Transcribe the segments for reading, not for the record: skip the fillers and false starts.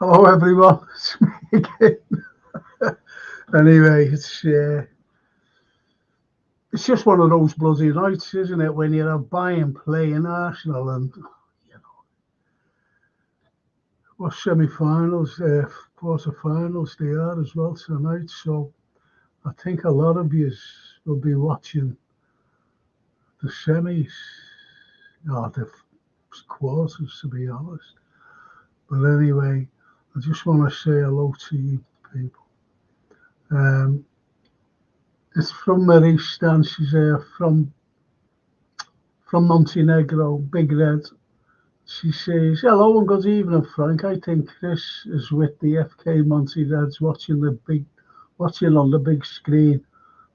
Hello, everyone. It's me again. Anyway, it's just one of those bloody nights, isn't it? When you're Bayern playing Arsenal and what semi-finals, quarter-finals they are as well tonight. So I think a lot of you will be watching the semis or the quarters, to be honest. But anyway, I just want to say hello to you people. It's from Marie Stan. She's from Montenegro, Big Red. She says, hello and good evening, Frank. I think Chris is with the FK Monty Reds watching on the big screen,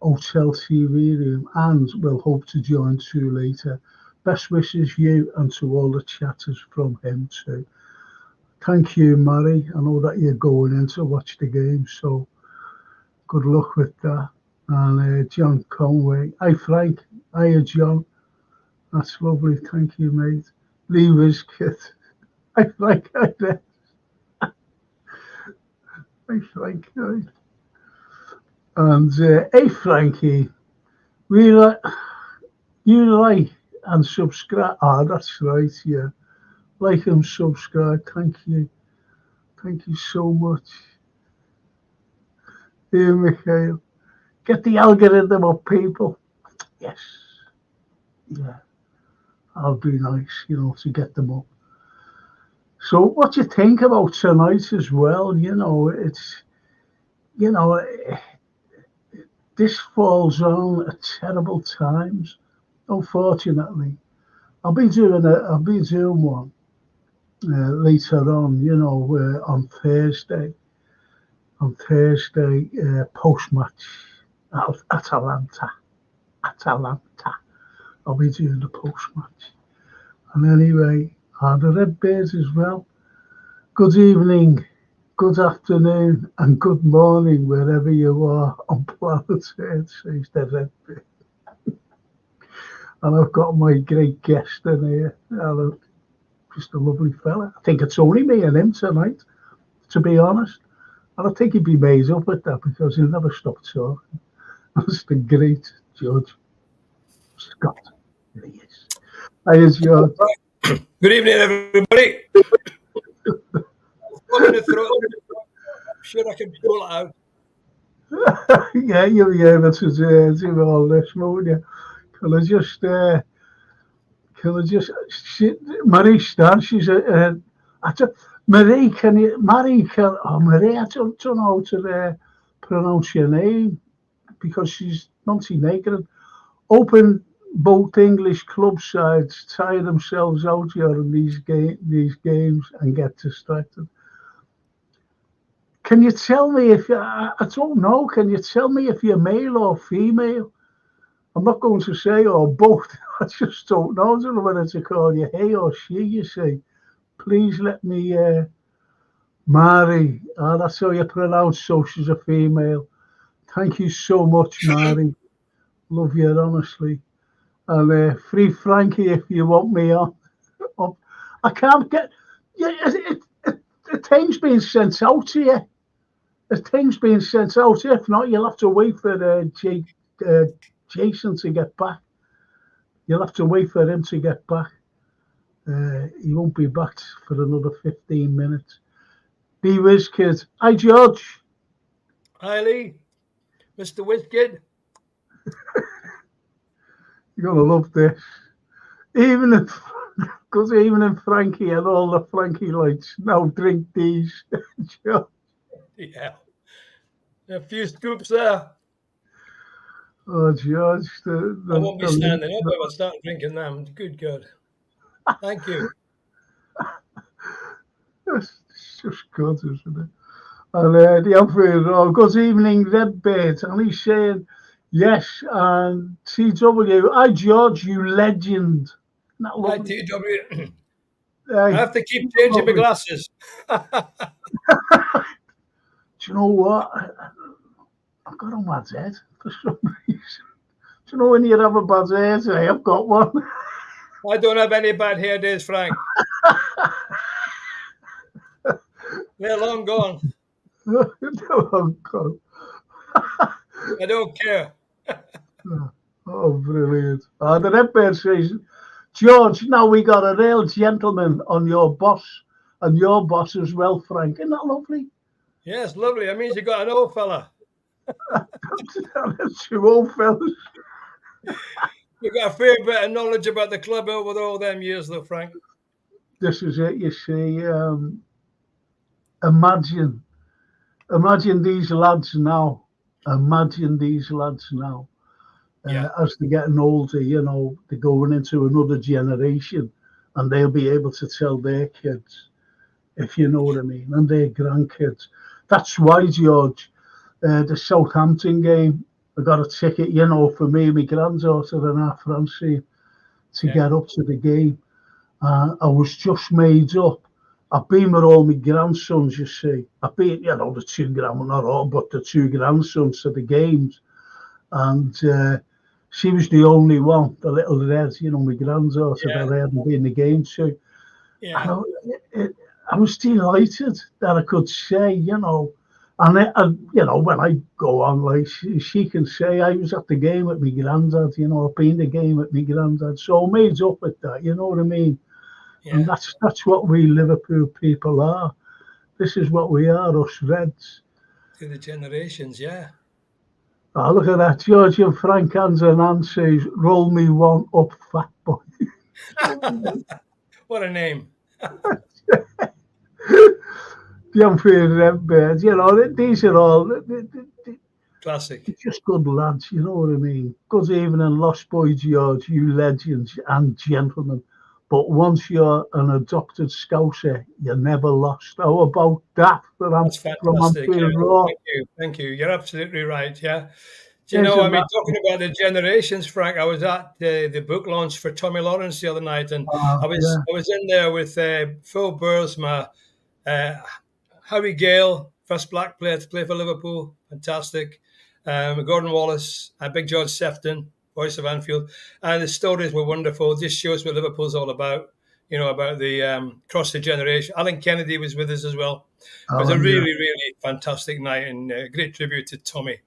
hotel TV room, and will hope to join too later. Best wishes you and to all the chatters from him too. Thank you, Mary. I know that you're going in to watch the game, so good luck with that. And John Conway. Hi, Frank. Hiya, John. That's lovely. Thank you, mate. Lee Wizkid. Hi, Frank. Hi, there. Hi, Frank. Hi. And hey, Frankie. You like and subscribe. Ah, that's right, yeah. Like and subscribe. Thank you. Thank you so much. Here, Mikhail. Get the algorithm up, people. Yes. Yeah. I'll be nice, to get them up. So what do you think about tonight as well? This falls on at terrible times, unfortunately. I'll be doing one later on, on Thursday. On Thursday, post-match at Atalanta. I'll be doing the post-match. And anyway, the Red Bears as well. Good evening, good afternoon, and good morning, wherever you are on planet Earth, says the Red Bear. And I've got my great guest in here, just a lovely fella. I think it's only me and him tonight, to be honest. And I think he'd be made up with that because he'll never stop talking. That's the great George Scott. There he is. Hi, George. Good evening, everybody. I'm in the throat. I'm sure I can pull it out. Yeah, you'll be able to do all this, won't you? Can I just, Marie Stan, she's Marie, Marie, I don't know how to pronounce your name because she's Montenegrin. Open both English club sides tire themselves out during these games and get distracted. Can you tell me if I don't know? Can you tell me if you're male or female? I'm not going to say or both. I just don't know. I don't know whether to call you he or she. You say, please let me. Mary, that's how you pronounce. So she's a female. Thank you so much, Mary. Love you honestly. And free Frankie if you want me on. I can't get. Yeah, the thing's being sent out to you. The thing's being sent out. If not, you'll have to wait for Jason to get back. You'll have to wait for him to get back. He won't be back for another 15 minutes. Be Wizkid. Hi, George. Hi, Lee. Mr. Wizkid. You're going to love this. Good evening, Frankie, and all the Frankie lights. Now drink these. George. Yeah. A few scoops there. Oh, George. I won't be standing up if I start drinking them. Good God. Thank you. It's just good, isn't it? And the operator, good evening, Redbeard. And he's saying, yes, and TW. Hi, George, you legend. Hi, TW. I have to keep changing my glasses. Do you know what? I've got a bad head for some reason. Do you know when you have a bad hair day? I've got one. I don't have any bad hair days, Frank. They're long gone. Oh, God. I don't care. Oh, brilliant. Oh, the Redbird says, George, now we got a real gentleman on your boss and your boss as well, Frank. Isn't that lovely? Yes, lovely. That means you got an old fella. That's two old fellas. You got a fair bit of knowledge about the club over all them years, though, Frank. This is it, you see. Imagine these lads now. Imagine these lads now. Yeah. As they're getting older, they're going into another generation and they'll be able to tell their kids, if you know what I mean, and their grandkids. That's why, George, the Southampton game, I got a ticket, for me and my granddaughter and our Francine to get up to the game. I was just made up. I've been with all my grandsons, you see. I've been, the two not all, but the two grandsons to the games. And she was the only one, the little red, my granddaughter that I hadn't been in the game to. Yeah. I was delighted that I could say, when I go on, like she can say, I was at the game with my granddad, I've been in the game with my granddad. So I made up with that, you know what I mean? Yeah. And that's what we Liverpool people are. This is what we are, us Reds. Through the generations, yeah. Oh, look at that. George and Frank Hands and Ann says, roll me one up, fat boy. What a name. The unfair Redbirds, these are all Classic. just good lads, you know what I mean? Good evening, Lost Boy George, you legends and gentlemen. But once you're an adopted Scouser, you're never lost. How about that? That's fantastic. Yeah. Thank you. You're absolutely right. Yeah. Do you know, talking about the generations, Frank, I was at the book launch for Tommy Lawrence the other night, and I was in there with Phil Bursma, Harry Gale, first black player to play for Liverpool, fantastic. Gordon Wallace, Big George Sefton, voice of Anfield, and the stories were wonderful. Just shows what Liverpool's all about. About the cross the generation. Alan Kennedy was with us as well. It was a really, really fantastic night, and great tribute to Tommy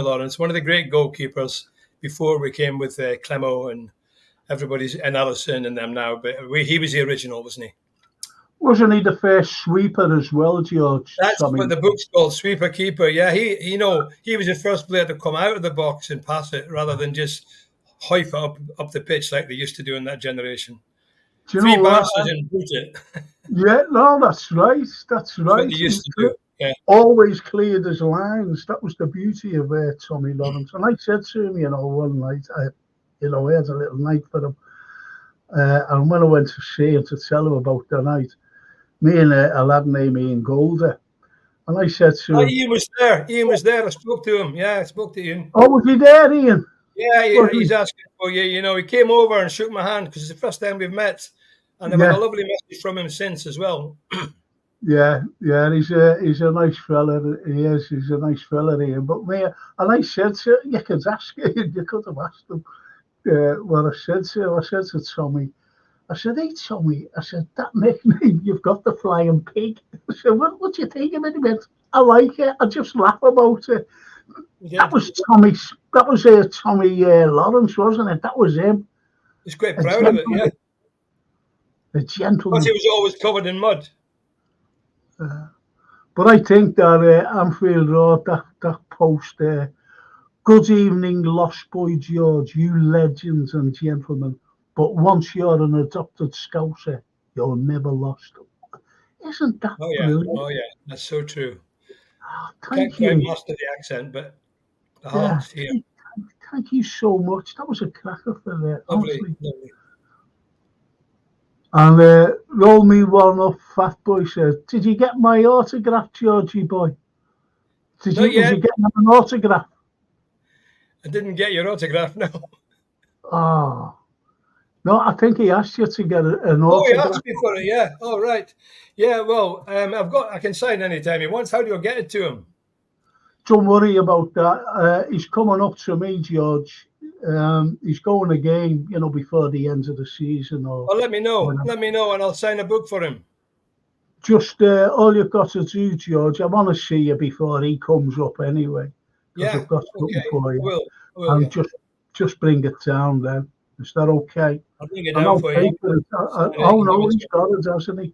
Lawrence, one of the great goalkeepers before we came with Clemo and everybody's and Allison and them now. But he was the original, wasn't he? Wasn't he the first sweeper as well, George? That's what the book's called, Sweeper Keeper. Yeah, he was the first player to come out of the box and pass it rather than just hoif it up the pitch like they used to do in that generation. Three bounces and boot it. Yeah, no, that's right. That's right. What they used to do. Yeah. Always cleared his lines. That was the beauty of Tommy Lawrence. And I said to him, one night, I had a little night for him. And when I went to see him to tell him about the night, me and a lad named Ian Golder, and I said to him, Ian was there. I spoke to him. Yeah, I spoke to Ian. Oh, was he there, Ian? Yeah, he's asking for you. He came over and shook my hand because it's the first time we've met. And I've had a lovely message from him since as well. Yeah, he's a nice fella. He is. He's a nice fella, Ian. But me, and I said to you could ask him. You could have asked him what I said to him. I said to Tommy, I said, hey, Tommy, I said, that nickname, you've got the Flying Pig. I said, what do you think of it? He went, I like it. I just laugh about it. Yeah. That was Tommy Lawrence, wasn't it? That was him. He's quite proud of it, yeah. A gentleman. Because he was always covered in mud. But I think that Anfield Road, that post there, good evening, Lost Boy George, you legends and gentlemen. But once you're an adopted Scouser, you're never lost. Isn't that brilliant? Oh, yeah, that's so true. Oh, can't quite master the accent, but the heart's here. Thank you so much. That was a cracker for that. Lovely. And roll me one up, Fat Boy says, did you get my autograph, Georgie boy? Did you get an autograph? I didn't get your autograph, no. Oh. No, I think he asked you to get an autograph. Oh, he asked me for it, yeah. Oh, right. Yeah, well, I can sign anytime he wants. How do I get it to him? Don't worry about that. He's coming up to me, George. He's going again, before the end of the season. Well, let me know. Let me know, and I'll sign a book for him. just all you've got to do, George, I want to see you before he comes up anyway, because Yeah. I've got something Okay. for you. I will. And Yeah. just bring it down then. Is that okay? I'll bring it And down I'll for pay you. for it. Sign it, Oh you give no, it he's to got it, hasn't he?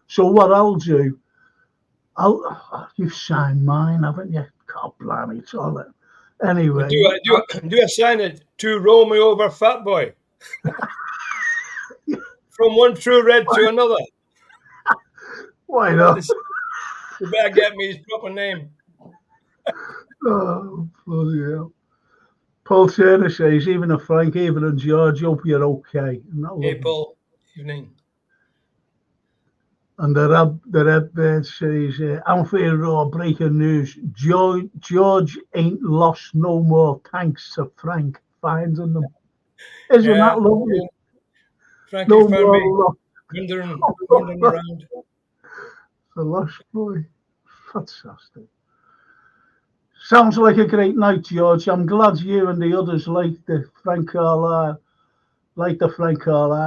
So what I'll do, you've signed mine, haven't you? God blimey, it's all it. me. Anyway, Do I sign it to Romeo over Fat Boy? From one true red to another. why not? You better get me his proper name. Oh, bloody hell. Paul Turner says, even if Frank, even and George, hope you're okay. Hey, Paul. Evening. And the Redbird says, Anfield Road breaking news. George ain't lost no more thanks to Frank finding them. Isn't that lovely? Yeah. Frankie No found more me lost. wandering around. The lost boy. Fantastic. Sounds like a great night, George. I'm glad you and the others like the Frank Carlyle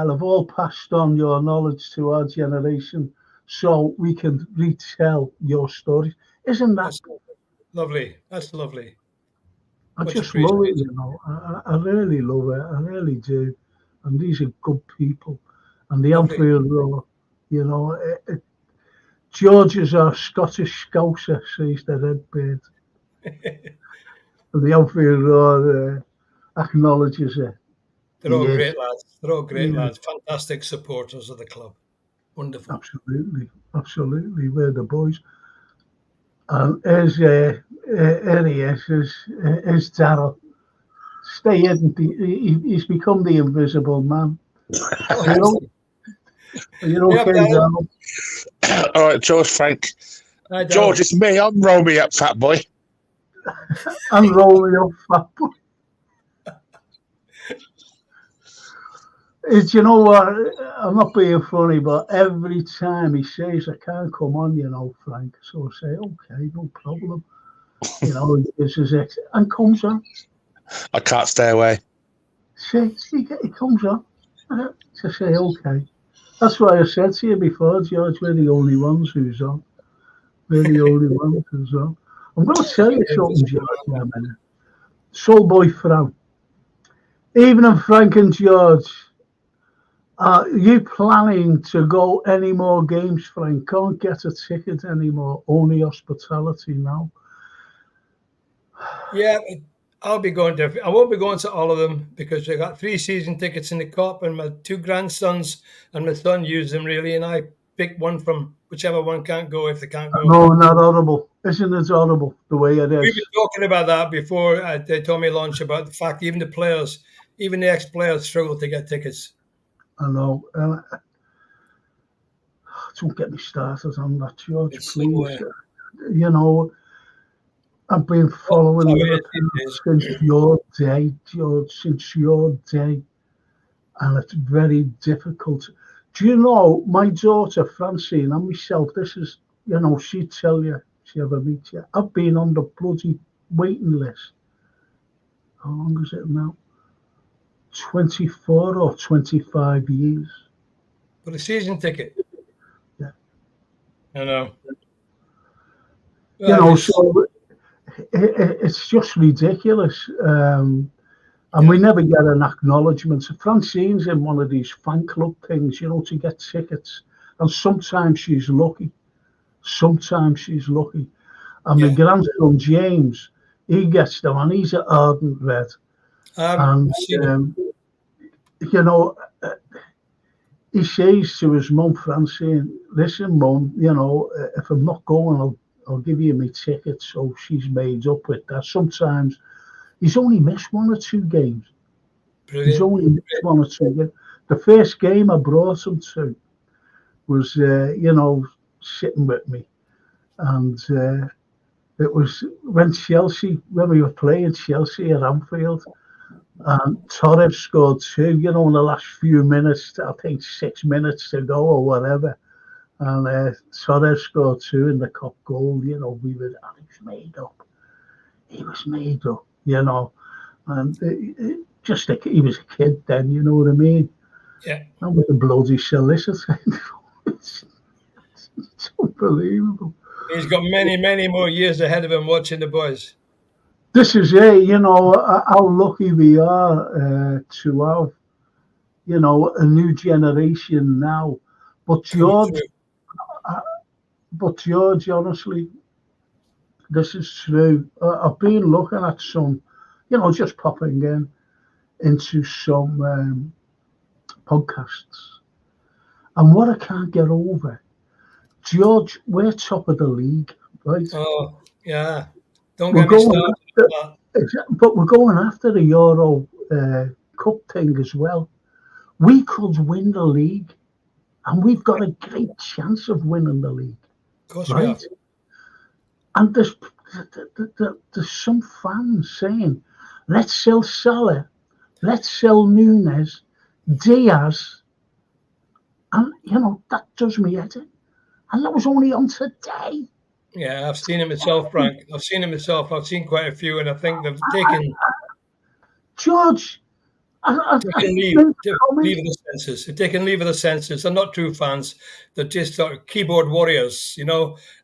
have all passed on your knowledge to our generation so we can retell your stories. Isn't that? That's lovely. That's lovely. I Much just love it, appreciated. I really love it. I really do. And these are good people. And the Lovely. Anfield Road, George is our Scottish Scouser, says the Redbird. And the Anfield Road acknowledges it. They're He all is. great lads. They're all great Yeah, lads. Fantastic supporters of the club. Wonderful. absolutely. We're the boys. And as he is Darrell. Stay hidden. He's become the invisible man. Oh, Are you yeah, okay, Darren. Darrell? All right, George, Frank. Hi, George, Darren. it's me. I'm Romeo up, fat boy. And Romeo, fat boy. You know what? I'm not being funny, but every time he says I can't come on, Frank. So I say, okay, no problem. This is it, and comes on. I can't stay away. He comes on. To say, okay. That's why I said to you before, George, we're the only ones who's on. We're the only ones who's on. I'm going to tell you something, George, in a minute. Soul Boy Frank. Evening, Frank and George. Are you planning to go any more games, Frank? Can't get a ticket anymore. Only hospitality now. Yeah, I'll be going to. I won't be going to all of them because I got 3 season tickets in the cup, and my 2 grandsons and my son use them really, and I pick one from whichever one can't go if they can't go. No, not horrible. Isn't it horrible the way it We've is? been talking about that before they told me lunch about the fact even the players, even the ex-players, struggle to get tickets. I know. Don't get me started on that, George, It's please. so, I've been that's following how it Liverpool is. since your day, George, since your day. And it's very difficult. Do you know, my daughter, Francine, and myself, this is, she'd tell you, she ever meet you, I've been on the bloody waiting list. How long is it now? 24 or 25 years. For a season ticket. Yeah. I know. So it's just ridiculous. And we never get an acknowledgement. Francine's in one of these fan club things, to get tickets. And sometimes she's lucky. And my grandson, James, he gets them, and he's an ardent Red. And, he says to his mum, Francine, listen, mum, if I'm not going, I'll give you my ticket. So she's made up with that. Sometimes he's only missed 1 or 2 games. Brilliant. He's only missed 1 or 2 games. The first game I brought him to was, sitting with me. And it was when we were playing Chelsea at Anfield. And Torres scored 2, in the last few minutes, I think 6 minutes to go or whatever. And Torres scored 2 in the cup goal, he was made up. He was made up, And he was a kid then, you know what I mean? Yeah. That was a bloody solicitor. It's unbelievable. He's got many, many more years ahead of him watching the boys. This is it, how lucky we are to have, a new generation now. But George, honestly, this is true. I've been looking at some, just popping into some podcasts. And what I can't get over, George, we're top of the league, right? Oh, yeah. Don't get me started on that. But we're going after the Euro Cup thing as well. We could win the league, and we've got a great chance of winning the league. Of course right? we have. And there's some fans saying, let's sell Salah, let's sell Nunes, Diaz, and that does me head in. And that was only on today. Yeah, I've seen it myself, Frank. I've seen it myself. I've seen quite a few, and I think they've taken George. leave of the senses. If they can leave of the senses, they're not true fans. They're just sort of keyboard warriors.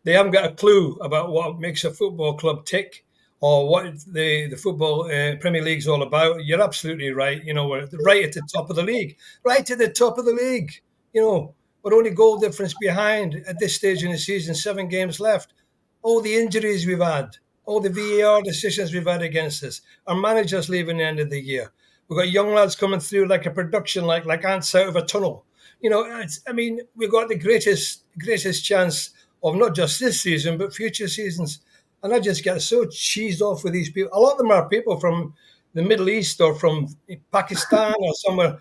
They haven't got a clue about what makes a football club tick or what the football Premier League's all about. You're absolutely right. We're right at the top of the league. Right at the top of the league. We're only goal difference behind at this stage in the season. 7 games left. All the injuries we've had, all the VAR decisions we've had against us. Our manager's leaving the end of the year. We've got young lads coming through like a production, like ants out of a tunnel. We've got the greatest chance of not just this season, but future seasons. And I just get so cheesed off with these people. A lot of them are people from the Middle East or from Pakistan or somewhere,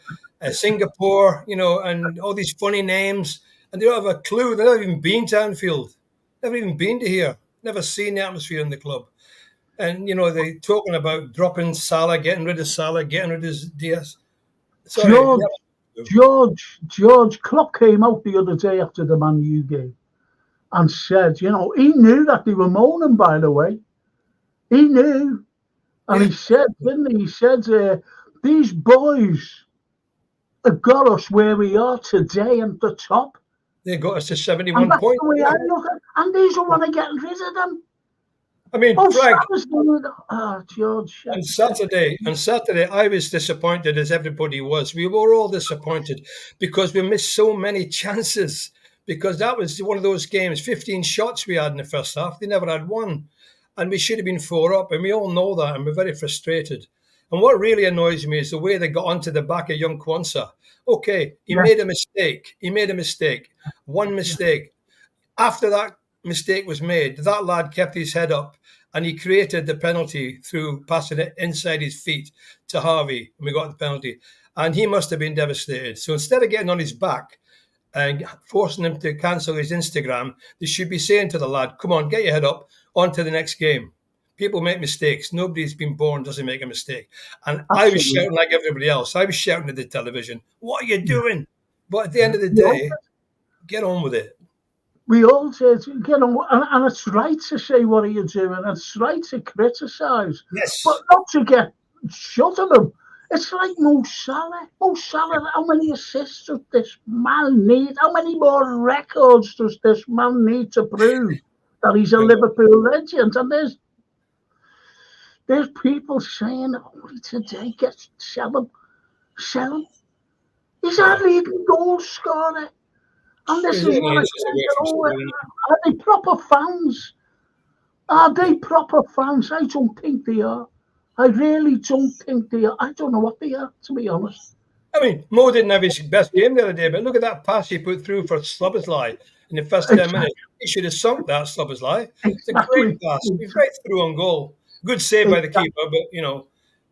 Singapore, and all these funny names. And they don't have a clue. They've never even been to Anfield. Never even been to here. Never seen the atmosphere in the club. And, they're talking about dropping Salah, getting rid of Salah, getting rid of Diaz. Sorry, George Klopp came out the other day after the Man U game and said, he knew that they were moaning, by the way. He knew. And he said, didn't he? He said, these boys have got us where we are today at the top. They got us to 71 points. And these will want to get rid of them. I mean, Frank, George. on Saturday, I was disappointed, as everybody was. We were all disappointed because we missed so many chances. Because that was one of those games, 15 shots we had in the first half. They never had one. And we should have been 4 up. And we all know that. And we're very frustrated. And what really annoys me is the way they got onto the back of young Kwanzaa. Okay, he made a mistake. One mistake. After that mistake was made, that lad kept his head up and he created the penalty through passing it inside his feet to Harvey, and we got the penalty. And he must have been devastated. So instead of getting on his back and forcing him to cancel his Instagram, they should be saying to the lad, come on, get your head up, on to the next game. People make mistakes. Nobody's been born doesn't make a mistake. And absolutely. I was shouting like everybody else. I was shouting at the television, what are you doing? But at the end of the day, get on with it. We all said, and it's right to say, what are you doing? And it's right to criticise. Yes. But not to get shut at them. It's like Mo Salah. How many assists does this man need? How many more records does this man need to prove that he's a Liverpool legend? And there's people saying, today, sell him. He's our leading goal scorer. And this is what are they proper fans? Are they proper fans? I don't think they are. I really don't think they are. I don't know what they are, to be honest. I mean, Mo didn't have his best game the other day, but look at that pass he put through for Szoboszlai in the first 10 minutes. He should have sunk that, Szoboszlai. It's a great pass. He's right through on goal. Good save by the keeper, but,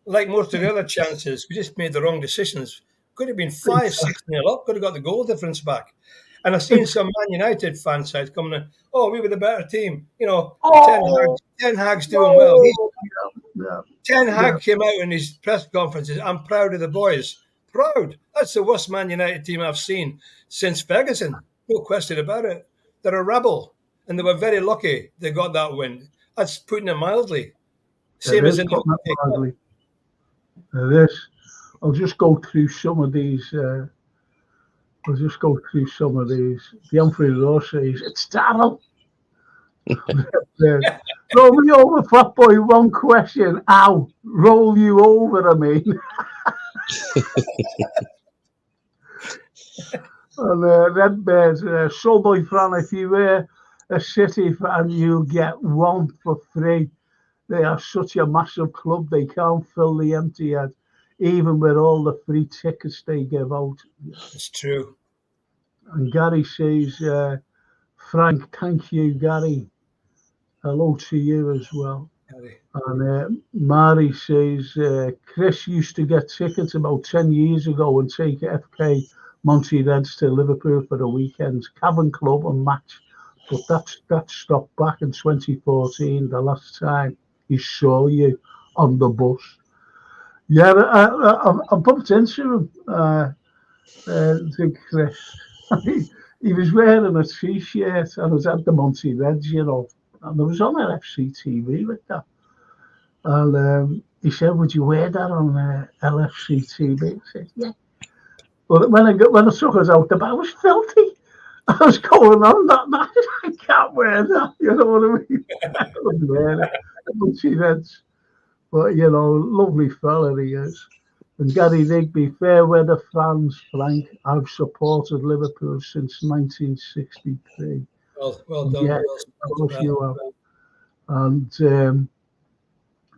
like most of the other chances, we just made the wrong decisions. Could have been 5-6-0 up, could have got the goal difference back. And I've seen some Man United fan sites coming in, we were the better team. Ten Hag's doing well. Ten Hag came out in his press conferences, I'm proud of the boys. Proud. That's the worst Man United team I've seen since Ferguson. No question about it. They're a rebel. And they were very lucky they got that win. That's putting it mildly. Same as in the I'll just go through some of these I'll just go through some of these. The Humphrey Rowe says, it's Darryl. Roll me over, fat boy, one question. Ow, roll you over, I mean. And Redbeard, Soulboy Fran, if you were a City fan, you'll get one for free. They are such a massive club, they can't fill the empty head, even with all the free tickets they give out. It's true. And Gary says, Frank, thank you, Gary. Hello to you as well. Gary. And Mary says, Chris used to get tickets about 10 years ago and take FK Monty Reds to Liverpool for the weekends, Cavern Club and match. But that stopped back in 2014, the last time he saw you on the bus. Yeah, I bumped into him, to Chris. He was wearing a T-shirt and was at the Monty Reds, you know, and I was on an FC TV with that. And he said, would you wear that on LFC TV? I said, yeah. But when I took us out, the bar was filthy. I was going on that night. I can't wear that, you know what I mean? I couldn't wear it. Monty Reds. But, you know, lovely fella he is. And Gary Rigby, fair weather fans, Frank. I've supported Liverpool since 1963. Well done. Yeah, of course you have. And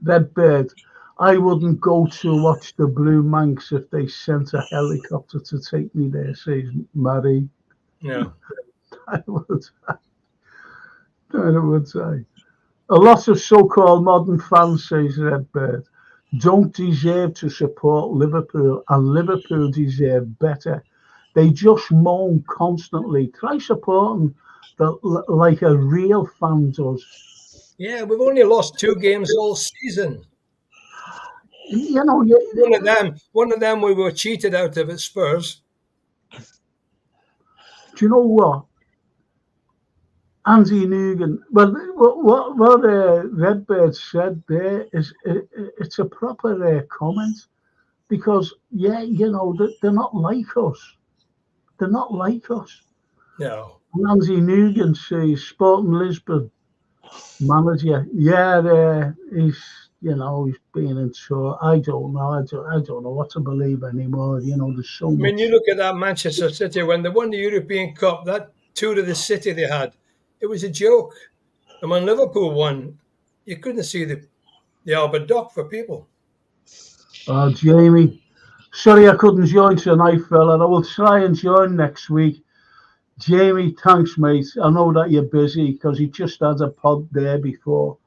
Redbird, I wouldn't go to watch the Blue Manx if they sent a helicopter to take me there, says Marie. Yeah. I would say. A lot of so-called modern fans, says Redbird, don't deserve to support Liverpool, and Liverpool deserve better. They just moan constantly. Try supporting like a real fan does. Yeah, we've only lost 2 games all season. You know, one of them we were cheated out of at Spurs. Do you know what? Andy Nugent. Well, what Redbird said there is it's a proper comment, because you know they're not like us. They're not like us. No. And Andy Nugent says Sporting Lisbon manager. Yeah, he's being in tour. I don't know. I don't know what to believe anymore. You know, there's so much. I mean, you look at that Manchester City when they won the European Cup. That tour of the city they had, it was a joke. And when Liverpool won, you couldn't see the Albert Dock for people. Oh, Jamie, sorry I couldn't join tonight, fella. I will try and join next week. Jamie, thanks, mate. I know that you're busy because he just had a pod there before.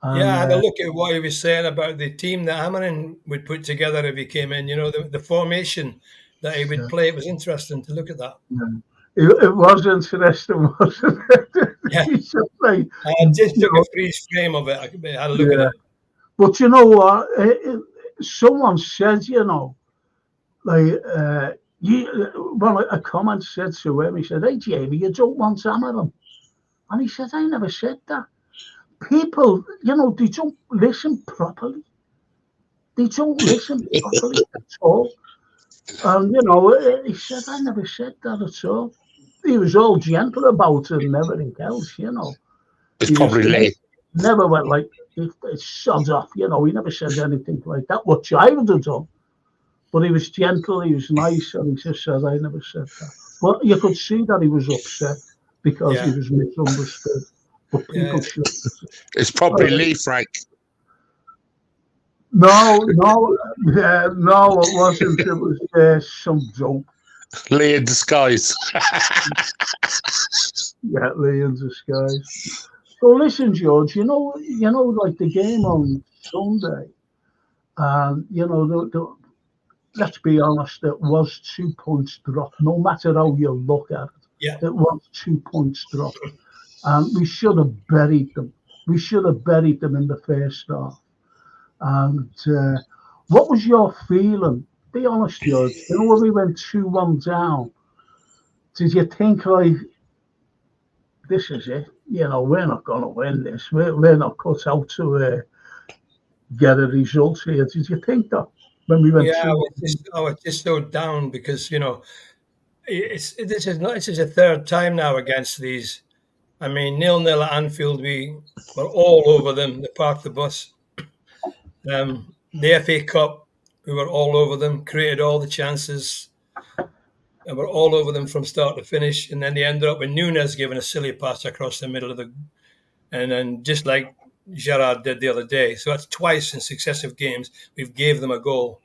And, I had a look at what he was saying about the team that Amarin would put together if he came in. You know, the formation that he would play. It was interesting to look at that. Yeah. It was interesting, wasn't it? Yeah. I just took a freeze frame of it. I had a look at it. But you know what? Someone said, you know, like, a comment said to him, he said, hey, Jamie, you don't want Amarin. And he said, I never said that. People, you know, they don't listen properly. They don't listen properly at all. And, you know, he said, I never said that at all. He was all gentle about it and everything else, you know. It's probably late. Never went like, it's sods off, you know. He never said anything like that, which I would have done. But he was gentle, he was nice, and he just said, I never said that. But you could see that he was upset because he was misunderstood. But people should. It's probably Lee, Frank. No, it wasn't. It was some joke. Lee in disguise. Yeah, Lee in disguise. So listen, George, you know, like the game on Sunday, you know, let's be honest, it was 2 points dropped. No matter how you look at it, it was 2 points dropped. And we should have buried them. We should have buried them in the first half. And what was your feeling? Be honest, George. You know, when we went 2-1 down, did you think, like, this is it? You know, we're not going to win this. We're not cut out to get a result here. Did you think that when we went? I was just so down because, you know, This is a third time now against these. I mean, 0-0 at Anfield, we were all over them. They parked the bus. The FA Cup, we were all over them, created all the chances, and we're all over them from start to finish. And then they ended up with Nunes giving a silly pass across the middle of and then just like Gerrard did the other day. So that's twice in successive games we've gave them a goal.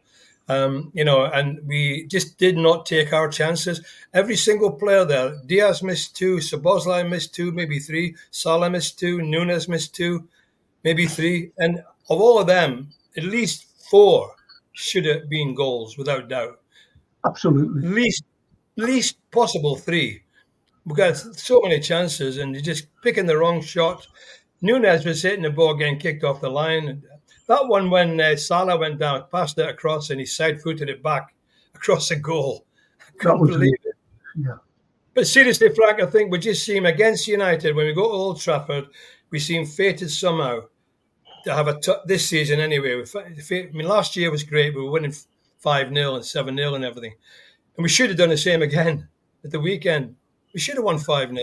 And we just did not take our chances. Every single player there, Diaz missed 2, Szoboszlai missed 2, maybe 3, Salah missed 2, Nunes missed 2, maybe 3. And of all of them, at least 4 should have been goals, without doubt. Absolutely. Least possible 3. We got so many chances, and you're just picking the wrong shot. Nunes was hitting the ball getting kicked off the line. That one when Salah went down, passed it across, and he side-footed it back across the goal. I couldn't believe it. Yeah. But seriously, Frank, I think we just seem against United, when we go to Old Trafford, we seem fated somehow to have this season anyway. I mean, last year was great. We were winning 5-0 and 7-0 and everything. And we should have done the same again at the weekend. We should have won 5-0.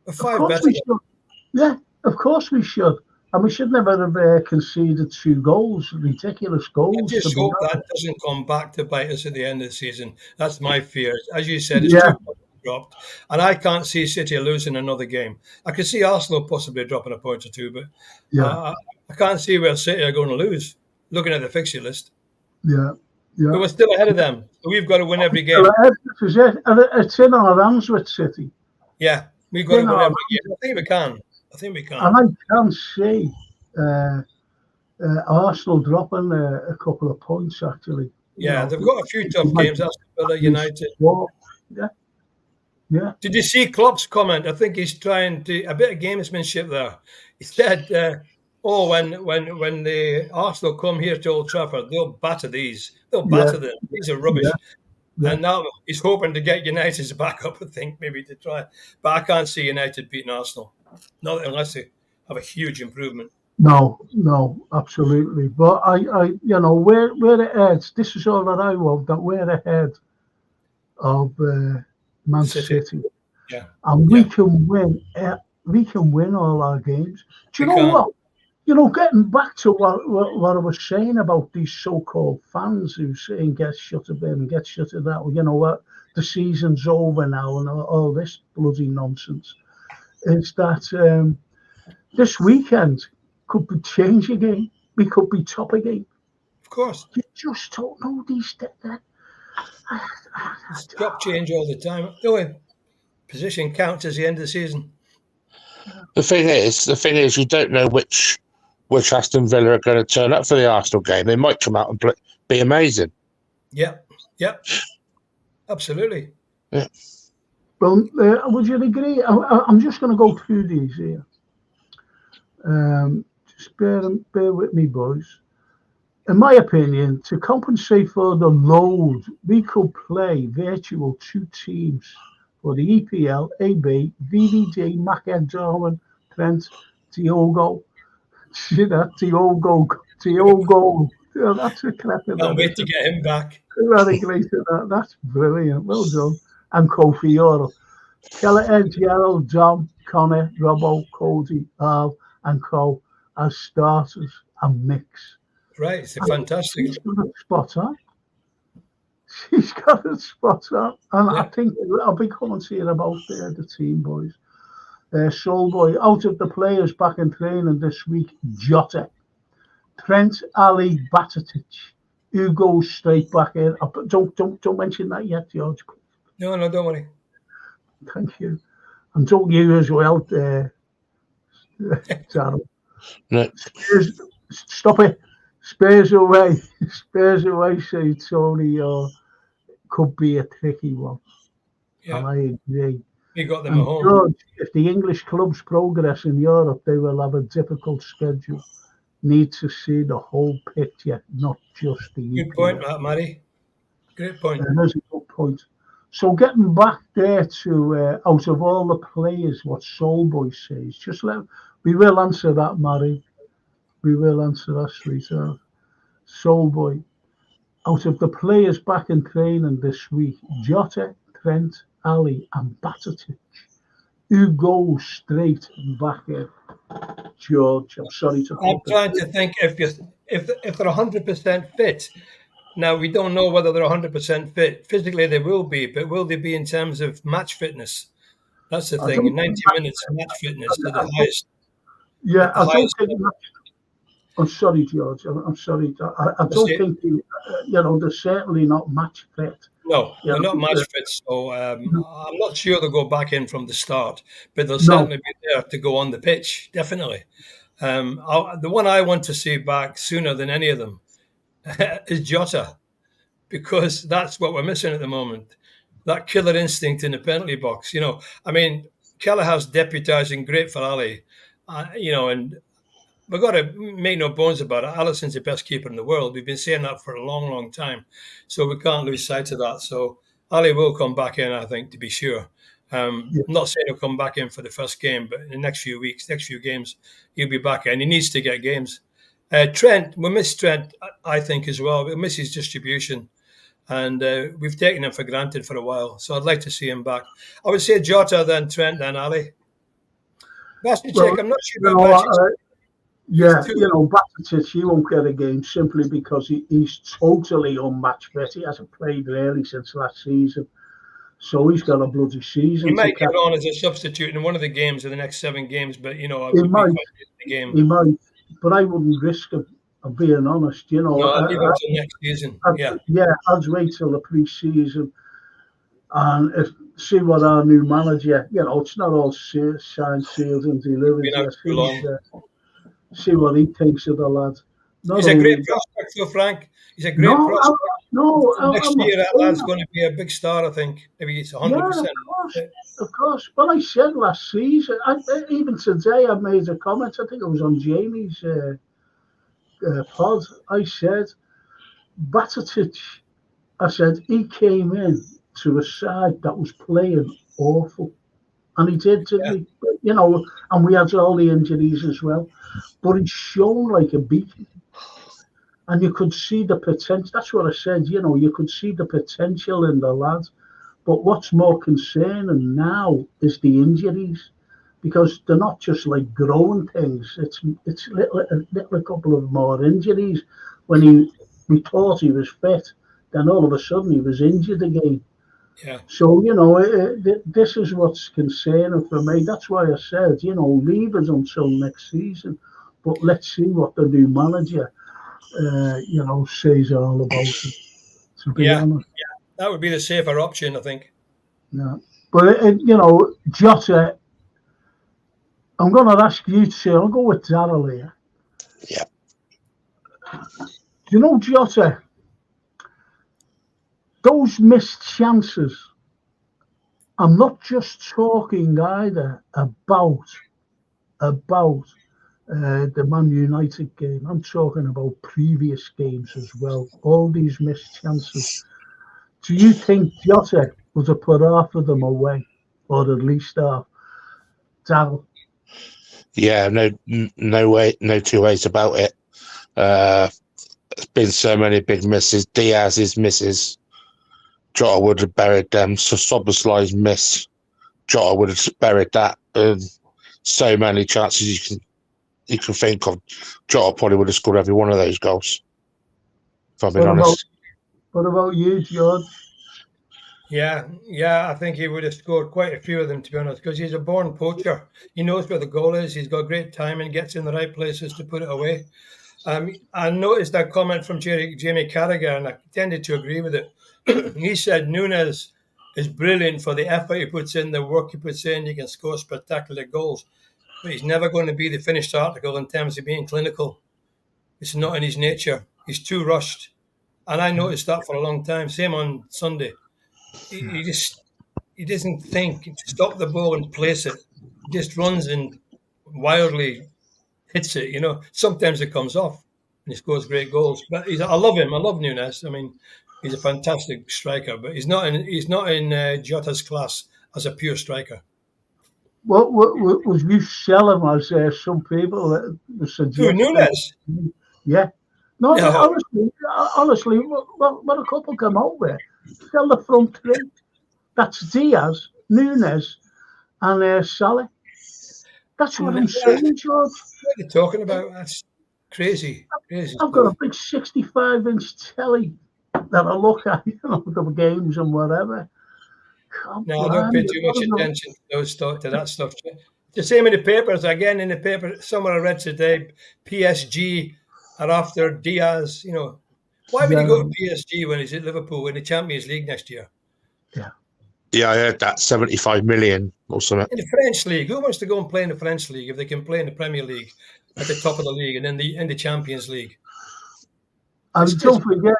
We're 5 better. Yeah, of course we should. And we should never have conceded 2 goals, ridiculous goals. I just hope that doesn't come back to bite us at the end of the season. That's my fear. As you said, it's 2 points dropped. And I can't see City losing another game. I could see Arsenal possibly dropping a point or 2, but I can't see where City are going to lose, looking at the fixture list. Yeah. But we're still ahead of them. We've got to win every game. It's in our hands with City. Yeah, we've got to win every game. I think we can. And I can see Arsenal dropping a couple of points, actually. Yeah, they've got a few tough games. That's United. Yeah. Did you see Klopp's comment? I think he's trying to a bit of gamesmanship there. He said, when the Arsenal come here to Old Trafford, they'll batter these. They'll batter them. These are rubbish. Yeah. And now he's hoping to get United's back up, I think, maybe to try. But I can't see United beating Arsenal. Not unless they have a huge improvement. No, absolutely. But we're ahead. This is all that I want, that we're ahead of Man City. Yeah. And we can win. We can win all our games. Do you know what? Getting back to what I was saying about these so-called fans who saying get shut of in, get shut of that. You know what? The season's over now and all this bloody nonsense. Is that this weekend could be change again. We could be top again. Of course. You just don't know these things. Drop change all the time. The only position counts as the end of the season. The thing is, you don't know which Aston Villa are going to turn up for the Arsenal game. They might come out and be amazing. Yep. Absolutely. Yeah. Well, would you agree? I'm just going to go through these here. Just bear with me, boys. In my opinion, to compensate for the load, we could play virtual 2 teams for the EPL, AB, VVD, Mac Darwin, Trent, Diogo. See that? Diogo. Oh, that's a clever. Can't wait to get him back. Very great at that. That's brilliant. Well done. And Kofi Euro. Keller, Gerald, Dom, Connor, Robbo, Cody, Al, and Co as starters and mix. Right, it's a fantastic. She's got it spot on. She's got it spot on. And I think I'll be coming to you about the team, boys. Soulboy, out of the players back in training this week, Jota, Trent, Ali, Batatic, who goes straight back in. Don't mention that yet, George. No, don't worry. Thank you. And don't you as well, Darryl. No. Stop it. Spurs away, say Tony, could be a tricky one. Yeah. And I agree. We got them at home. George, if the English clubs progress in Europe, they will have a difficult schedule. Need to see the whole picture, not just the Good point, Matt Murray. Great point. That's a good point. So getting back there to out of all the players, what Soulboy says, we will answer that, Murray. We will answer that, sweetheart. Soulboy, out of the players back in training this week, Jota, Trent, Ali, and Batatic, who goes straight back in. George, I'm sorry to. I'm trying to think if they're 100% fit. Now we don't know whether they're 100% fit. Physically, they will be, but will they be in terms of match fitness? That's the thing. In 90 minutes, match fitness to the highest. Yeah, I don't think. I'm sorry, George. I'm sorry. I don't think they're certainly not match fit. No, they're not match fit. So I'm not sure they'll go back in from the start, but they'll certainly be there to go on the pitch. Definitely. The one I want to see back sooner than any of them is Jota, because that's what we're missing at the moment. That killer instinct in the penalty box. I mean, Kelleher's deputising great for Ali, and we've got to make no bones about it. Alisson's the best keeper in the world. We've been saying that for a long, long time. So we can't lose sight of that. So Ali will come back in, I think, to be sure. I'm not saying he'll come back in for the first game, but in the next few weeks, next few games, he'll be back in. He needs to get games. Trent, we miss Trent, I think, as well. We miss his distribution. And we've taken him for granted for a while. So I'd like to see him back. I would say Jota, then Trent, then Ali. Bastard, I'm not sure about Yeah, Batatic, he won't get a game simply because he's totally unmatched fit. He hasn't played really since last season. So he's got a bloody season. He might get on as a substitute in one of the games in the next 7 games, but, he might. He might, but I wouldn't risk him, I'm being honest. No, I'll leave him till next season. I'd wait till the pre-season and see what our new manager, it's not all signed, sealed and delivered. See what he thinks of the lad. He's a great prospect, though, Frank. He's a great prospect. Next year, that lad's going to be a big star, I think. Maybe it's 100%. Of course. Well, I said last season, even today, I made a comment, I think it was on Jamie's pod. I said, Batatic, I said, he came in to a side that was playing awful. And he did, didn't he? And we had all the injuries as well. But he's shown like a beacon. And you could see the potential. That's what I said, you could see the potential in the lad. But what's more concerning now is the injuries. Because they're not just like growing things. It's a couple of more injuries. When we thought he was fit, then all of a sudden he was injured again. Yeah. So, this is what's concerning for me. That's why I said, leave us until next season. But let's see what the new manager, says all about it, to be honest. Yeah, that would be the safer option, I think. Yeah. But, Jota, I'm going to ask you to, I'll go with Darryl here. Yeah. Jota, those missed chances, I'm not just talking either about the Man United game. I'm talking about previous games as well. All these missed chances. Do you think Jota would have put half of them away, or at least half? Darryl? Yeah, no way, no two ways about it. There's been so many big misses. Diaz's misses. Jota would have buried them. So Szoboszlai's miss, Jota would have buried that. So many chances you can think of. Jota probably would have scored every one of those goals. If I'm being honest. What about you, George? Yeah, I think he would have scored quite a few of them, to be honest, because he's a born poacher. He knows where the goal is. He's got great timing, gets in the right places to put it away. I noticed that comment from Jamie Carragher, and I tended to agree with it. He said Nunes is brilliant for the effort he puts in, the work he puts in. He can score spectacular goals, but he's never going to be the finished article in terms of being clinical. It's not in his nature. He's too rushed. And I noticed that for a long time. Same on Sunday. He doesn't think to stop the ball and place it. He just runs and wildly hits it. Sometimes it comes off and he scores great goals. But I love him. I love Nunes. I mean, he's a fantastic striker, but he's not in Jota's class as a pure striker. What was you sell him as some people suggest? Nunes? Yeah. No, honestly, what a couple come out with. Sell the front three. That's Diaz, Nunes, and Salah. That's what I'm saying, George. What are you talking about? That's crazy. I've got a big 65-inch telly that I look at, the games and whatever. No, I don't pay too much attention to that stuff. The same in the papers. Again, in the paper, somewhere I read today, PSG are after Diaz. Why would he go to PSG when he's at Liverpool in the Champions League next year? Yeah, I heard that 75 million or something. In the French league, who wants to go and play in the French league if they can play in the Premier League at the top of the league and in the Champions League? And don't forget,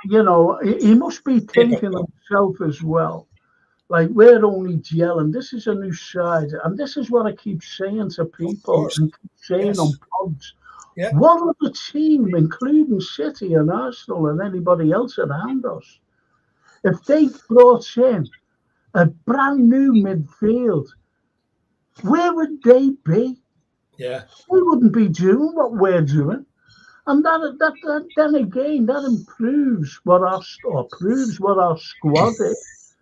he must be thinking himself as well. Like, we're only gelling. This is a new side. And this is what I keep saying to people and keep saying on pods. Yeah. What other team, including City and Arsenal and anybody else around us, if they brought in a brand new midfield, where would they be? Yeah. We wouldn't be doing what we're doing. And that then again, that proves what our squad is.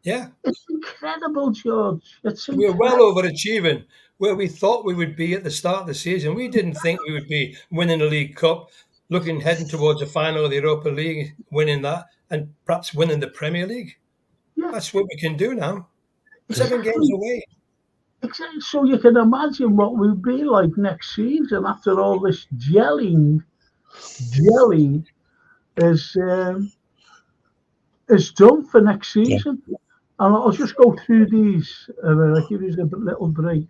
Yeah. It's incredible, George. We're well overachieving where we thought we would be at the start of the season. We didn't think we would be winning the League Cup, heading towards the final of the Europa League, winning that, and perhaps winning the Premier League. Yeah. That's what we can do now. 7 games away. Exactly. So you can imagine what we'll be like next season after all this gelling is done for next season. Yeah. And I'll just go through these. I'll give you a little break.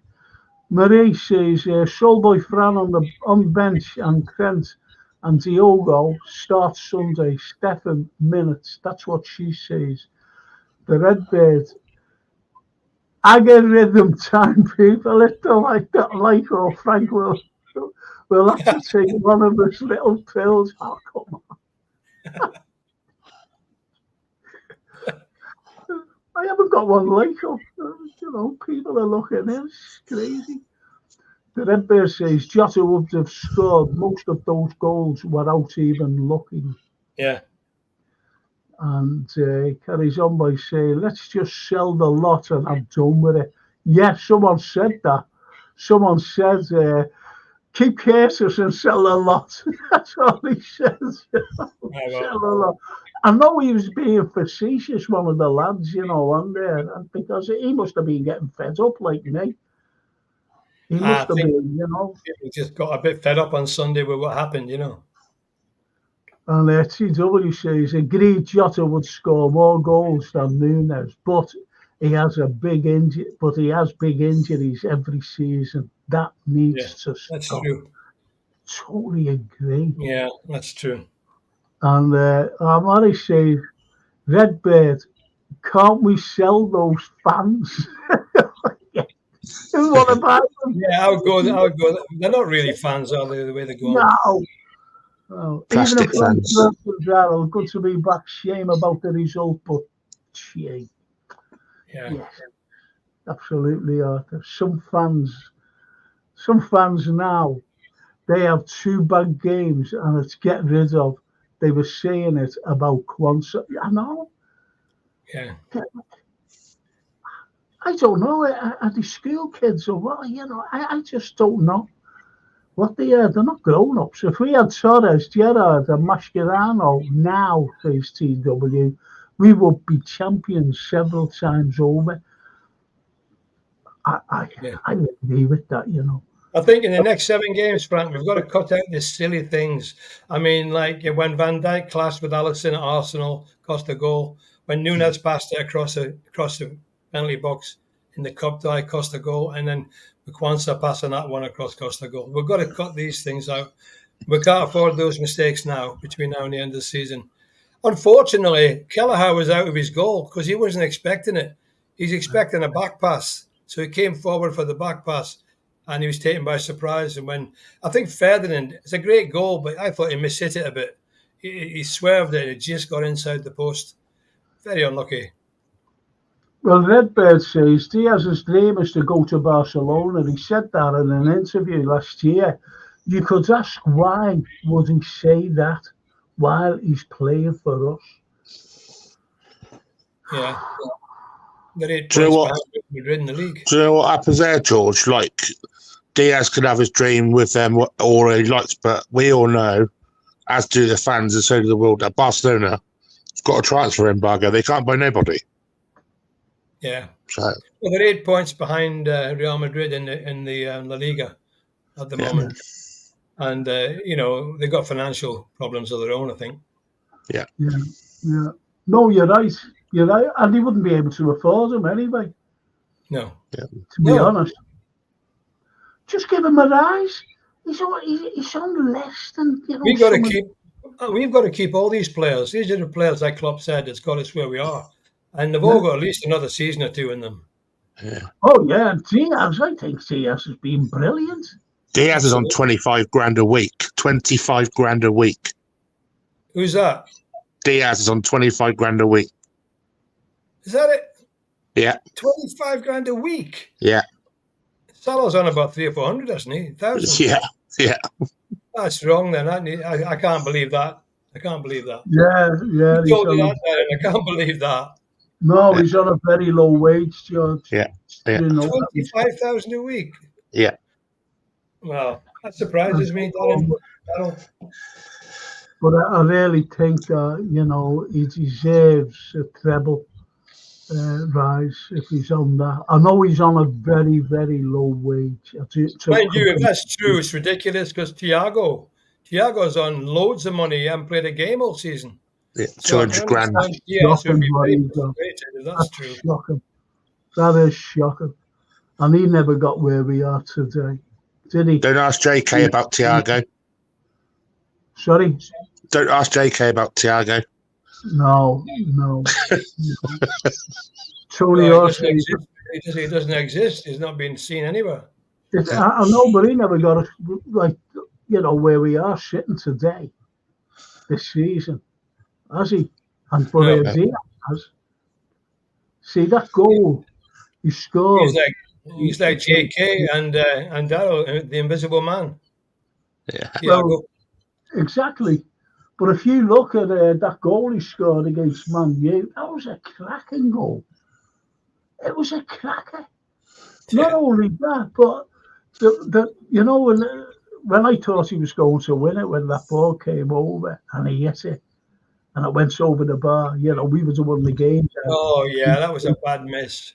Marie says, Solboy Fran on bench and Trent and Diogo start Sunday. Stefan minutes. That's what she says. The Redbird. Algorithm time, people. It's like that. Like, or Frank will have to take one of those little pills. Oh, come on. I haven't got one like them. People are looking in. It's crazy. The Redbird says Jota would have scored most of those goals without even looking. Yeah. And carries on by saying, let's just sell the lot and I'm done with it. Yeah, someone said that. Someone said, keep cases and sell the lot. That's all he says. Sell the lot. I know he was being facetious, one of the lads, on there, because he must have been getting fed up like me. He must have been, He just got a bit fed up on Sunday with what happened, And TW says, agreed Jota would score more goals than Nunes, but he has big injuries every season. That needs to stop. That's true. Totally agree. Yeah, that's true. And Mary says, Redbird, can't we sell those fans? Who want to buy them? Yeah, I would go. They're not really fans, are they, the way they go? No. Well, even if Gerald, good to be back. Shame about the result, but shame. Yeah. Yes, absolutely, Arthur. Some fans now, they have 2 bad games and it's get rid of. They were saying it about Kwanzaa. I know. Yeah. I don't know. Are they school kids or what? I just don't know. What they are, they're not grown-ups. If we had Torres, Gerrard and Mascherano now, says TW, we would be champions several times over. I agree with that, I think in the next 7 games, Frank, we've got to cut out these silly things. I mean, like when Van Dijk clashed with Alisson at Arsenal, cost a goal. When Nunes passed it across the penalty box in the cup tie, cost a goal. And then Kwanzaa passing that one across cost a goal. We've got to cut these things out. We can't afford those mistakes now, between now and the end of the season. Unfortunately, Kelleher was out of his goal because he wasn't expecting it. He's expecting a back pass. So he came forward for the back pass. And he was taken by surprise. And when I think Ferdinand, it's a great goal, but I thought he mishit it a bit. He swerved it. It just got inside the post. Very unlucky. Well, Redbird says Diaz's dream is to go to Barcelona. He said that in an interview last year. You could ask why would he say that while he's playing for us? Yeah. They're 8 points behind Madrid in the league. Do you know what happens there, George? Like, Diaz can have his dream with them all he likes, but we all know, as do the fans and so do the world, that Barcelona has got a transfer embargo. They can't buy nobody. Yeah. So, well, they're 8 points behind Real Madrid in the La Liga at the moment. And, they've got financial problems of their own, I think. Yeah. No, you're right. You're right. And they wouldn't be able to afford them anyway. No. To be honest. Just give him a rise. He's on less than, We've got to keep all these players. These are the players, like Klopp said, that's got us where we are. And they've all got at least another season or two in them. Yeah. Oh, yeah. Diaz, I think Diaz has been brilliant. Diaz is on 25 grand a week. 25 grand a week. Who's that? Diaz is on 25 grand a week. Is that it? Yeah. 25 grand a week? Yeah. Salah's on about 300 or 400, doesn't he? 1,000. Yeah. That's wrong then. I can't believe that. I can't believe that. Yeah. He told me that, and I can't believe that. No, he's on a very low wage, George. Yeah. 25,000 a week. Yeah. Well, that surprises me, Darren. But I really think that, he deserves a treble rise if he's on that. I know he's on a very, very low wage. Mind you, if that's true, it's ridiculous because Thiago's on loads of money and played a game all season. Yeah, 200 grand. That's true. Shocking. That is shocking. And he never got where we are today, did he? Don't ask JK about Thiago. Sorry? Don't ask JK about Thiago. No. Tony Orsi. He doesn't exist. He's not been seen anywhere. I know, but he never got where we are sitting today, this season, has he? And Diaz has. See that goal he scored. He's like JK and Darryl, the Invisible Man. Yeah. Well, exactly. But if you look at that goal he scored against Man U, that was a cracking goal. It was a cracker. Not only that, but when I thought he was going to win it, when that ball came over and he hit it, and it went over the bar, we would have won the game. Oh yeah, that was a bad miss.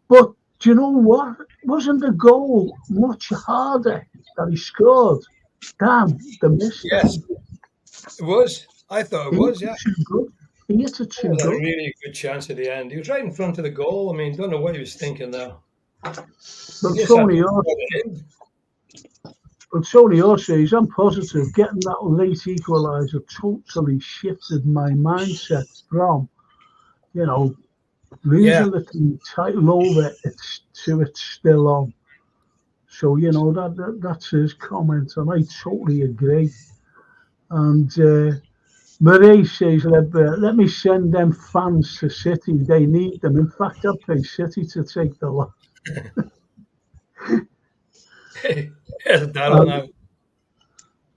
But do you know what? Wasn't the goal much harder that he scored than the miss? Yes. It was. I thought it was, yeah. He hit it too good. A really good chance at the end. He was right in front of the goal. I mean, don't know what he was thinking there. But Tony Orsi's, I'm positive, getting that late equaliser totally shifted my mindset from, losing the team title over to it's still on. So, that's his comment, and I totally agree. And Marie says, let me send them fans to City. They need them. In fact, I'd pay City to take the lot.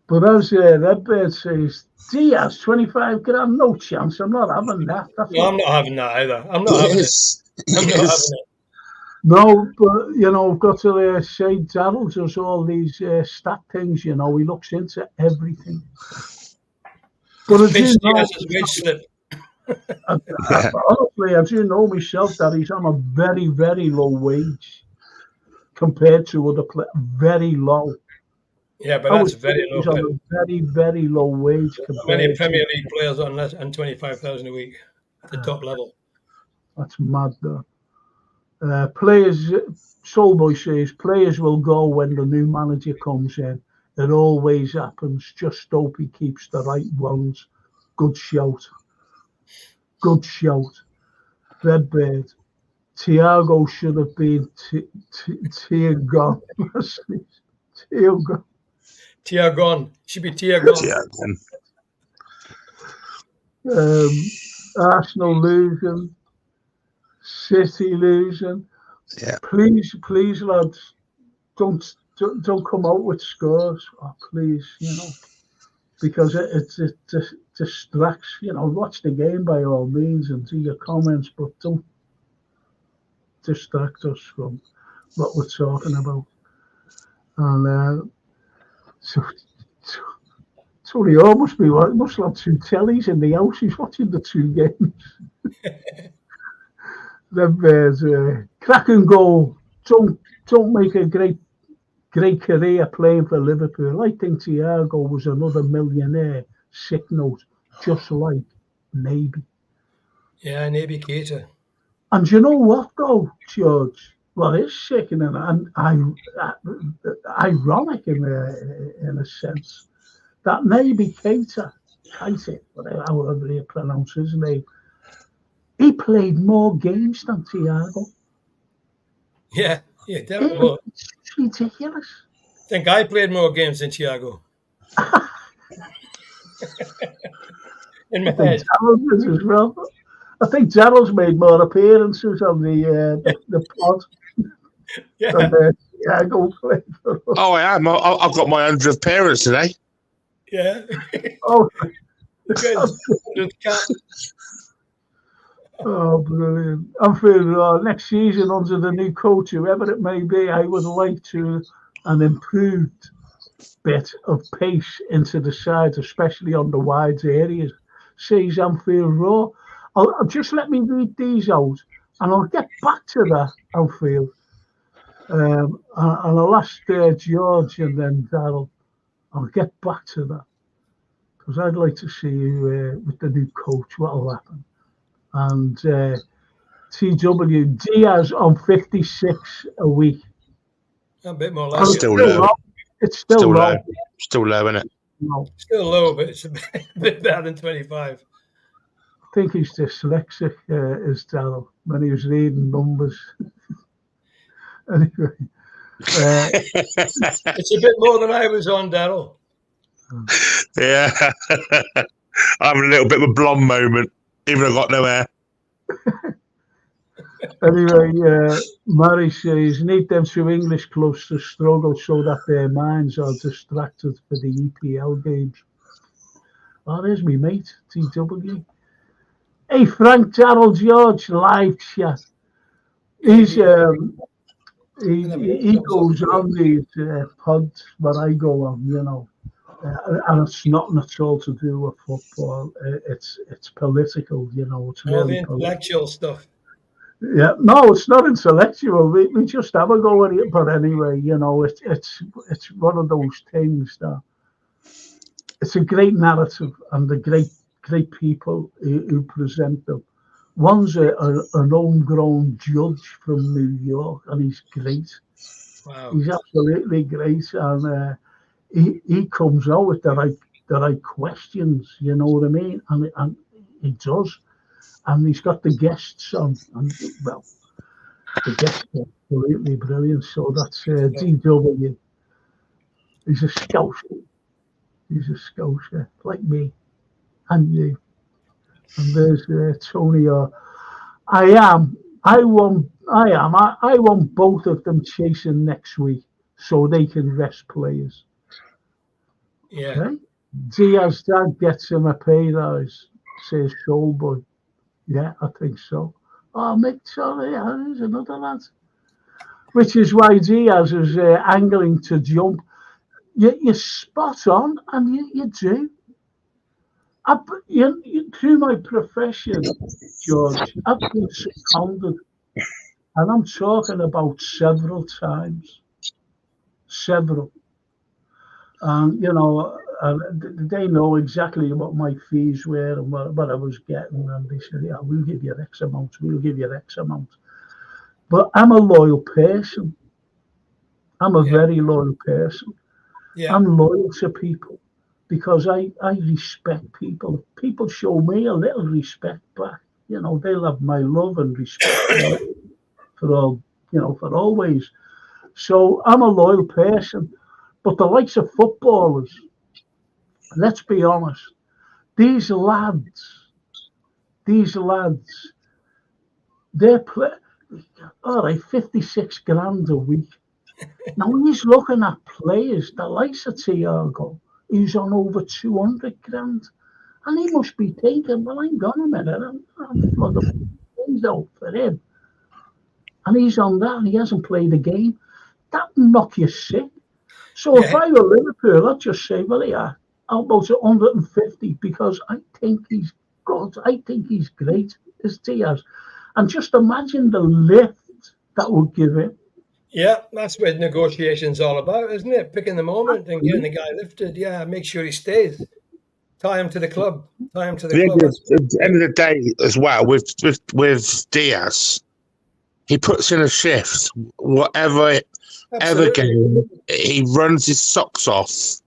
But as Redbird says, Diaz, 25 grand, no chance. I'm not having that. I'm not having that either. I'm not having it. No, but, I've got to say, Darryl does all these stat things, he looks into everything. But honestly, I do know myself that he's on a very, very low wage compared to other players. Very low. Yeah, but that's very low. He's on a very, very low wage. Many Premier League players on less than 25,000 a week at the top level. That's mad, though. Players, Soulboy says, players will go when the new manager comes in. It always happens. Just hope he keeps the right ones. Good shout. Redbird. Thiago should have been Thiago. Thiagon. Should be Thiagon. Arsenal losing. City losing. Yeah. Please, lads, don't come out with scores. Oh, please, because it distracts. Watch the game by all means and do your comments, but distract us from what we're talking about. And so they all must have two tellies in the house. He's watching the two games. Then there's cracking goal. Don't make a great career playing for Liverpool. I think Thiago was another millionaire, sick note, just like Naby. Yeah, Naby Keita. And you know what, though, George? Well, it's sickening and ironic in a sense that Naby Keita, however you pronounce his name, he played more games than Thiago. Yeah, definitely. It's ridiculous. I think I played more games than Thiago. In my head. As well. I think Daryl's made more appearances on the pod than Thiago played for us. Oh, I am. I've got my 100th appearance today. Yeah. Oh. Cap. Oh, brilliant. And for next season, under the new coach, whoever it may be, I would like to an improved bit of pace into the side, especially on the wide areas. Says Anfield Row. I'll just let me read these out, and I'll get back to that, Anfield. And I'll ask George and then Daryl. I'll get back to that, because I'd like to see you with the new coach, what will happen. And TW Diaz on 56 a week. A bit more like still low. It's still low. Still low, isn't it? No. Still low, but it's a bit better than 25. I think he's dyslexic, is Daryl, when he was reading numbers. Anyway. It's a bit more than I was on, Daryl. Yeah. I'm a little bit of a blonde moment, even though I've got no hair. Anyway, Mary says, need them two English clubs to struggle so that their minds are distracted for the EPL games. Oh, there's me mate, TW. Hey, Frank, Daryl, George, live chat. He goes on these pods where I go on, you know. And it's nothing at all to do with football. It's political, you know. It's all really the intellectual stuff. Yeah, no, it's not intellectual. We just have a go at it. But anyway, you know, it's one of those things that it's a great narrative and the great people who present them. One's an homegrown judge from New York, and he's great. Wow. He's absolutely great, and he comes out with the right questions. You know what I mean? And he does. And he's got the guests on, and well, the guests are absolutely brilliant. So that's DW. He's a Scouser. He's a Scouser, like me and you. And there's Tony. I want both of them chasing next week so they can rest players. Yeah. Okay? Diaz dad gets him a pay rise, says Showboy. Yeah, I think so. Oh, Mick, sorry, there's another lad. Which is why Diaz is angling to jump. You're spot on, and you do. Through my profession, George, I've been seconded, and I'm talking about several times. Several. And, you know, they know exactly what my fees were and what I was getting. And they said, yeah, we'll give you X amount. We'll give you X amount. But I'm a loyal person. I'm a very loyal person. Yeah. I'm loyal to people because I respect people. If people show me a little respect back, you know, they'll have my love and respect for all, you know, for always. So I'm a loyal person. But the likes of footballers, let's be honest, these lads, they're all right, 56 grand a week. Now he's looking at players, the likes of Thiago, who's on over 200 grand. And he must be thinking, well, hang on a minute, I'm flooding things out for him. and he's on that, and he hasn't played a game. That will knock you sick. So if I were Liverpool, I'd just say, well, yeah, almost 150 because I think he's good. I think he's great, is Diaz. And just imagine the lift that would give him. Yeah, that's what negotiation's all about, isn't it? Picking the moment and getting the guy lifted. Yeah, make sure he stays. Tie him to the club. Tie him to the club. At the end of the day, as well, with Diaz, he puts in a shift. Whatever game, he runs his socks off,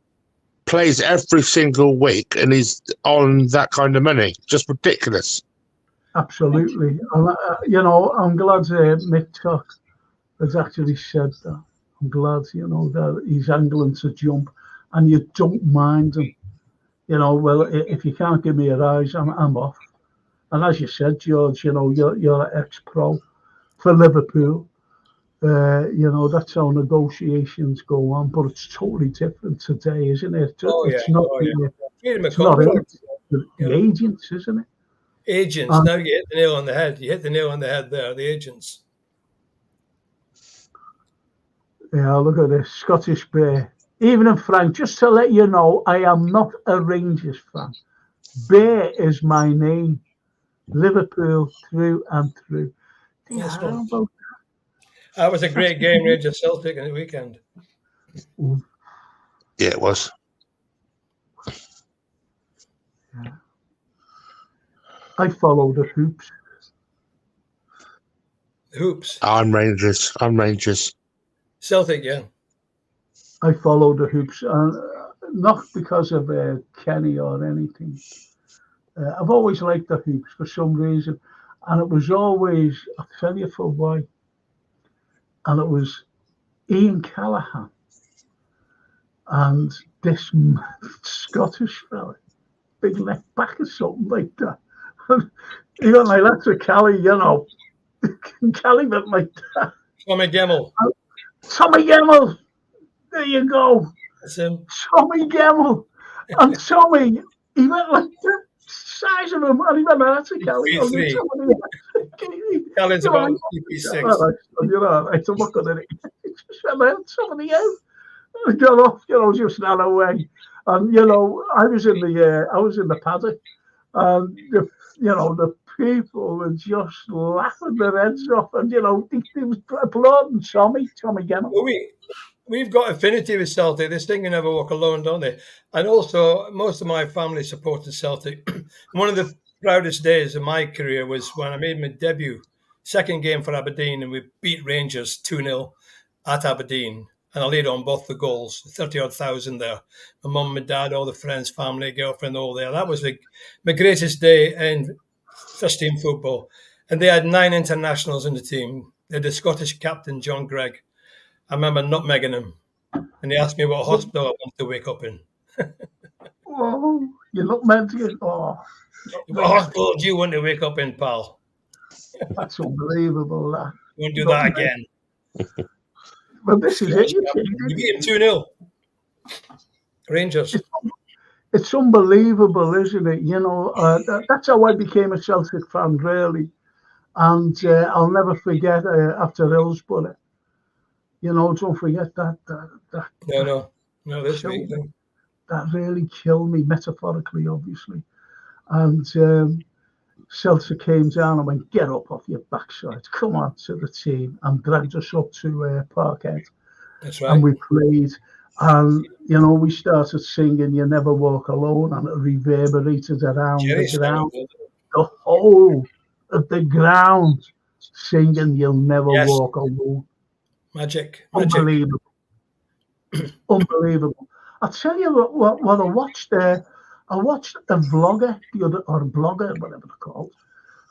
plays every single week, and he's on that kind of money. Just ridiculous. Absolutely. I'm glad Mick Tuck has actually said that. I'm glad, that he's angling to jump, and you don't mind him. Well, if you can't give me a rise, I'm off. And as you said, George, you're an ex-pro for Liverpool. That's how negotiations go on, but it's totally different today, isn't it? It's not the agents, isn't it? Agents. Now you hit the nail on the head. You hit the nail on the head there, the agents. Yeah, look at this. Scottish Bear. Even and Frank, just to let you know, I am not a Rangers fan. Bear is my name. Liverpool through and through. That was a great game, Rangers Celtic in the weekend. Yeah, it was. Yeah. I follow the hoops. Hoops. I'm Rangers. Celtic, yeah. I follow the hoops, not because of Kenny or anything. I've always liked the hoops for some reason, and it was always, I'll tell you for why, and it was Ian Callaghan and this Scottish fella, big left back or something like that. Even like that's a Cali, Cali went like that. Tommy Gemmell. Tommy Gemmell. There you go. That's him. Tommy Gemmell. And Tommy, he went like the size of him, and he went, that's a Cali. Cali's about 6. You're all right, I'm looking at it. He just went out, somebody out. And got off, just ran away. And, I was in the paddock. And, the people were just laughing their heads off. And, they was applauding Tommy Gemmell. Well, we've got affinity with Celtic. This thing, you never walk alone, don't they? And also, most of my family supported Celtic. One of the proudest days of my career was when I made my debut, second game for Aberdeen, and we beat Rangers 2-0 at Aberdeen. And I laid on both the goals, 30,000 there. My mum, my dad, all the friends, family, girlfriend, all there. That was my greatest day in first team football. And they had 9 internationals in the team. They had the Scottish captain, John Gregg. I remember nutmegging him. And he asked me what hospital I wanted to wake up in. Oh, you look meant to get. Oh. What hospital do you want to wake up in, pal? That's unbelievable, that. You won't do that again. Well, this is it. You beat him 2-0. Rangers. It's unbelievable, isn't it? That's how I became a Celtic fan, really. And I'll never forget after Hillsborough. Don't forget that. No, this week. That really killed me, metaphorically, obviously. And Celtic came down and went, get up off your backside, come on to the team, and dragged us up to Parkhead. That's right. And we played, and we started singing "You Never Walk Alone," and it reverberated around the ground, the whole of the ground, singing "You'll Never Walk Alone." Magic. Unbelievable. Unbelievable. I'll tell you what I watched there. I watched a vlogger, whatever they're called,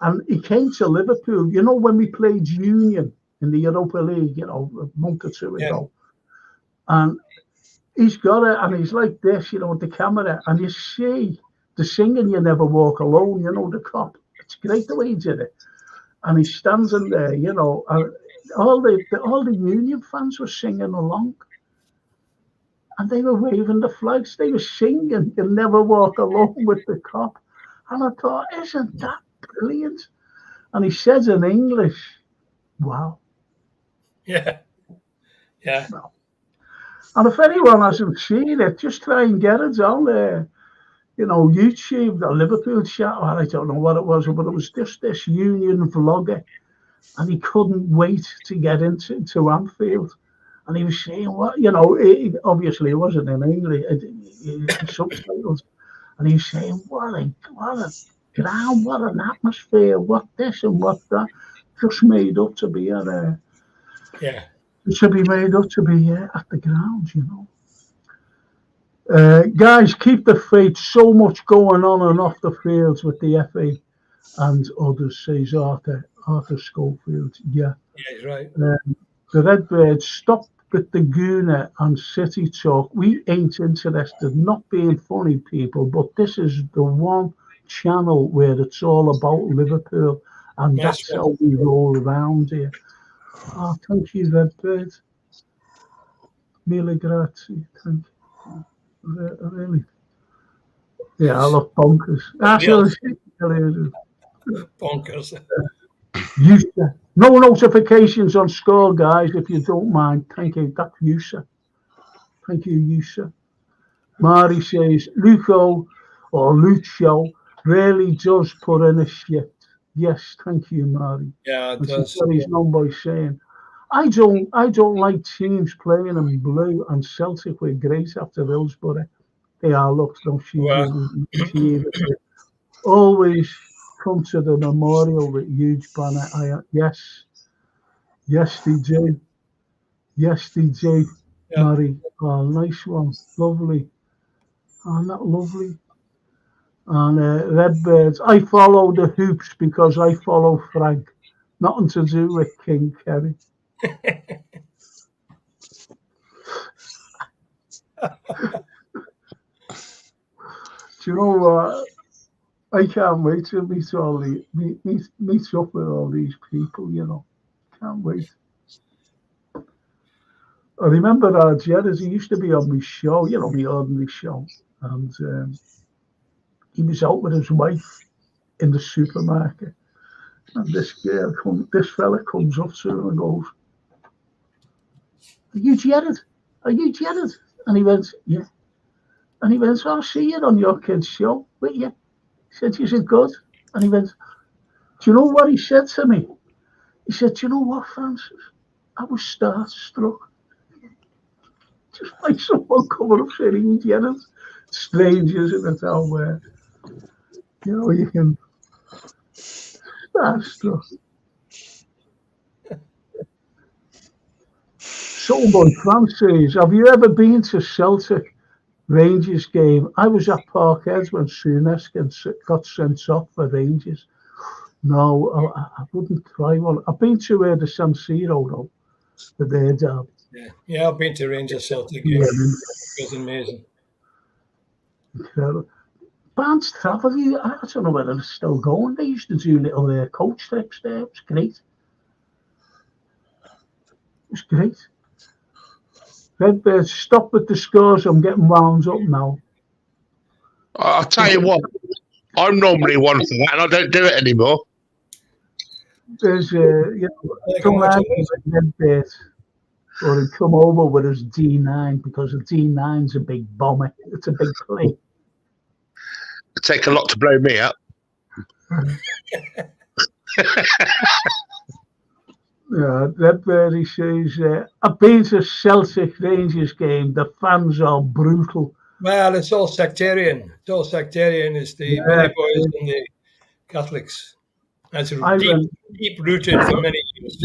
and he came to Liverpool. When we played Union in the Europa League, a month or two ago, and he's got it, and he's like this, with the camera, and you see the singing "You Never Walk Alone," the cop. It's great the way he did it, and he's standing there, and all the Union fans were singing along. And they were waving the flags. They were singing "You Never Walk Alone" with the cop. And I thought, isn't that brilliant? And he says in English, wow, Yeah. Yeah. No. And if anyone hasn't seen it, just try and get it on there. YouTube, the Liverpool chat, or I don't know what it was, but it was just this Union vlogger, and he couldn't wait to get into Anfield. And he was saying, obviously it wasn't in English, subtitles. And he was saying, what a ground, what an atmosphere, what this and what that. Just made up to be at yeah. It should be made up to be at the ground, Guys, keep the faith. So much going on and off the fields with the FA and others, says Arthur Schofield. Yeah. Yeah, he's right. The Redbirds, stop with the Gooner and City talk. We ain't interested, not being funny, people, but this is the one channel where it's all about Liverpool, and that's how we roll around here. Oh, thank you, Redbird. Mille grazie. Thank you. Really. Yeah, I look bonkers. Bonkers. No notifications on score, guys, if you don't mind. Thank you. That's you, sir. Thank you, you, sir. Mari says, Lucho really does put in a shift. Yes, thank you, Mari. Yeah, it does. She's got his number saying, I don't like teams playing in blue, and Celtic were great after Hillsborough. They are looked, no, she always come to the memorial with huge banner. Yes, DJ. Yes, DJ. Yeah. Mary. Oh, nice one. Lovely. Oh, not lovely. And Redbirds. I follow the hoops because I follow Frank. Nothing to do with King Kerry. Do you know what? I can't wait to meet up with all these people, Can't wait. I remember Gerrard, he used to be on my show, my ordinary show. And he was out with his wife in the supermarket. And this fella comes up to him and goes, Are you Gerrard? Are you Gerrard? And he went, yeah. And he went, I'll see you on your kid's show with you. He said, you said, good. And he went, do you know what he said to me? He said, do you know what, Francis? I was starstruck. Just like someone coming up saying, Gerrard. Strangers in the town where, you can starstruck. Someone, Francis, have you ever been to Celtic Rangers game? I was at Parkhead when Souness got sent off for Rangers. No, I wouldn't try one. I've been to the San Siro, though, for their job. Yeah, I've been to Rangers Celtic game. It was amazing. Incredible. Bands travel, I don't know whether it's still going. They used to do little coach trips there. It was great. It was great. Redbird, stop with the scores. I'm getting wound up now. I'll tell you what, I'm normally one for that, and I don't do it anymore. There's, come out with Redbird, or he'd come over with his D9, because a D9's a big bomber. It's a big plane. It'd take a lot to blow me up. Yeah, Redbird, he says, I've been to Celtic Rangers game. The fans are brutal. Well, it's all sectarian. It's all sectarian. It's the Billy Boys and the Catholics. That's deep-rooted for many years.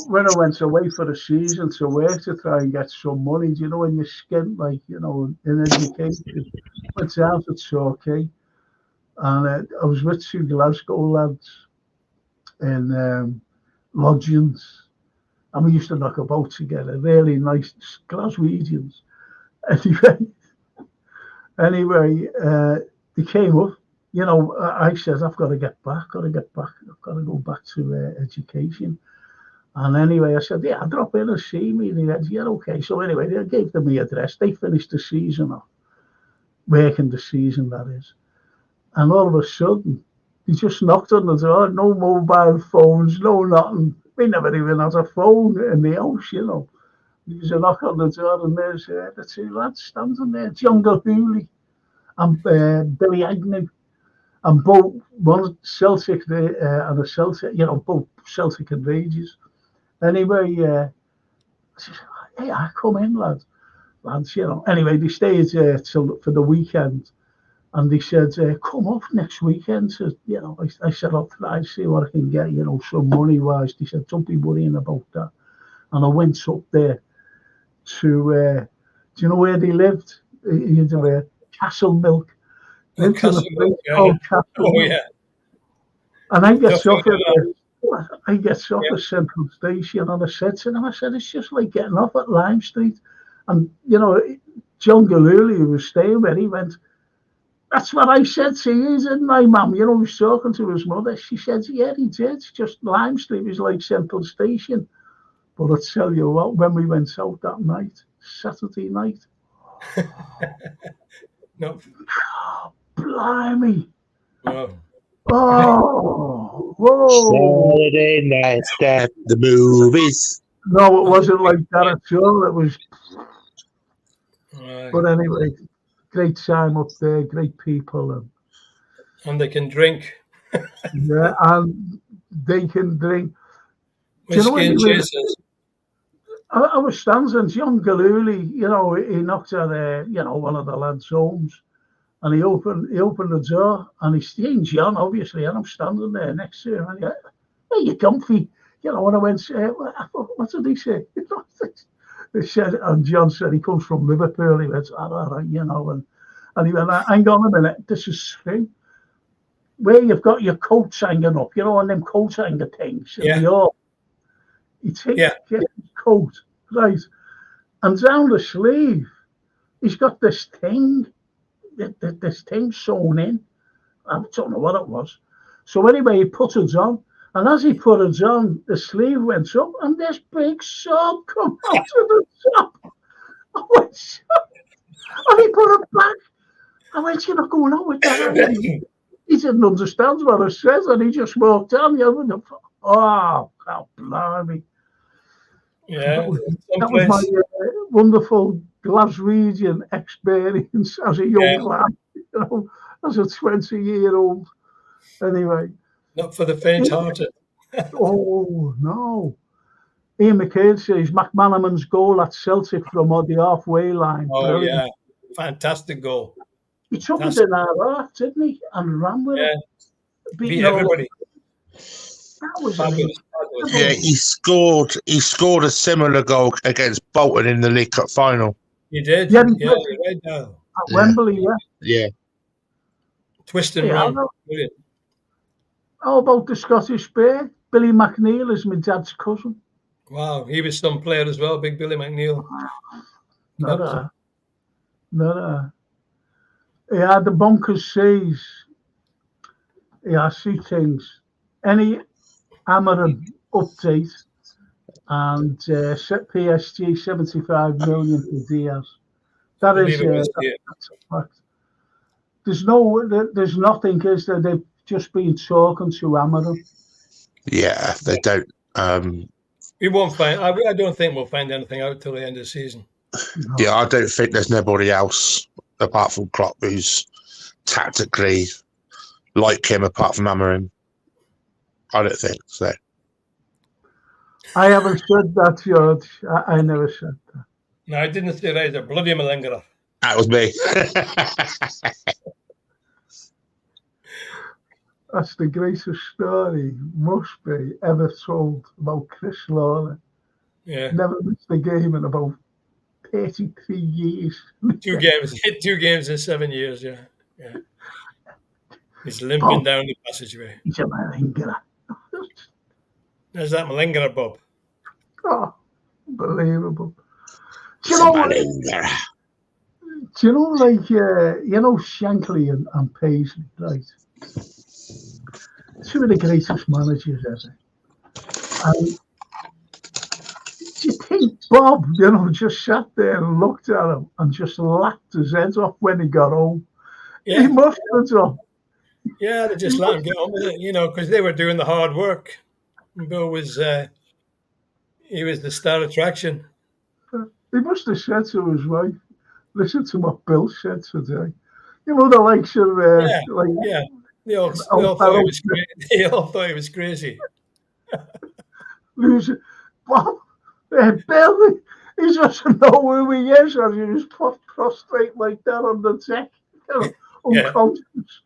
When I went away for a season to work to try and get some money, when you're skint, in education, went down to Torquay. And I was with two Glasgow lads in lodgings, and we used to knock about together. Really nice Glaswegians. Anyway, they came up. I said, I've got to get back. I've got to go back to education. And anyway, I said, yeah, I'll drop in and see me. And he said, yeah, okay. So anyway, they gave them the address. They finished the season off, working the season, that is. And all of a sudden, he just knocked on the door. No mobile phones, no nothing. We never even had a phone in the house, you know. He was a knock on the door, and there's the two lads standing there, John Gilhooly and Billy Agnew, and both one Celtic and a Celtic, you know, both Celtic and Rangers. Anyway, I said, hey, I come in, lads, you know. Anyway, they stayed till for the weekend, and they said, come off next weekend. So, you know, I said, I'll try see what I can get, you know, some money wise. They said, don't be worrying about that. And I went up there to, do you know where they lived? Castle Milk. Oh, Castle Milk, yeah. And I get off at Central Station, and I said to them, it's just like getting off at Lime Street. And, you know, John Gilhooly, who was staying there, he went, that's what I said to you, didn't I, Mum? You know, he was talking to his mother. She said, yeah, he did. Just Lime Street was like Central Station. But I tell you what, when we went out that night, Saturday night, no. Oh, blimey. Wow. Oh, whoa. Saturday night at the movies. No, it wasn't like that at all. It was. But anyway, great time up there, great people. And they can drink. Yeah, and they can drink. Whiskey and chasers. I was standing, John Gilhooly, you know, he knocked at, you know, one of the lads' homes, and he opened the door, and he's seen John, obviously, and I'm standing there next to him, and he went, hey, you comfy? You know, when I went, what did he say? He said, and John said he comes from Liverpool. He went, all right, you know, and he went, hang on a minute, this is true. Where you've got your coats hanging up, you know, on them coat hanger things. Yeah. He takes his coat, right, and down the sleeve, he's got this thing sewn in. I don't know what it was. So anyway, he put it on, and as he put it on, the sleeve went up, and this big sob come out of the top. I went, and he put it back. I went, you're not going on with that. He didn't understand what I said, and he just walked on. Oh, blimey. Yeah. That was my wonderful Glaswegian experience as a young lad, you know, as a 20-year-old. Anyway. Not for the faint-hearted. Oh, no. Ian McCain says McManaman's goal at Celtic from the halfway line. Oh, brilliant. Yeah. Fantastic goal. He took it in our heart, didn't he? And ran with it. Beat everybody. That was fabulous. Yeah, he scored a similar goal against Bolton in the League Cup final. He did. Yeah, right now. At Wembley, Yeah. Twist and run. Brilliant. How about the Scottish Bear? Billy McNeil is my dad's cousin. Wow, he was some player as well, big Billy McNeil. Not Yeah, the bonkers says, I see things. Any Amarin update and PSG 75 million for Diaz. That's a fact. There's nothing, is there? They've just been talking to Amarin. Yeah, they don't. We won't find. I don't think we'll find anything out till the end of the season. No. Yeah, I don't think there's nobody else apart from Klopp who's tactically like him apart from Amarin. I don't think so. I haven't said that, George. I never said that. No, I didn't say that. He's a bloody malingerer. That was me. That's the greatest story, must be, ever told about Chris Lawler. Yeah. Never missed a game in about 33 years. 2 games in 7 years, yeah. He's limping down the passageway. He's a malingerer. There's that malingerer, Bob. Oh, unbelievable. Do you know, like, Shankly and Paisley, right? Two of the greatest managers ever. And do you think Bob, just sat there and looked at him and just laughed his head off when he got home? Yeah. He must have done. Yeah, they just let him get on with it, because they were doing the hard work. And Bill was he was the star attraction. He must have said to his wife, "Listen to what Bill said today." The likes of Yeah. They all thought he was crazy. They all thought he was crazy. Losing, Bob, Bill, he doesn't know who he is, or he was prostrate like that on the deck, unconscious.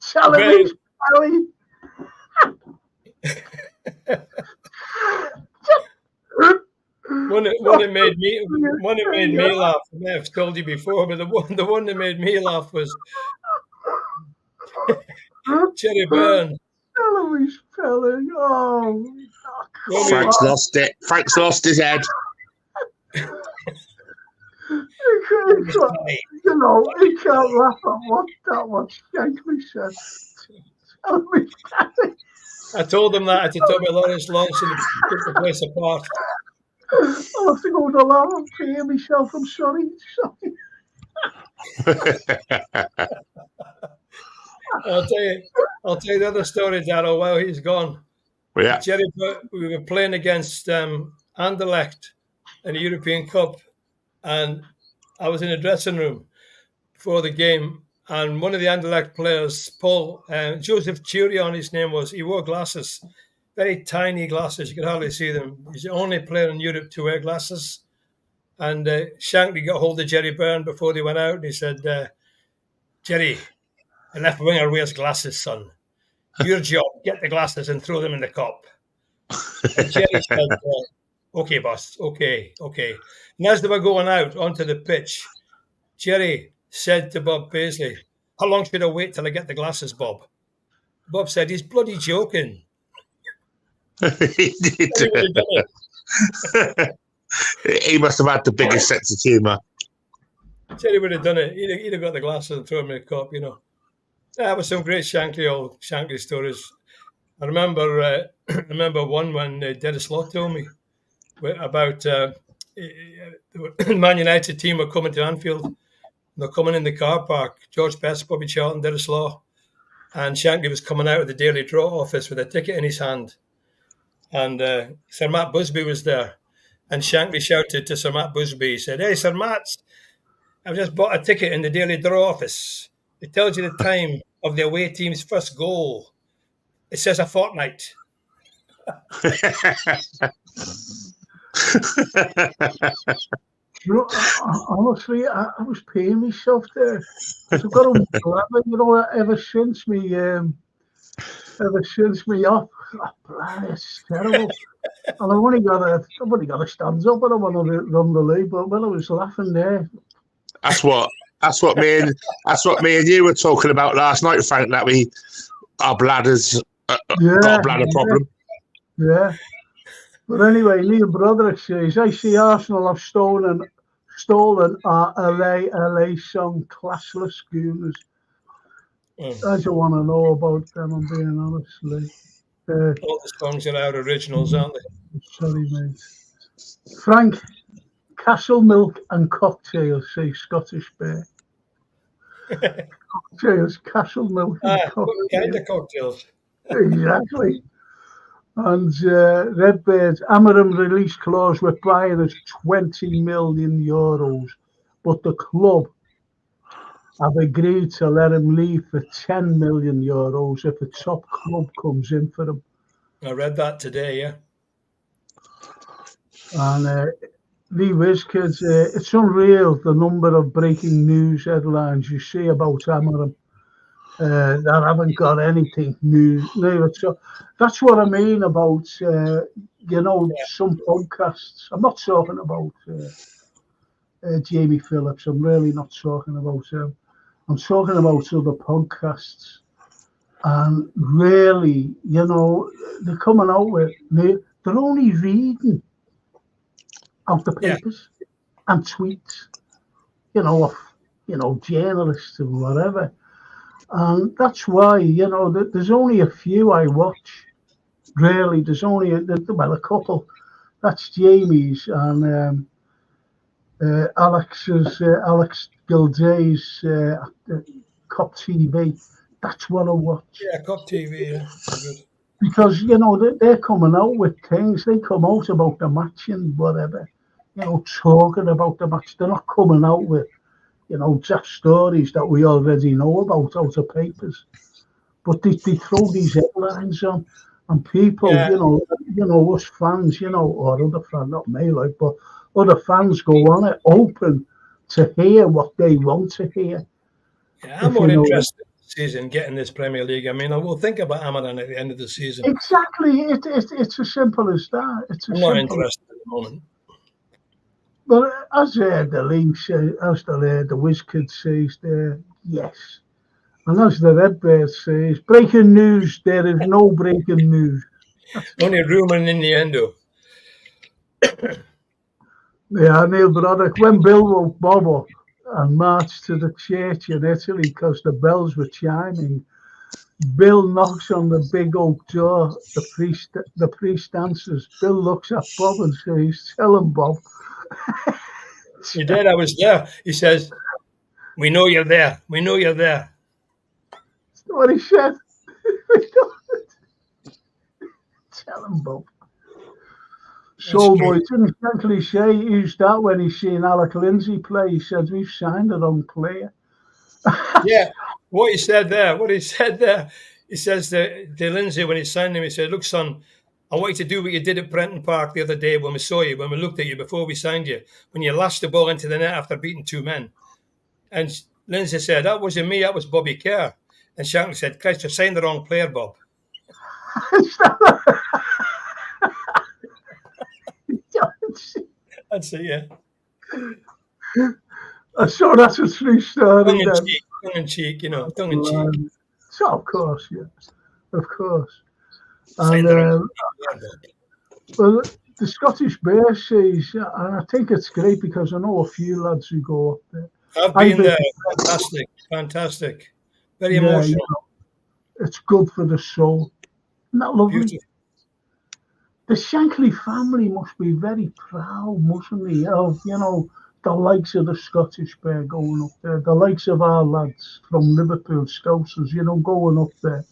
Tell him he's Kelly. One that made me laugh. I may have told you before, but the one that made me laugh was Jerry Byrne. Tell him he's Kelly. Oh, Frank's lost it. Frank's lost his head. He can't laugh at what Shankly said. Tell him he's Kelly. I told him that at the Tommy Lawrence launch and he took the place apart. I'll have to go to Law and pay myself. I'm sorry. I'll tell you the other story, Darryl, while he's gone. Yeah. Jerry, we were playing against Anderlecht in the European Cup, and I was in the dressing room before the game, and one of the Anderlecht players, Paul, Joseph Churion, his name was, he wore glasses, very tiny glasses, you could hardly see them. He's the only player in Europe to wear glasses. And Shankly got hold of Jerry Byrne before they went out, and he said, Jerry, a left winger wears glasses, son. Your job, get the glasses and throw them in the cup. And Jerry said, okay, boss, okay. And as they were going out onto the pitch, Jerry said to Bob Paisley, how long should I wait till I get the glasses, Bob? Bob said, he's bloody joking. He must have had the biggest sense of humour. Jerry would have done it. He'd have got the glasses and thrown them in the cup, There was some great Shankly stories. I remember one when Dennis Law told me about the Man United team were coming to Anfield. They're coming in the car park. George Best, Bobby Charlton, Dennis Law, and Shankly was coming out of the Daily Draw office with a ticket in his hand. And Sir Matt Busby was there. And Shankly shouted to Sir Matt Busby, he said, hey, Sir Matt, I've just bought a ticket in the Daily Draw office. It tells you the time of the away team's first goal. It says a fortnight. Honestly, I was paying myself there. I've got to ever since me off. It's terrible. And I've only got to stand up when I want to run the league. But when I was laughing there, that's what me and you were talking about last night, Frank. That our bladders got a bladder problem. Yeah. But anyway, Neil Broderick says, I see Arsenal have stolen our LA song, Classless Schooners. I don't want to know about them, I'm being honest. All the songs are our originals, aren't they? Sorry, mate. Frank, Castle Milk and Cocktails, say Scottish Bear. Cocktails, Castle Milk and Cocktails. What kind of cocktails? Exactly. And Redbird, Amarim release clause with Bayern is €20 million, but the club have agreed to let him leave for €10 million if a top club comes in for him. I read that today, yeah. And Lee Wizkids, it's unreal the number of breaking news headlines you see about Amarim. That haven't got anything new. So that's what I mean about, some podcasts. I'm not talking about Jamie Phillips. I'm really not talking about him. I'm talking about other podcasts. And really, they're coming out with, they're only reading out the papers and tweets, of, journalists and whatever. And that's why, there's only a few I watch. Really, there's only a couple. That's Jamie's and Alex Gilday's Cop TV. That's what I watch. Yeah, Cop TV. Yeah, good. Because, you know, they're coming out with things. They come out about the match and whatever, you know, talking about the match. They're not coming out with, you know, just stories that we already know about out of papers. But they throw these headlines on, and people, Yeah. you know, us fans, you know, or other fans, not me, like, but other fans go on it open to hear what they want to hear. Yeah, I'm more interested in the season getting this Premier League. I mean, we'll think about Amaran at the end of the season. Exactly, it's as simple as that. I'm not interested at the moment. But as the league says, as the Whiz Kid says there, yes. And as the Redbird says, breaking news, there is no breaking news. Only rumour and innuendo. Yeah, Neil Broderick, when Bill woke Bob up and marched to the church in Italy because the bells were chiming, Bill knocks on the big oak door. The priest answers. Bill looks at Bob and says, "Tell him, Bob." He did. I was there. He says, "We know you're there. We know you're there." That's what he said. Tell him, Bob. Soulboy didn't exactly say he used that when he seen Alec Lindsay play. He said, "We've signed the wrong player." Yeah, what he said there. He says to Lindsay when he signed him, he said, "Look, son, I want you to do what you did at Brenton Park the other day when we saw you, when we looked at you before we signed you, when you lashed the ball into the net after beating two men." And Lindsay said, "That wasn't me, that was Bobby Kerr." And Shankly said, "Christ, you signed the wrong player, Bob." That's it, yeah. So that's a true story. Tongue in cheek, you know, tongue in cheek. So of course, yeah, of course. And well, the Scottish Bear says, and I think it's great because I know a few lads who go up there. I've been there. Fantastic. Very emotional. You know, it's good for the soul. Isn't that lovely? Beautiful. The Shankly family must be very proud, mustn't they, of, you know, the likes of the Scottish Bear going up there, the likes of our lads from Liverpool, Scousers, you know, going up there.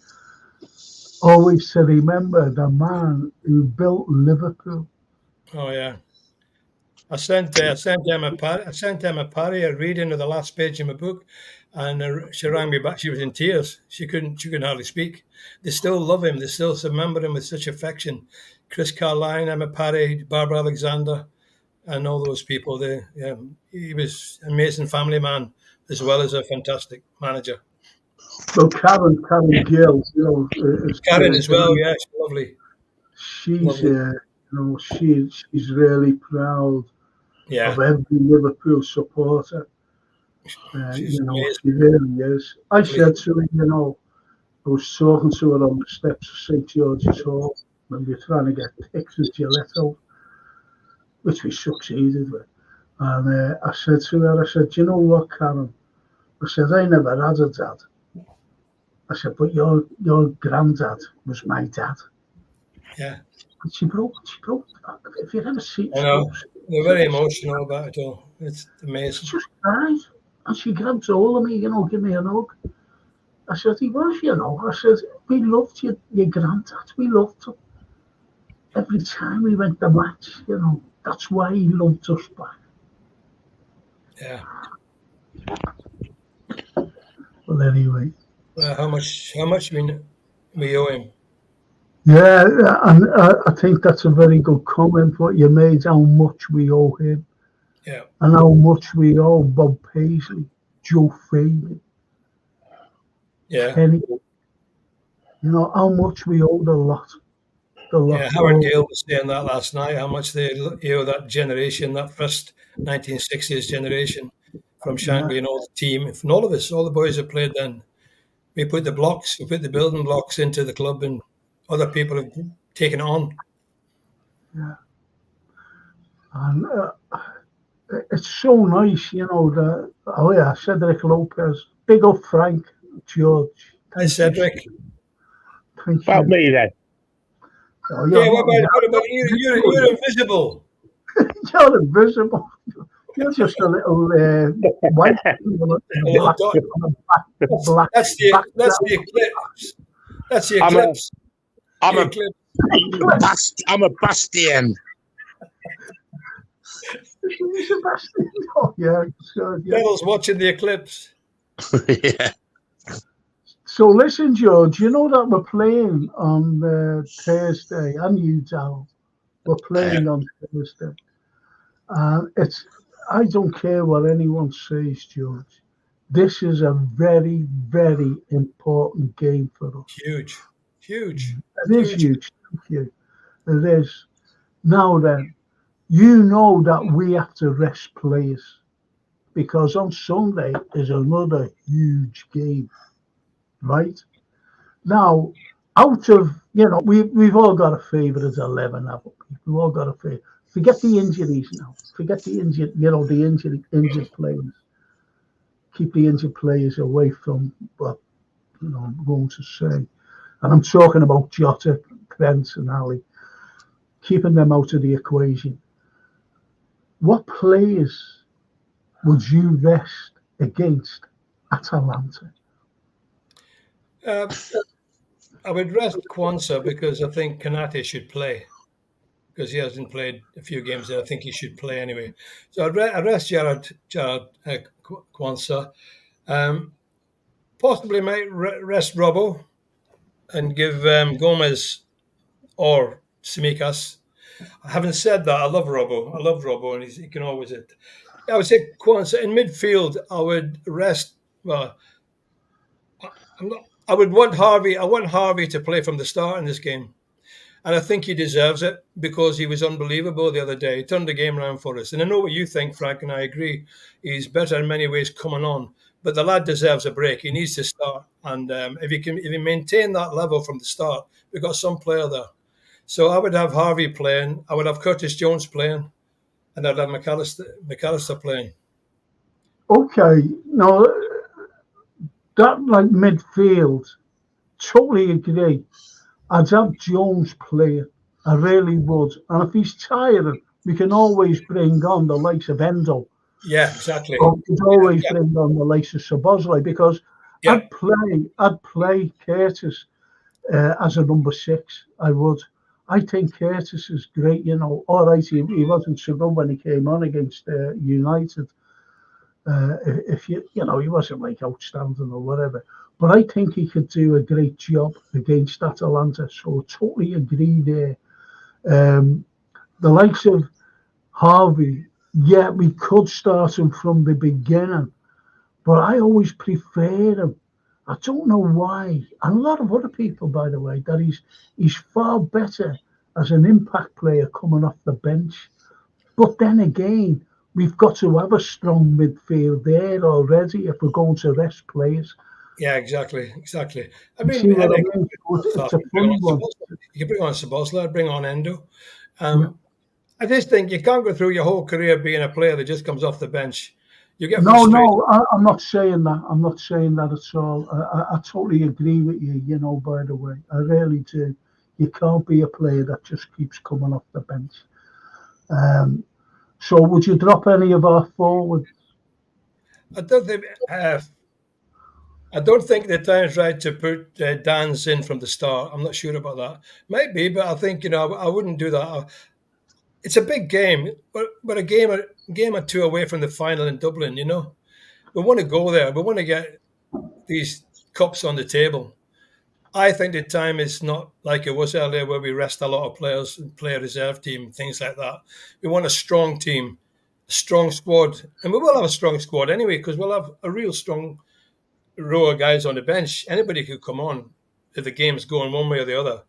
Always to remember the man who built Liverpool. Oh yeah. I sent Emma Parry a reading of the last page of my book, and she rang me back. She was in tears. She couldn't hardly speak. They still love him. They still remember him with such affection. Chris Carlyle, Emma Parry, Barbara Alexander, and all those people. He was an amazing family man as well as a fantastic manager. So Karen Gill, you know, Karen as well. Yeah, she's lovely. She's you know, she's really proud of every Liverpool supporter. You know, amazing. She really is. I said to her, you know, I was talking to her on the steps of St. George's Hall when we were trying to get pics with Gillette out, which we succeeded with. And I said to her, I said, "Do you know what, Karen?" I said, "I never had a dad." I said, "But your granddad was my dad." Yeah. And she broke. If you ever see it, I know. They're very emotional about it all. It's amazing. She just cried. And she grabbed hold of me, you know, give me a hug. I said, "He was, you know." I said, "We loved your granddad. We loved him. Every time we went to match, you know, that's why he loved us back." Yeah. Well, anyway. How much we owe him? Yeah, and I think that's a very good comment what you made, how much we owe him. Yeah. And how much we owe Bob Paisley, Joe Fabian, Kenny. You know, how much we owe the lot. Yeah, Howard Gale was saying that last night, how much they owe that generation, that first 1960s generation from Shankly and all the team, from all of us, all the boys that played then. We put the building blocks into the club, and other people have taken it on. Yeah. And it's so nice, you know, Cedric Lopez, big up Frank, George. Hi, Cedric. About me then. Oh, yeah, what about you? You're invisible. You're invisible. You're just a little white black, black. That's the eclipse. That's the eclipse. I'm a bastion. Sebastian. Oh, yeah. So, yeah. Devil's watching the eclipse. Yeah. So listen, George, you know that we're playing on Thursday, and you, Darryl. We're playing on Thursday. I don't care what anyone says, George. This is a very, very important game for us. Huge. It is huge. Thank you. It is. Now then, you know that we have to rest players because on Sunday is another huge game, right? Now, out of, we've all got a favourite 11, haven't we? We've all got a favourite. Forget the injuries now. Forget the injured players. Keep the injured players away from what, I'm going to say. And I'm talking about Jota, Trent and Ali. Keeping them out of the equation. What players would you rest against Atalanta? I would rest Kwanzaa because I think Kanate should play. Because he hasn't played a few games and I think he should play anyway. So I'd rest Jared Kwanzaa. Possibly might rest Robbo and give Gomez or Tsimikas. Having said that, I love Robbo, and he can always hit. I would say Kwanzaa in midfield. I would rest. Well, I would want Harvey. I want Harvey to play from the start in this game, and I think he deserves it because he was unbelievable the other day. He turned the game around for us, and I know what you think, Frank, and I agree. He's better in many ways coming on, but the lad deserves a break. He needs to start, and if he maintain that level from the start, we've got some player there. So I would have Harvey playing, I would have Curtis Jones playing, and I'd have McAllister playing. Okay, now that midfield, totally agree. I'd have Jones playing, I really would. And if he's tired, we can always bring on the likes of Endo. Yeah, exactly. Or we could always bring on the likes of Szoboszlai because I'd play Curtis as a number 6. I would. I think Curtis is great, All right, he wasn't so good when he came on against United. He wasn't outstanding or whatever. But I think he could do a great job against Atalanta. So totally agree there. The likes of Harvey, we could start him from the beginning. But I always prefer him. I don't know why. And a lot of other people, by the way, that he's far better as an impact player coming off the bench. But then again, we've got to have a strong midfield there already if we're going to rest players. Yeah, exactly. I mean, it's a fun one. You can bring on Szoboszlai, bring on Endo. I just think you can't go through your whole career being a player that just comes off the bench. You get I'm not saying that. I'm not saying that at all. I totally agree with you, by the way. I really do. You can't be a player that just keeps coming off the bench. So would you drop any of our forwards? I don't think the time's right to put Dan's in from the start. I'm not sure about that. Might be, but I think, I wouldn't do that. It's a big game, but a game or two away from the final in Dublin, We want to go there. We want to get these cups on the table. I think the time is not like it was earlier where we rest a lot of players and play a reserve team, things like that. We want a strong team, a strong squad. And we will have a strong squad anyway because we'll have a real strong row of guys on the bench. Anybody could come on if the game's going one way or the other.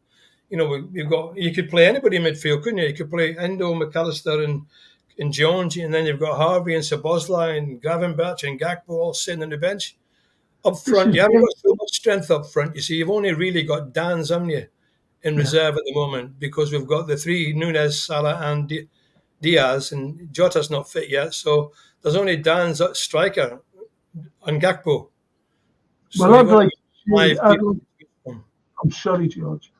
You could play anybody in midfield, couldn't you? You could play Endo, McAllister and Jones, and then you've got Harvey and Szoboszlai and Gravenberch and Gakpo all sitting on the bench. Up front, you haven't got so much strength up front. You see, you've only really got Dan's, haven't you, in reserve at the moment because we've got the 3, Nunes, Salah and Diaz, and Jota's not fit yet. So there's only Dan's striker and Gakpo. So I'm sorry, George.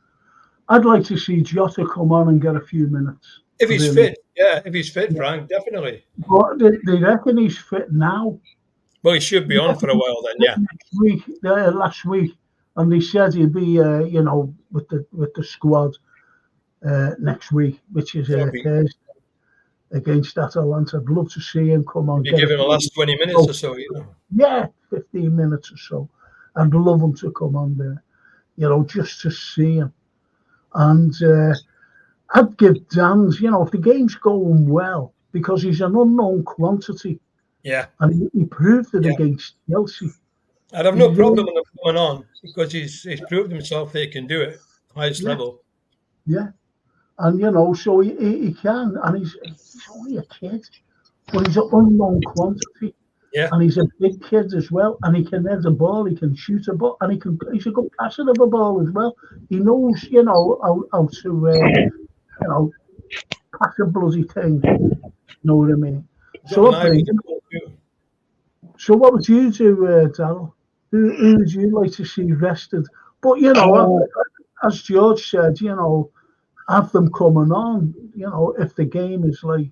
I'd like to see Jota come on and get a few minutes. If he's fit, Yeah, if he's fit, Frank, definitely. But they reckon he's fit now. Well, he should be on for a while then, yeah. Last week, and they said he'll be, with the squad next week, which is Thursday against Atalanta. I'd love to see him come on. You give him the last 20 minutes or so, Yeah, 15 minutes or so. I'd love him to come on there, just to see him. And I'd give Dan's, if the game's going well, because he's an unknown quantity. Yeah. And he proved it against Chelsea. I'd have no problem with him coming on because he's proved himself that he can do it, highest level. Yeah. And, so he can. And he's only a kid, but he's an unknown quantity. Yeah. And he's a big kid as well. And he can head the ball, he can shoot a ball, and he's a good passer of a ball as well. He knows, how to, pass a bloody thing. You know what I mean? So what would you do, Darryl? Who would you like to see rested? But, as George said, have them coming on, if the game is like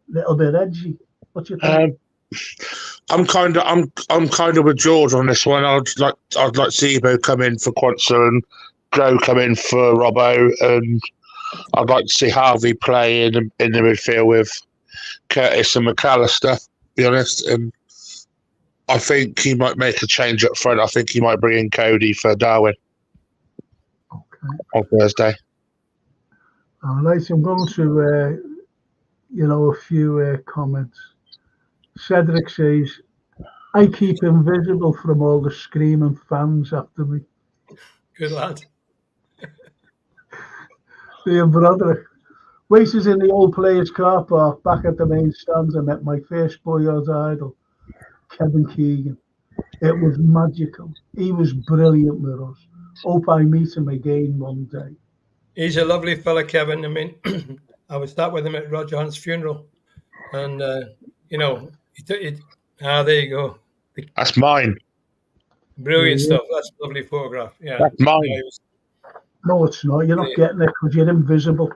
a little bit edgy. What do you think? I'm kind of with George on this one. I'd like to see Ebo come in for Quansah and Joe come in for Robbo, and I'd like to see Harvey play in the midfield with Curtis and McAllister, to be honest. And I think he might make a change up front. I think he might bring in Cody for Darwin on Thursday. All right, I'm going to, a few comments. Cedric says, I keep invisible from all the screaming fans after me. Good lad. Dear brother, waited in the old players' car park back at the main stands. I met my first boyhood idol, Kevin Keegan. It was magical. He was brilliant with us. Hope I meet him again one day. He's a lovely fella, Kevin. I mean, I was sat with him at Roger Hunt's funeral, and there you go. That's mine. Brilliant stuff. That's a lovely photograph. Yeah, that's mine. No, it's not. You're not getting it because you're invisible.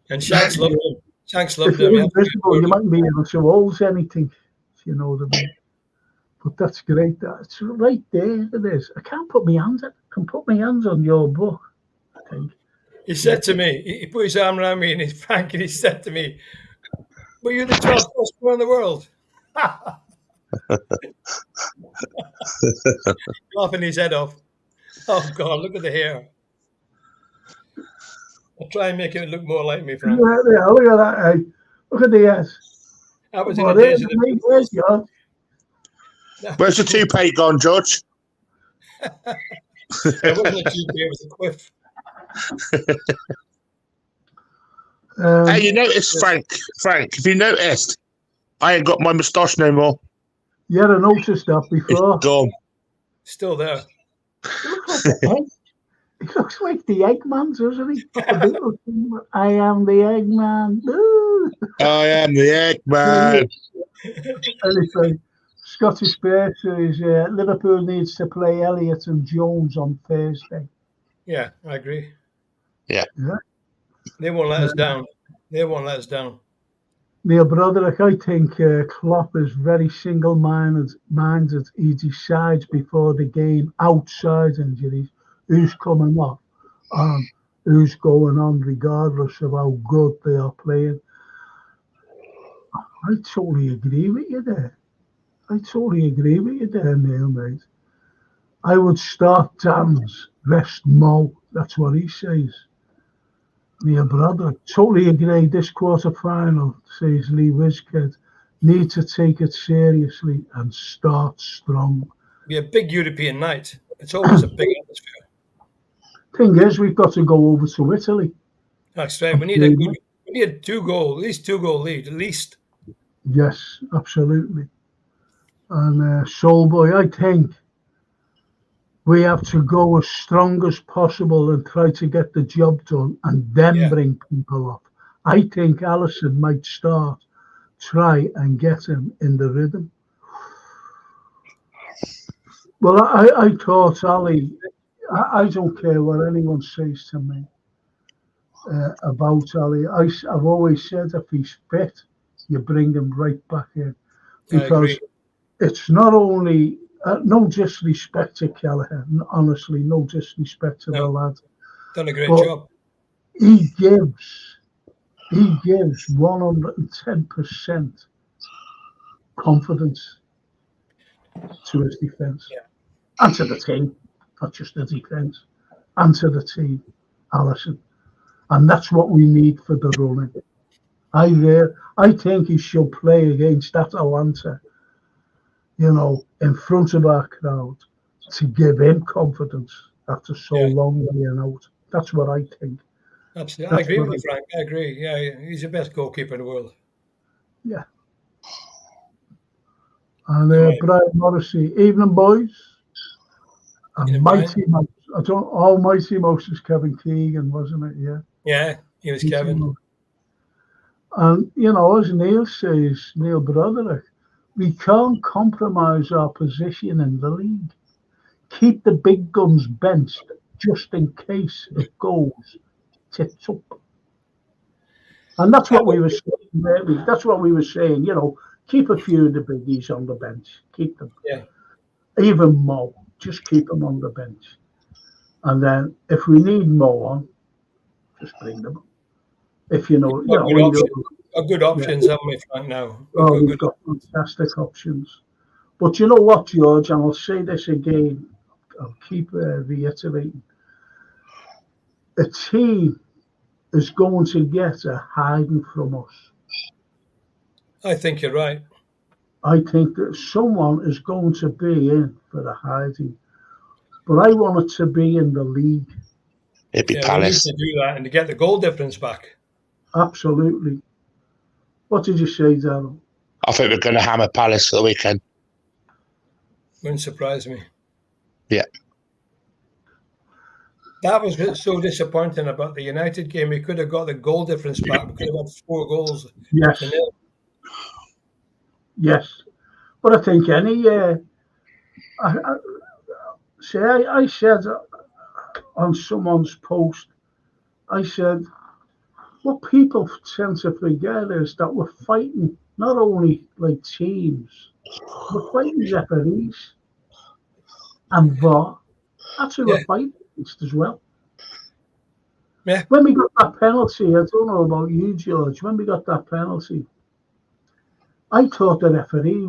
And Shanks loved him. Shanks loved if you're him. invisible, you mightn't be able to hold anything, if you know what I mean. But that's great. It's right there. It is. I can't put my hands on. I can put my hands on your book, I think. He said to me, he put his arm around me and he said to me, "But you're the 12th best player in the world." Laughing his head off. Oh God, look at the hair. I'll try and make it look more like me, Frank. Yeah, look at that. Hey. Look at the ass. That was in the days of the... Where's the toupee gone, George? It wasn't a toupee, it was a quiff. Hey, you noticed, Frank, have you noticed? I ain't got my moustache no more. Yeah, I noticed that before. It's gone. Still there. He looks like the Eggman, doesn't he? I am the Eggman. I am the Eggman. Anyway, Scottish Bear says Liverpool needs to play Elliott and Jones on Thursday. Yeah, I agree. Yeah. They won't let us down. They won't let us down. Neil Broderick, I think Klopp is very single-minded. He decides before the game, outside injuries, who's coming off and who's going on, regardless of how good they are playing. I totally agree with you there. Neil, mate. I would start Dan's, rest Mo. That's what he says. Neil Broderick, totally agree. This quarter-final, says Lee Wizkid, need to take it seriously and start strong. Be a big European night. It's always a big atmosphere. Thing is, we've got to go over to Italy. That's right. We need a at least 2-goal lead, at least. Yes, absolutely. And Soulboy, I think we have to go as strong as possible and try to get the job done and then bring people up. I think Alisson might try and get him in the rhythm. Well, I thought, Ali, I don't care what anyone says to me. about Ali. I've always said if he's fit, you bring him right back in, because it's not only no disrespect to Kelleher, honestly, no disrespect to the lad. Done a great job. He gives 110% confidence to his defence and to the team, not just the defence, and to the team, Alisson. And that's what we need for the running. I think he should play against that Atlanta, in front of our crowd, to give him confidence after so long being out. That's what I think. Absolutely. I agree with you, Frank. I agree. Yeah, he's the best goalkeeper in the world. Yeah. And Brian Morrissey, evening, boys. And Mighty Mouse. Mighty Mouse is Kevin Keegan, wasn't it? Yeah. Yeah, he was Kevin. And, as Neil Broderick, we can't compromise our position in the league. Keep the big guns benched just in case it goes tits up. And that's what we were saying, really. That's what we were saying, keep a few of the biggies on the bench. Keep them. Yeah. Even Mo, just keep them on the bench. And then if we need Mo on, just bring them on. If good options, haven't we, Frank, now? We've got fantastic options. But you know what, George, and I'll say this again, I'll keep reiterating. A team is going to get a hiding from us. I think you're right. I think that someone is going to be in for a hiding. But I want it to be in the league. It'd be Palace. We need to do that and to get the goal difference back. Absolutely. What did you say, Darryl? I think we're going to hammer Palace for the weekend. Wouldn't surprise me. Yeah. That was so disappointing about the United game. We could have got the goal difference back. We could have had 4 goals. Yes. Yes. But I think I said on someone's post, I said, what people tend to forget is that we're fighting not only like teams, we're fighting referees and VAR. That's who we're fighting against as well. Yeah. When we got that penalty, I don't know about you, George, when we got that penalty, I thought the referee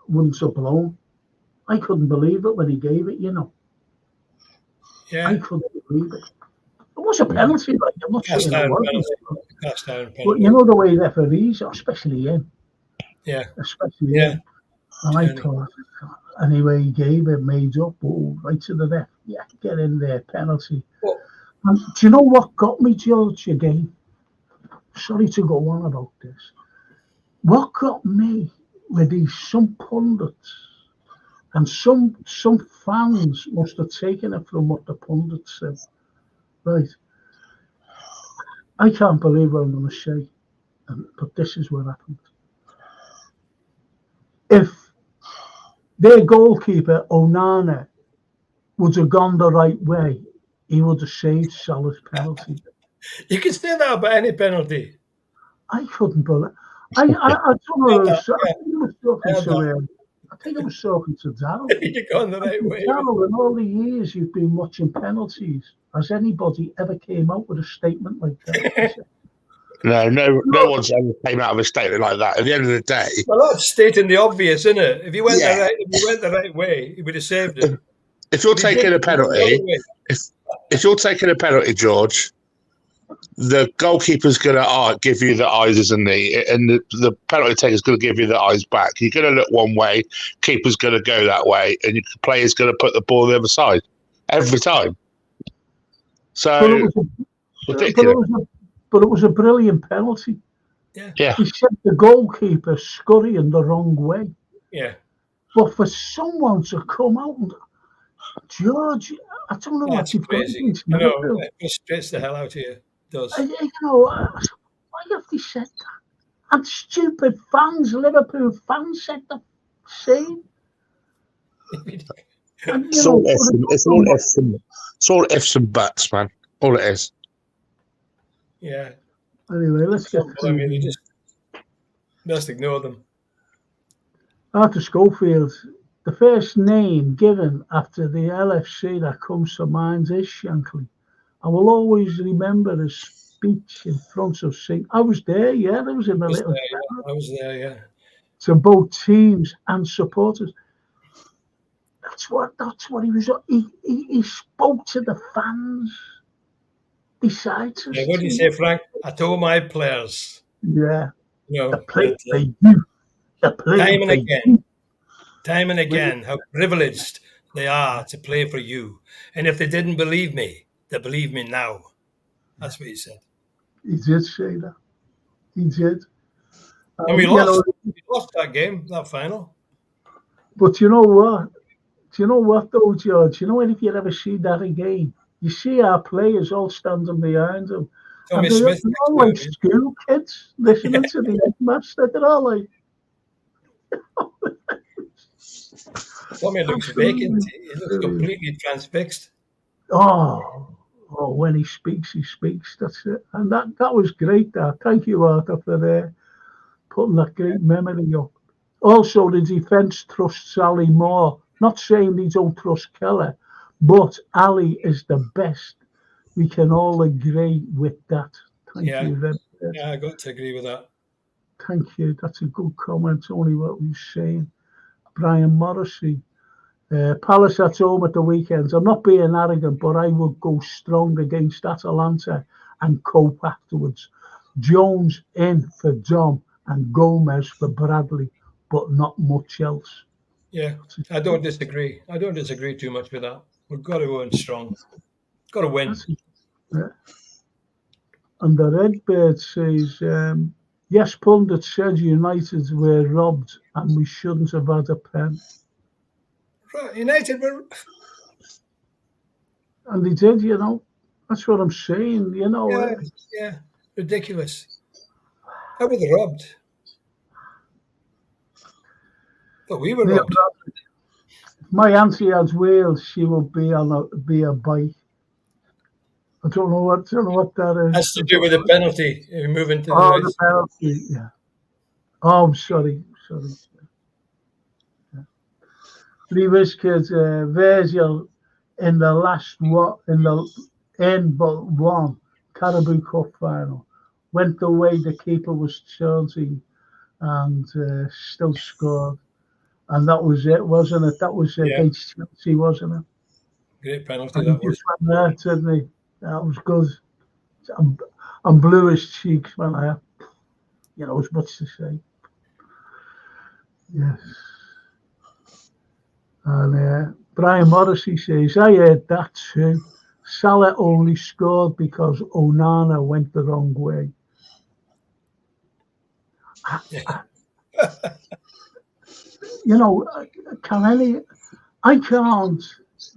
wouldn't have blown. I couldn't believe it when he gave it, Yeah. I couldn't believe it. It was a penalty, like I'm not saying it wasn't. But you know the way referees, especially him. Yeah. Especially him. And I thought, anyway, he gave it, made up, right to the left. Yeah, get in there, penalty. And do you know what got me, George, again? Sorry to go on about this. What got me with some pundits and some fans must have taken it from what the pundits said. Right. I can't believe what I'm going to say, but this is what happened. If their goalkeeper, Onana, would have gone the right way, he would have saved Salah's penalty. You can say that about any penalty. I couldn't believe it. I don't know. I think I was talking to Darryl. You've gone the right way. Darryl, in all the years you've been watching penalties, has anybody ever came out with a statement like that? No one's ever came out of a statement like that. At the end of the day, well, that's stating the obvious, isn't it? If you went the right way, you would have saved it. If you're taking a penalty, if you're taking a penalty, George, the goalkeeper's going to give you the eyes, and the penalty taker's going to give you the eyes back. You're going to look one way, keeper's going to go that way, and your player's going to put the ball the other side every time. So ridiculous. But it was a brilliant penalty. Yeah. He sent the goalkeeper scurrying the wrong way. Yeah. But for someone to come out and George, I don't know what you've got against Liverpool. It frustrates the hell out of you. It does. Why have they said that? And stupid fans, Liverpool fans, said the same. It's all ifs and buts, man. All it is. Yeah. Anyway, let's get I mean, you just ignore them. Arthur Schofield. The first name given after the LFC that comes to mind is Shankly. I will always remember his speech in front of St. I was there, yeah. I was in the little. I was there, yeah. To both teams and supporters. That's what he was. He spoke to the fans. Besides, Yeah, what do you say, Frank? I told my players. Yeah, You know, play for you. Time and again. Time and again, how privileged they are to play for you. And if they didn't believe me, they believe me now. That's what he said. He did say that. He did. And we lost. We lost that game, that final. But you know what? Do you know what, though, George? You know what, if you ever see that again, you see our players all standing behind them. Tommy and they're Smith. all like school kids listening to the headmaster. They're all like... Tommy looks vacant. He looks completely transfixed. Oh, when he speaks, he speaks. That's it. And that was great, that. Thank you, Arthur, for putting that great memory up. Also, the defence trusts Ali more. Not saying they don't trust Keller, but Ali is the best. We can all agree with that. Thank you very much. Yeah, I got to agree with that. Thank you. That's a good comment. Only what we're saying. Brian Morrissey. Palace at home at the weekends. I'm not being arrogant, but I would go strong against Atalanta and cope afterwards. Jones in for Dom and Gomez for Bradley, but not much else. Yeah, I don't disagree. I don't disagree too much with that. We've got to go in strong. Got to win. Yeah. And the Redbird says, yes, pundit said United were robbed and we shouldn't have had a pen. Right, United were... And they did, you know. That's what I'm saying, you know. Yeah, ridiculous. How were they robbed? But we were robbed. My auntie has Wales. She will be a bike. I don't know what that is. That's to do with the penalty. Moving to the penalty. Yeah. Oh, I'm sorry. Yeah. Previous kids, Virgil in the last but one Carabao Cup final went the way the keeper was charging and still scored. And that was it, wasn't it? That was against Chelsea, wasn't it? Great penalty that was. Just went there, didn't he? That was good. And blew his cheeks when as much to say. Yes. And Brian Morrissey says, I heard that too. Salah only scored because Onana went the wrong way. I can't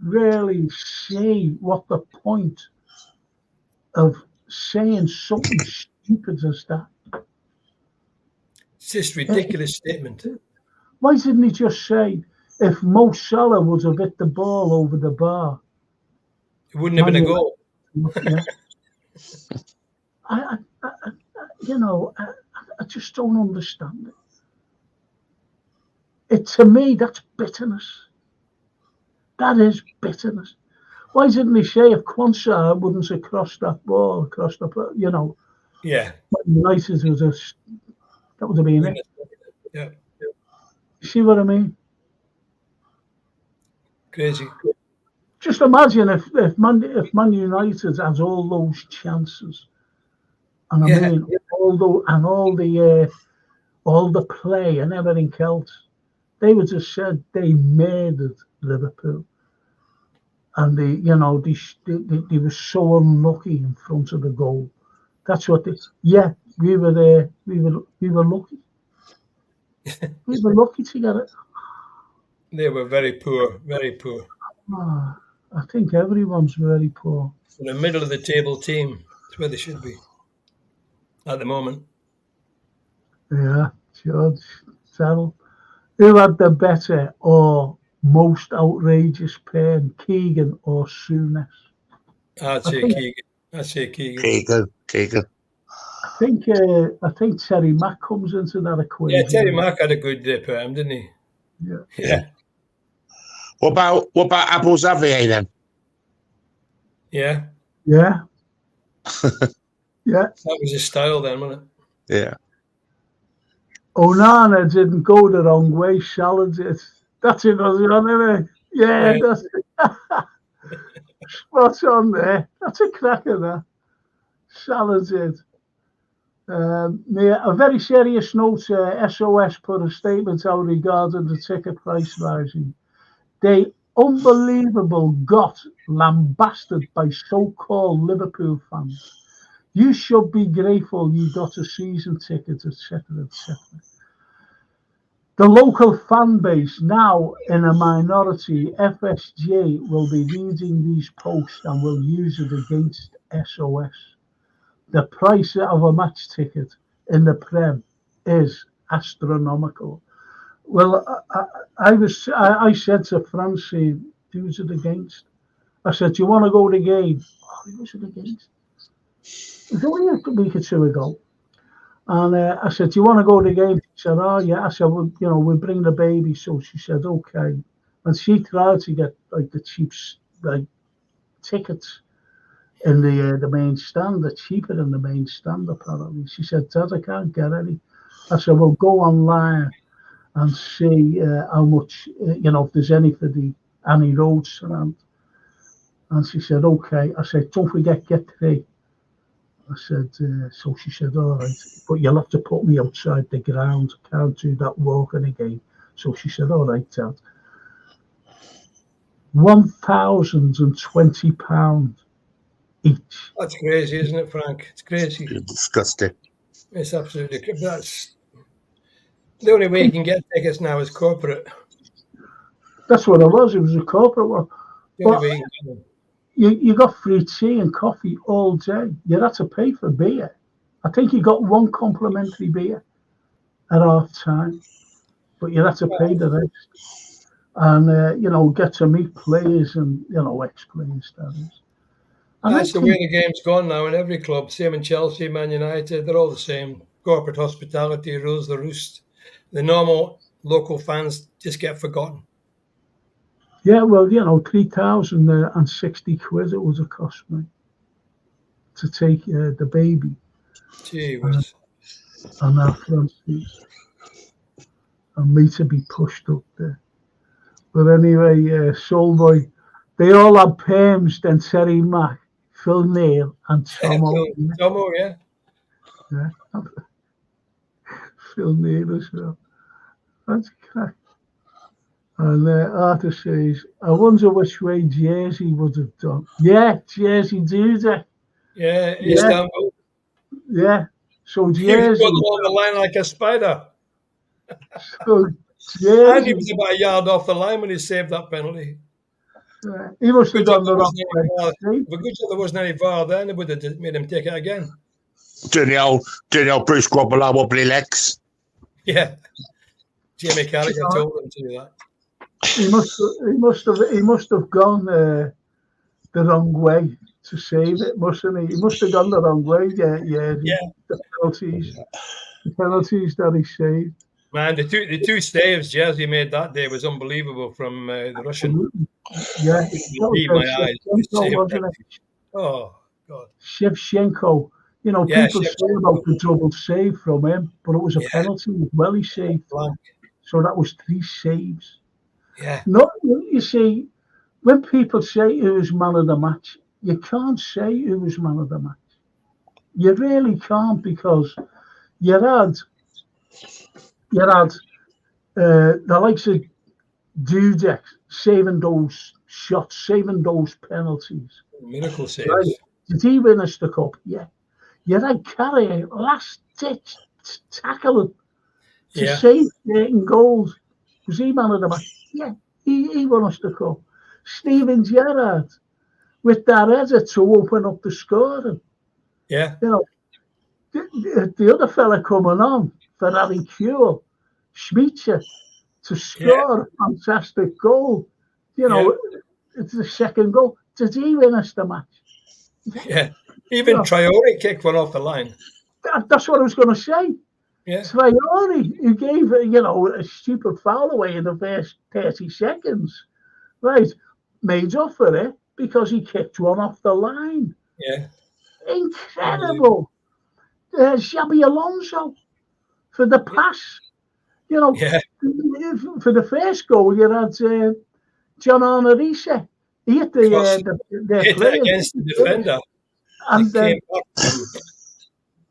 really see what the point of saying something stupid as that. It's just a ridiculous statement. Why didn't he just say, if Mo Salah would have hit the ball over the bar, it wouldn't have been a goal. Yeah. I just don't understand it. To me, that's bitterness. That is bitterness. Why didn't he say if Quansah wouldn't have crossed that ball, Yeah. United that would have been it. Yeah. See what I mean? Crazy. Just imagine if Man United has all those chances, and I mean all the play and everything else, they would have said they murdered Liverpool, and they were so unlucky in front of the goal. That's what we were there. We were lucky. We were lucky to get it. They were very poor, very poor. I think everyone's very poor. In the middle of the table team, that's where they should be at the moment. Yeah, George, Terrell. Who had the better or most outrageous pen, Keegan or Souness? I'd say Keegan. Keegan. think Terry Mack comes into that equation. Yeah, Terry Mack had a good day per him, didn't he? Yeah. What about Abu Xavier then? Yeah. Yeah. Yeah. That was his style then, wasn't it? Yeah. Onana didn't go the wrong way. Salah did. That's it, wasn't it? Yeah, that's it. Spot on there. That's a cracker, that. Salah did. A very serious note, SOS put a statement out regarding the ticket price rising. They unbelievable got lambasted by so-called Liverpool fans. You should be grateful you got a season ticket, etc., etc. The local fan base, now in a minority, FSG, will be reading these posts and will use it against SOS. The price of a match ticket in the Prem is astronomical. Well, I said to Francine, who's it against? I said, do you want to go to the game? Oh, who was it against? It was only a week or two ago. And I said, do you want to go to the game? She said, oh, yeah. I said, well, we'll bring the baby. So she said, okay. And she tried to get, like, the cheap, like, tickets in the main stand. They're cheaper in the main stand, apparently. She said, Dad, I can't get any. I said, well, go online and see how much, if there's any for the Annie Roads around. And she said, okay. I said, don't forget, get 3. I said, so she said, all right, but you'll have to put me outside the ground. I can't do that walking again. So she said, all right, Dad. £1,020 each. That's crazy, isn't it, Frank? It's crazy. It's disgusting. It's absolutely crazy. That's the only way you can get tickets now is corporate. That's what it was. It was a corporate one. But you got free tea and coffee all day. You had to pay for beer. I think you got 1 complimentary beer at half time, but you had to pay the rest. And, get to meet players and, ex-players, that is. And that's the way the game's gone now in every club. Same in Chelsea, Man United, they're all the same. Corporate hospitality rules the roost. The normal local fans just get forgotten. Yeah, well, 3,060 quid it would have cost me to take the baby. Gee whiz. And our Francis. And me to be pushed up there. But anyway, Soulboy, they all had perms, then Terry Mack, Phil Neal, and Tomo. Tomo, yeah. Yeah. Phil Neal as well. That's crack. And Arthur says, I wonder which way Jersey would have done. Yeah, Jersey Dudek. Yeah, Istanbul. Yeah. So Jersey. He was putting on the line like a spider. So Jersey. And he was about a yard off the line when he saved that penalty. He must have done the wrong way. If there wasn't any VAR then, it would have made him take it again. Doing the old Bruce Grobbelaar wobbly legs. Yeah. Jamie Carragher told him to do that. He must have gone the wrong way to save it, mustn't he? He must have gone the wrong way. Yeah. The penalties that he saved. Man, the two saves Jersey made that day was unbelievable from the Russian. Yeah, my eyes. Oh God. Shevchenko. People say about the double save from him, but it was a penalty as well. He saved. So that was 3 saves. Yeah. No, you see, when people say who was man of the match, you can't say who was man of the match. You really can't, because you had the likes of Dudek saving those shots, saving those penalties. Miracle saves. Right? Did he win us the cup? Yeah. You had Carragher last ditch tackle to save 13 goals. Was he man of the match? Yeah, he won us the cup. Steven Gerrard with that header to open up the scoring. Yeah. The other fella coming on for Harry Kewell, Schmeitzer, to score a fantastic goal. It's the second goal. Did he win us the match? Yeah. Even Traore kicked one off the line. That's what I was going to say. Yeah. Traore, who gave a stupid foul away in the first 30 seconds, right, made up for it because he kicked one off the line. Yeah. Incredible. Xabi Alonso for the pass. Yeah. For the first goal, you had John Arnerise. He hit the hit player against the defender.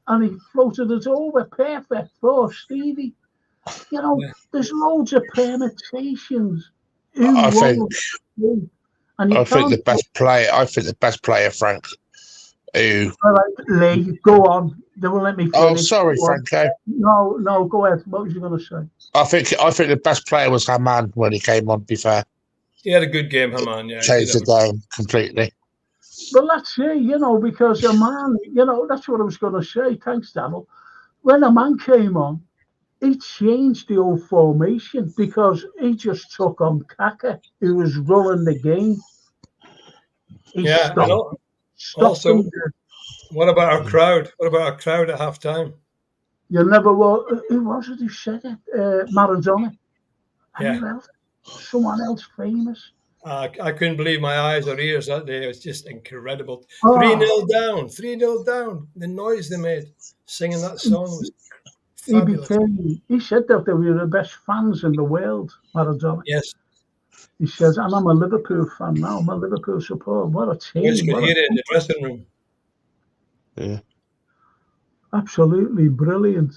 And he floated it over. Perfect for Stevie. There's loads of permutations. I think the best player, Frank. Who? All right, Lee, go on. They won't let me finish. Oh, sorry, Franco. No, go ahead. What was you going to say? I think the best player was Haman when he came on. To be fair, he had a good game, Haman. Yeah, changed the game completely. Well, that's it, because Haman, that's what I was going to say. Thanks, Daniel. When Haman came on, he changed the old formation because he just took on Kaka, who was running the game. He stopped him. What about our crowd? What about our crowd at halftime? You never were. Who was it who said it? Maradona. Yeah. Who else? Someone else famous. I couldn't believe my eyes or ears that day. It was just incredible. 3-0 down. 3-0 down. The noise they made singing that song was fabulous. He said that they were the best fans in the world, Maradona. Yes. He says, and I'm a Liverpool fan now. I'm a Liverpool supporter. What a team. You could hear it in the dressing room. Yeah. Absolutely brilliant.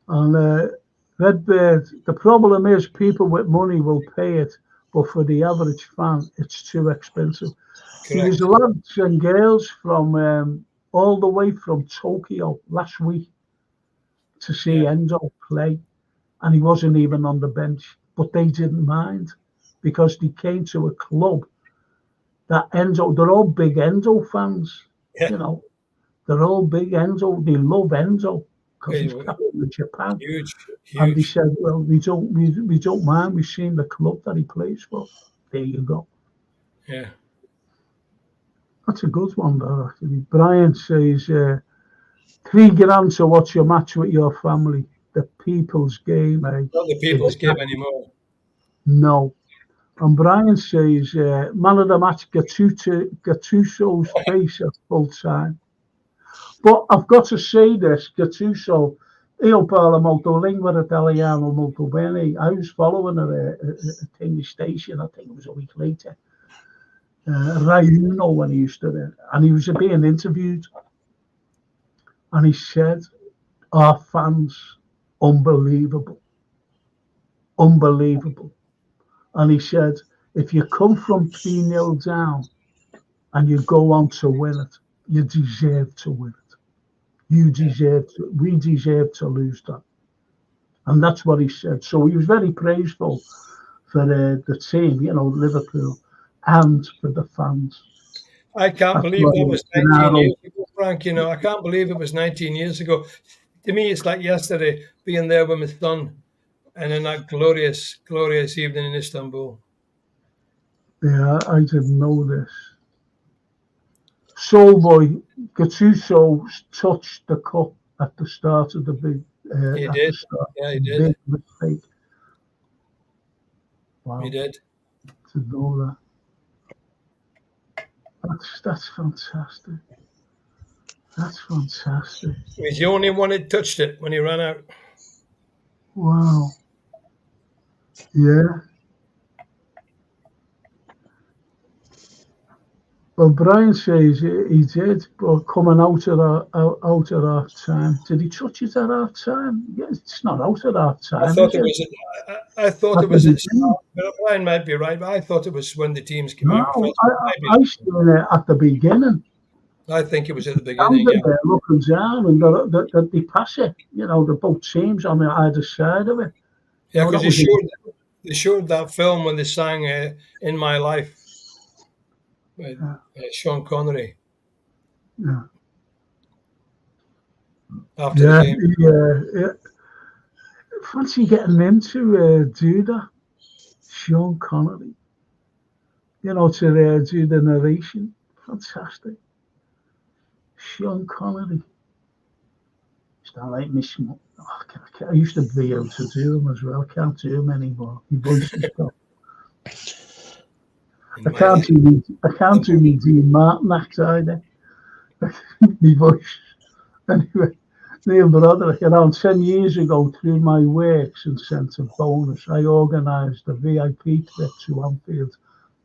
And Redbird, the problem is people with money will pay it, but for the average fan, it's too expensive. There was lads and girls from all the way from Tokyo last week to see Enzo play, and he wasn't even on the bench, but they didn't mind because they came to a club that Enzo, they're all big Enzo fans, they're all big Enzo, they love Enzo because he's captain of Japan. Huge. And he said, well, we don't mind, we've seen the club that he plays for. There you go. Yeah. That's a good one, though, actually. Brian says, $3,000 to watch your match with your family. The people's game, eh? Not the people's game anymore. No. And Brian says, man of the match, Gattuso's face at full time. But I've got to say this, Gattuso, io parlo molto lingua italiano molto bene. I was following a TV station, I think it was a week later. Rai Uno when he used to, and he was being interviewed. And he said, our fans, unbelievable. Unbelievable. And he said, if you come from 3-0 down and you go on to win it, you deserve to win it. We deserve to lose that. And that's what he said. So he was very praiseful for the team, Liverpool, and for the fans. I can't believe that was 19 years ago, Frank. I can't believe it was 19 years ago. To me, it's like yesterday being there with my son and in that glorious, glorious evening in Istanbul. Yeah, I didn't know this. Soulboy, Gattuso touched the cup at the start of the big. He did. He did. Big mistake. Wow. He did. To know that. That's fantastic. That's fantastic. He's the only one that touched it when he ran out. Wow. Yeah. Well, Brian says he did, but coming out of half time. Did he touch it at half time? Yeah, it's not out at half time. I thought it was. Brian might be right, but I thought it was when the teams came out. I seen it at the beginning. I think it was at the beginning. They're looking down and they pass it. The both teams on either side of it. Yeah, because they showed that film when they sang "In My Life." With Sean Connery. Yeah. After the game. Yeah. Fancy getting them to do that. Sean Connery. To do the narration. Fantastic. Sean Connery. I like my small. I used to be able to do them as well. I can't do them anymore. My voice is gone. I can't do me Dean Martin act either. My voice. Anyway, Neil Broderick, around 10 years ago, through my works and incentive bonus, I organised a VIP trip to Anfield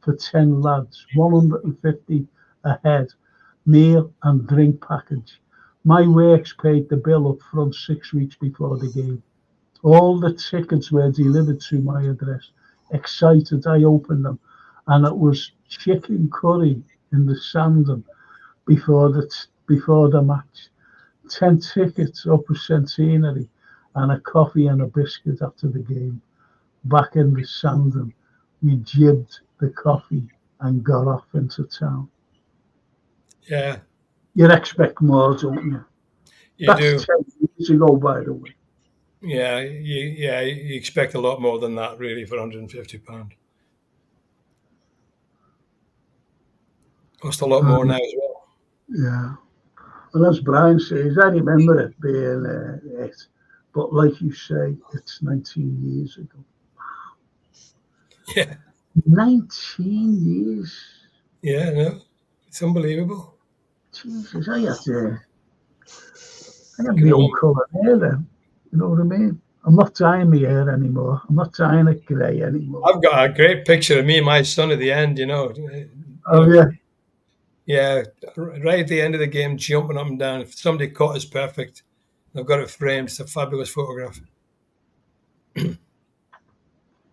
for 10 lads, 150 a head, meal and drink package. My works paid the bill up front 6 weeks before the game. All the tickets were delivered to my address. Excited, I opened them, and it was chicken curry in the Sandon before the match. 10 tickets, upper centenary, and a coffee and a biscuit after the game. Back in the Sandon, we jibbed the coffee and got off into town. Yeah. You expect more, don't you? That's do. 10 years ago, by the way. Yeah, you expect a lot more than that, really, for £150. Cost a lot more now as well. Yeah. And as Brian says, I remember it being it. But like you say, it's 19 years ago. Yeah. 19 years. Yeah, no, it's unbelievable. Jesus, I had my own colour hair then. You know what I mean? I'm not dyeing my hair anymore. I'm not dyeing it grey anymore. I've got a great picture of me and my son at the end, Yeah. Yeah, right at the end of the game, jumping up and down. If somebody caught us perfect. I've got it framed. It's a fabulous photograph. Do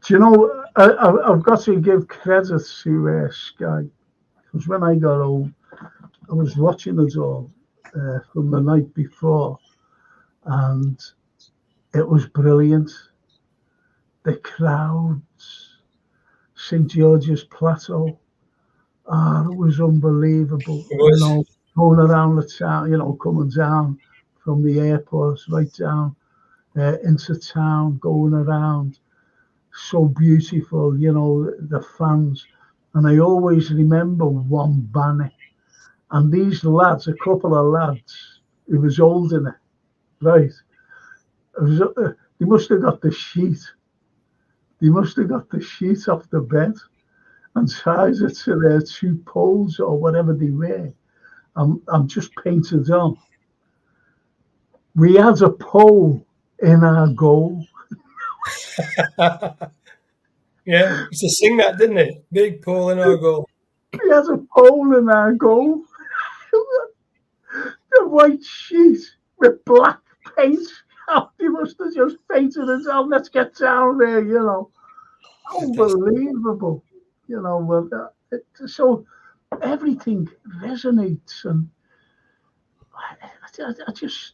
you know, I've got to give credit to Sky, because when I got home, I was watching it all from the night before, and it was brilliant. The crowds, St. George's Plateau, it was unbelievable. It was. You know, going around the town, coming down from the airport right down into town, going around. So beautiful, the fans. And I always remember one banner. And these lads, a couple of lads, who was holding it, right? They must have got the sheet. They must have got the sheet off the bed and tied it to their 2 poles or whatever they were. I'm just painted on. We had a pole in our goal. Yeah, used to sing that, didn't it? Big pole in our goal. We had a pole in our goal. The white sheet with black paint. They must have just painted it on. Let's get down there, Unbelievable. So everything resonates, and I just.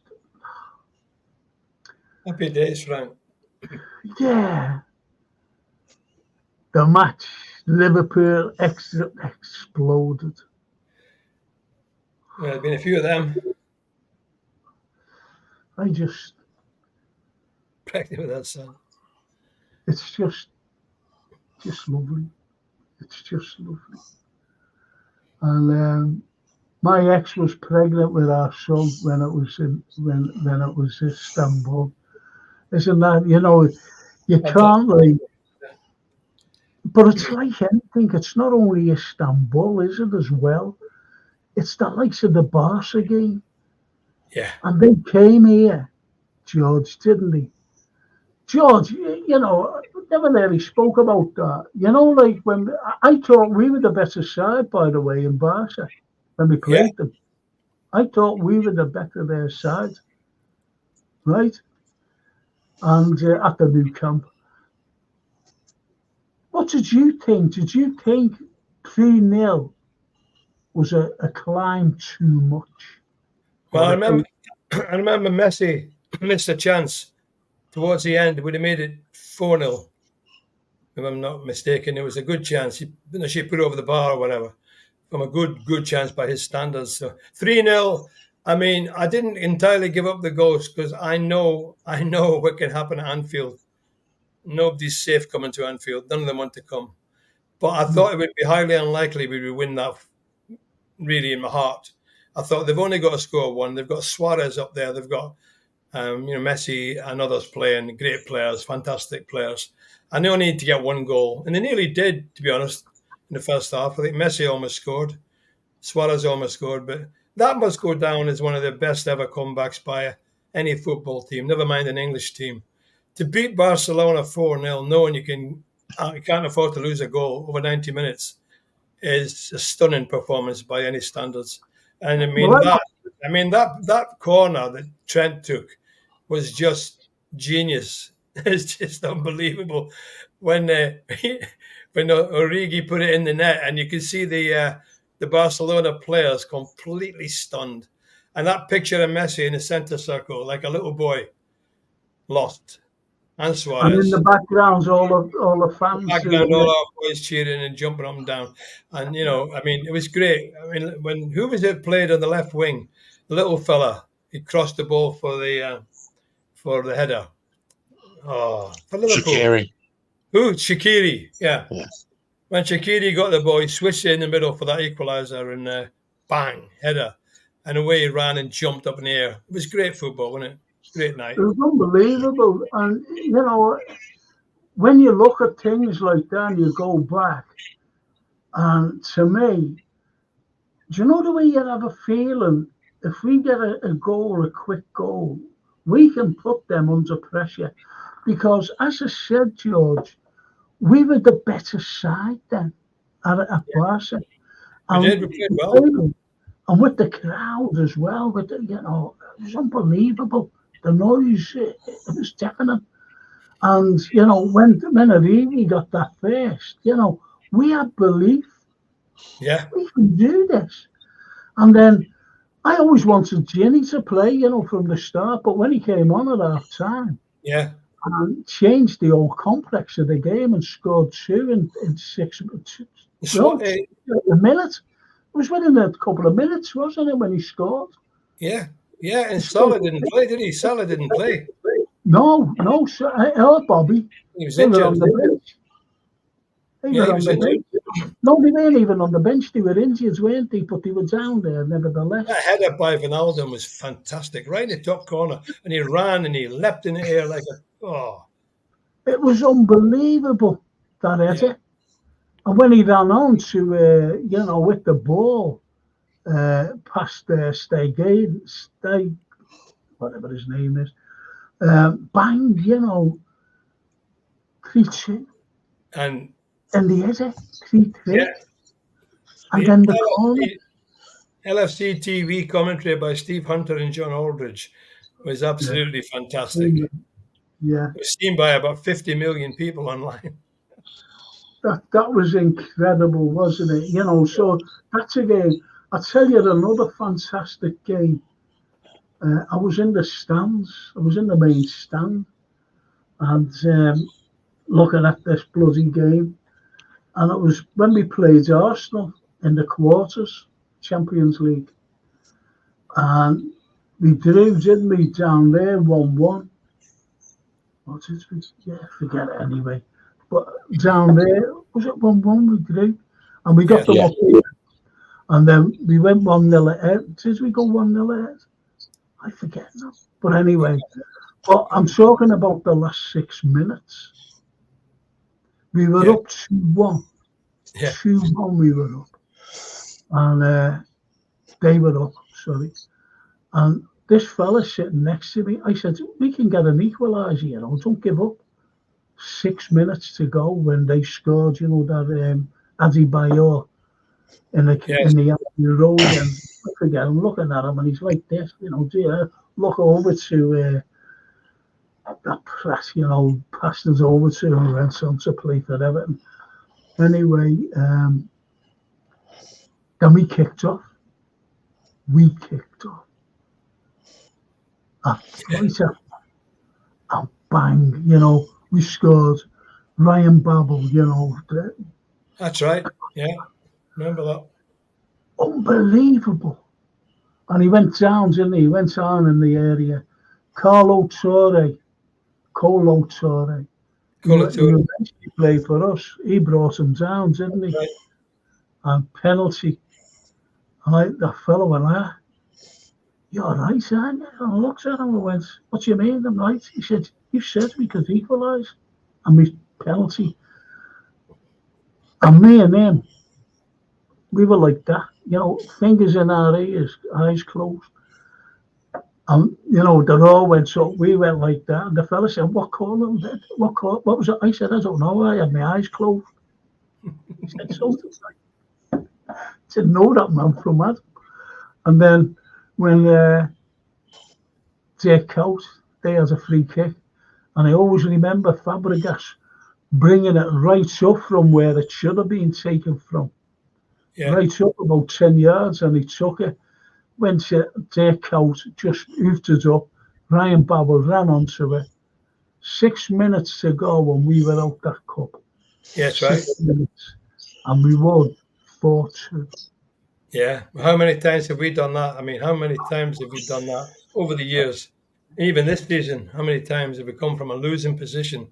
Happy days, Frank. Yeah. The match, Liverpool exploded. Yeah, there's been a few of them. I just. Pregnant with that son. It's just lovely. It's just lovely. And my ex was pregnant with our son when it was when it was Istanbul. Isn't that, you can't like. But it's like anything. It's not only Istanbul, is it, as well? It's the likes of the Barca game. Yeah. And they came here, George, didn't they? George, never really spoke about that. Like when I thought we were the better side, by the way, in Barca, when we played them. I thought we were the better their side, right? And at the new camp. What did you think? Did you think 3-0 was a climb too much? Well, I remember Messi missed a chance towards the end. Would have made it 4-0. If I'm not mistaken, it was a good chance. She put over the bar or whatever. From a good chance by his standards. So 3-0. I mean, I didn't entirely give up the ghost because I know what can happen at Anfield. Nobody's safe coming to Anfield. None of them want to come. But I thought it would be highly unlikely we would win that, really, in my heart. I thought they've only got to score one. They've got Suarez up there. They've got Messi and others playing, great players, fantastic players. And they only need to get one goal. And they nearly did, to be honest, in the first half. I think Messi almost scored. Suarez almost scored. But that must go down as one of the best ever comebacks by any football team, never mind an English team. To beat Barcelona 4-0, knowing you can't afford to lose a goal over 90 minutes, is a stunning performance by any standards. And that corner that Trent took was just genius. It's just unbelievable. When Origi put it in the net, and you could see the Barcelona players completely stunned, and that picture of Messi in the centre circle, like a little boy, lost. And Suarez. And in the background, all the fans. Background, all our boys cheering and jumping up and down. And, it was great. I mean, who was it played on the left wing? The little fella. He crossed the ball for the header. Oh, for Liverpool. Shaqiri. Who? Shaqiri, yeah. Yes. When Shaqiri got the ball, he switched it in the middle for that equaliser and bang, header. And away he ran and jumped up in the air. It was great football, wasn't it? Great night. It was unbelievable. And, when you look at things like that and you go back, and to me, do you know the way you have a feeling, if we get a goal, a quick goal, we can put them under pressure. Because, as I said, George, we were the better side then at Barca. We did. We played well. And with the crowd as well, it was unbelievable. The noise, it was deafening. And, when Origi got that first, we had belief. Yeah. We can do this. And then I always wanted Ginny to play, from the start. But when he came on at half time, and changed the whole complex of the game and scored two in 6 minutes. A minute. It was within a couple of minutes, wasn't it, when he scored? Yeah. Yeah, and Salah didn't play, did he? Salah didn't play. No. I heard Bobby. He was injured. On the bench. He was injured. No, they weren't even on the bench. They were injured, weren't they? But they were down there, nevertheless. That header by Wijnaldum was fantastic, right in the top corner. And he ran and he leapt in the air like It was unbelievable, that header. Yeah. And when he ran on to, with the ball, past Stay, whatever his name is, bang, 3-2. And the header, 3-3. Yeah. And then the corner. LFC TV commentary by Steve Hunter and John Aldridge was absolutely fantastic. Yeah. It was seen by about 50 million people online. That was incredible, wasn't it? So that's a game. I'll tell you another fantastic game. I was in the stands. I was in the main stand and looking at this bloody game. And it was when we played Arsenal in the quarters, Champions League. And we drew, didn't we, down there, 1-1. What did we? Yeah, forget it anyway. But down there, was it 1-1 we drew? And we got them up here. And then we went 1-0 ahead. Did we go 1-0 ahead? I forget now. But anyway, but I'm talking about the last 6 minutes. We were up 2-1. Yeah. 2-1 we were up. And they were up, sorry. And this fella sitting next to me, I said, we can get an equaliser, don't give up. 6 minutes to go when they scored, that Adebayor in the road, and I forget, I'm looking at him and he's like this, look over to that press, passed us over to him and went on to play for Everton. Anyway, then we kicked off. And bang, we scored. Ryan Babel, That's right. Yeah, remember that. Unbelievable. And he went down, didn't he? He went down in the area. Colo Touré. He played for us. He brought him down, didn't he? Right. And penalty. And that fellow went "You're right, aren't you?" And I looked at him and went, "What do you mean I'm right?" He said, "You said we could equalise." And we penalty. And me and him, we were like that, fingers in our ears, eyes closed. And, the roar went up, we went like that. And the fella said, "What colour was it? What colour? What was it?" I said, "I don't know. I had my eyes closed." He said, "Something like." I said, "No, that man from that." And then when Jake Cout, they had a free kick. And I always remember Fabregas bringing it right up from where it should have been taken from. Yeah. Right up about 10 yards, and he took it. When Jake Cout just hoofed it up, Ryan Babel ran onto it. 6 minutes to go and we were out that cup. Yeah, that's right. 6 minutes. And we won 4-2. Yeah. How many times have we done that? I mean, how many times have we done that over the years? Even this season, how many times have we come from a losing position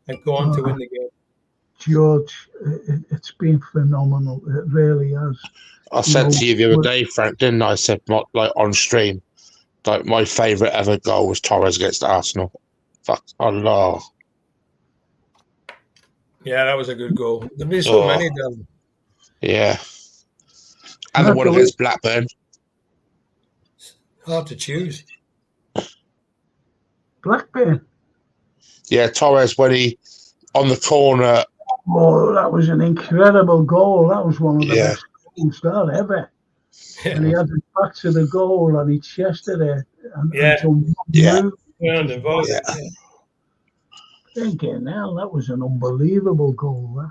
and go on to win the game? George, it's been phenomenal. It really has. I said to you the other day, Frank, didn't I? I said, like on stream, like my favourite ever goal was Torres against Arsenal. Fuck Allah. Yeah, that was a good goal. There've been so many of them. Yeah. And the one against Blackburn. Hard to choose. Blackburn? Yeah, Torres, when he, on the corner. Oh, that was an incredible goal. That was one of the best goals that ever. Yeah. And he had it back to the goal and he chested it. And Thinking, now that was an unbelievable goal.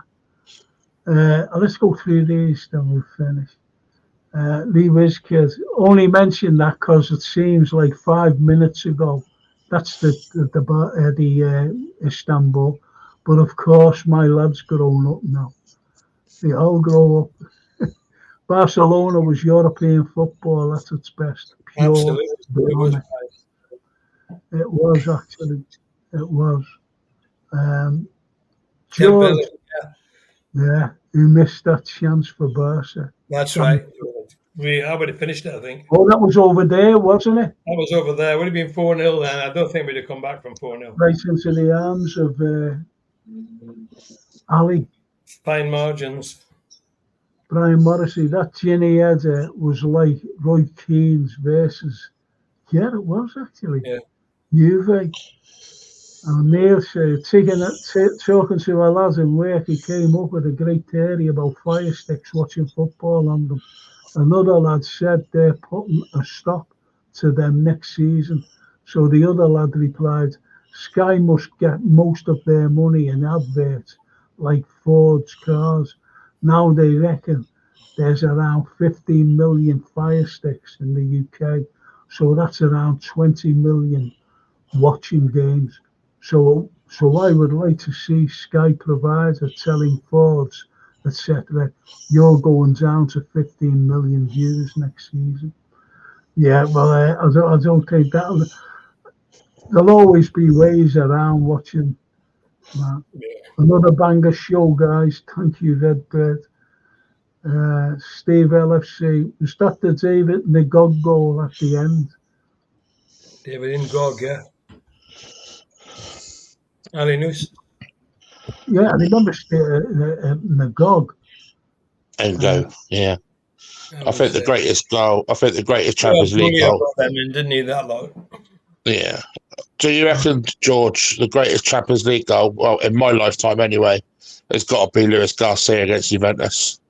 Let's go through these, then we'll finish. Lee Wizkid only mentioned that because it seems like 5 minutes ago. That's the Istanbul. But of course, my lad's grown up now. They all grow up. Barcelona was European football at its best. Pure. Absolutely. It was actually. It was. George, yeah, who missed that chance for Barca. That's right. I would have finished it, I think. Oh, that was over there, wasn't it? That was over there. It would have been 4-0 then. I don't think we'd have come back from 4-0. Right into the arms of Ali. Fine margins. Brian Morrissey, that Ginny header was like Roy Keane's versus. Yeah, it was actually. Yeah. Juve. And Neil said, talking to our lads in work, he came up with a great theory about fire sticks watching football on them. Another lad said they're putting a stop to them next season. So the other lad replied, Sky must get most of their money in adverts like Ford's cars. Now they reckon there's around 15 million fire sticks in the UK. So that's around 20 million watching games. So I would like to see Sky provider telling Fords, etc., you're going down to 15 million views next season. Yeah, well, I don't think that. There'll always be ways around watching that. Another banger show, guys. Thank you, Redbird. Steve LFC. Was that the David Ngog goal at the end? David Ngog, yeah. Ali News. Yeah, I remember Ngog. Yeah. I think the greatest goal. I think the greatest Champions League goal. Didn't he that lot? Yeah. Do you reckon, George, the greatest Champions League goal? Well, in my lifetime anyway, has got to be Luis Garcia against Juventus.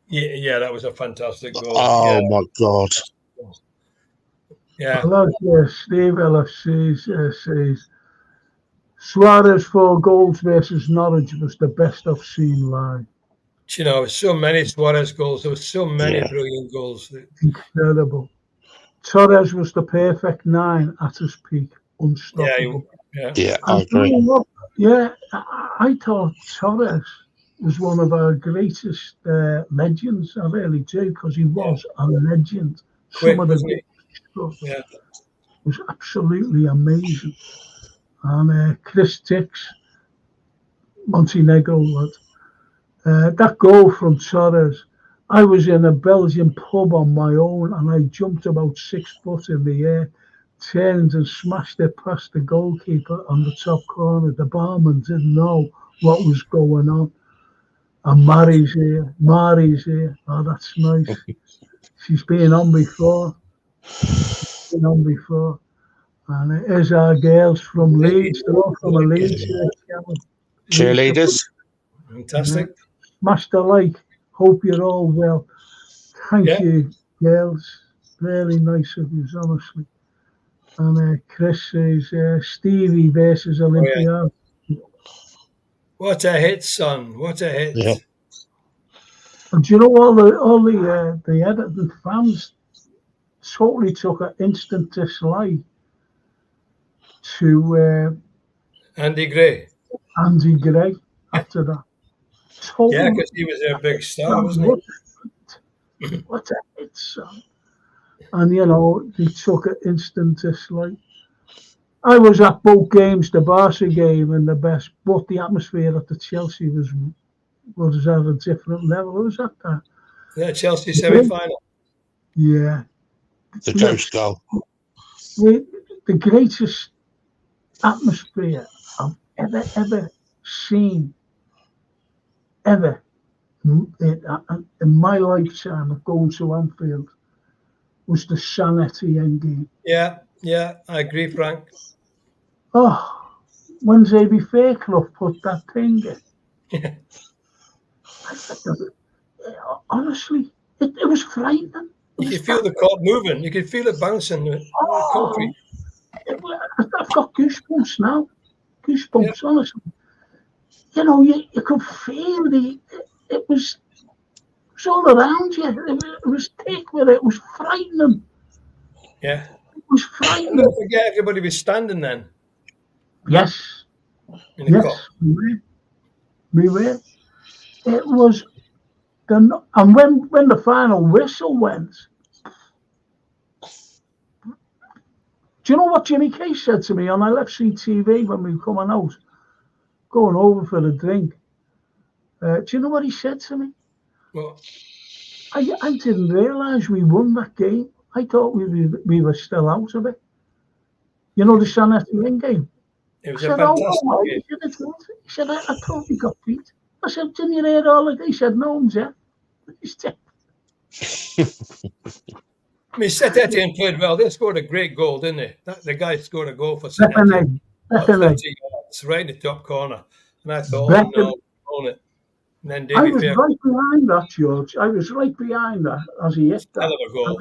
Yeah, that was a fantastic goal. Oh my God. Yeah. Steve LFC says Suarez 4 goals versus Norwich was the best I've seen live. You know, so many Suarez goals. There were so many brilliant goals. Incredible. Torres was the perfect 9 at his peak. Unstoppable. Yeah, I agree. I thought Torres was one of our greatest legends. I really do, because he was a legend. Quick, Some of the stuff was absolutely amazing. And Chris Tix, Montenegro lad. That goal from Torres, I was in a Belgian pub on my own, and I jumped about 6 foot in the air, turned and smashed it past the goalkeeper on the top corner. The barman didn't know what was going on. And Mari's here. Oh, that's nice. She's been on before. And here's our girls from Leeds. They're all from a Leeds. Cheerleaders. Fantastic. Master Like, hope you're all well. Thank you, girls. Really nice of you, honestly. And Chris says, Stevie versus Olympia. What a hit, son. What a hit. Yeah. And do you know the Everton fans totally took an instant dislike to Andy Gray after that. Totally. Yeah, because he was a big star, wasn't he? What a hit, son. And, you know, they took an instant dislike. I was at both games, the Barca game and the best, but the atmosphere at the Chelsea was at a different level. It was at that. Yeah, Chelsea semi-final. Yeah. The ghost goal. The greatest atmosphere I've ever seen, ever, in my lifetime of going to Anfield, was the San Etienne game. Yeah, I agree, Frank. Oh, when Xabi Fairclough put that thing in. Honestly, it was frightening. You could feel the court moving. You could feel it bouncing. Concrete. I've got goosebumps now. Goosebumps, honestly. You know, you could feel it was all around you. It was thick with it. It was frightening. Yeah. It was frightening. Don't forget, everybody was standing then. Yes. In the cup. We were. It was. And when the final whistle went, do you know what Jimmy Case said to me on LFC TV when we were coming out, going over for a drink? Do you know what he said to me? What? I didn't realise we won that game. I thought we were still out of it. You know the San Etienne game? It was a fantastic game. He said, I thought we got beat. I said, didn't you hear all of it? He said, no, I'm dead. He's dead. I mean, St Etienne played well. They scored a great goal, didn't they? The guy scored a goal for St Etienne. It's right in the top corner. And I thought, own it. And then I was right behind that, George. I was right behind that as he hit that. Hell of a goal.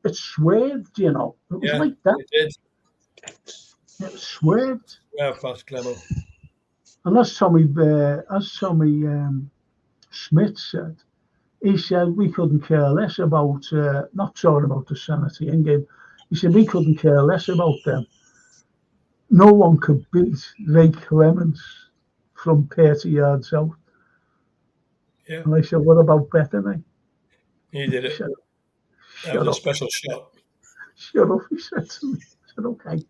It swerved, you know. It was like that. It did. It swerved. Yeah, fast, Clemo. And as Tommy Smith said, he said we couldn't care less about, not talking about the San Etienne game, he said we couldn't care less about them. No one could beat Ray Clemens from 30 yards out. Yeah. And I said, what about Bethany? He did it. That was a special shot. Shut up, he said to me. I said, okay.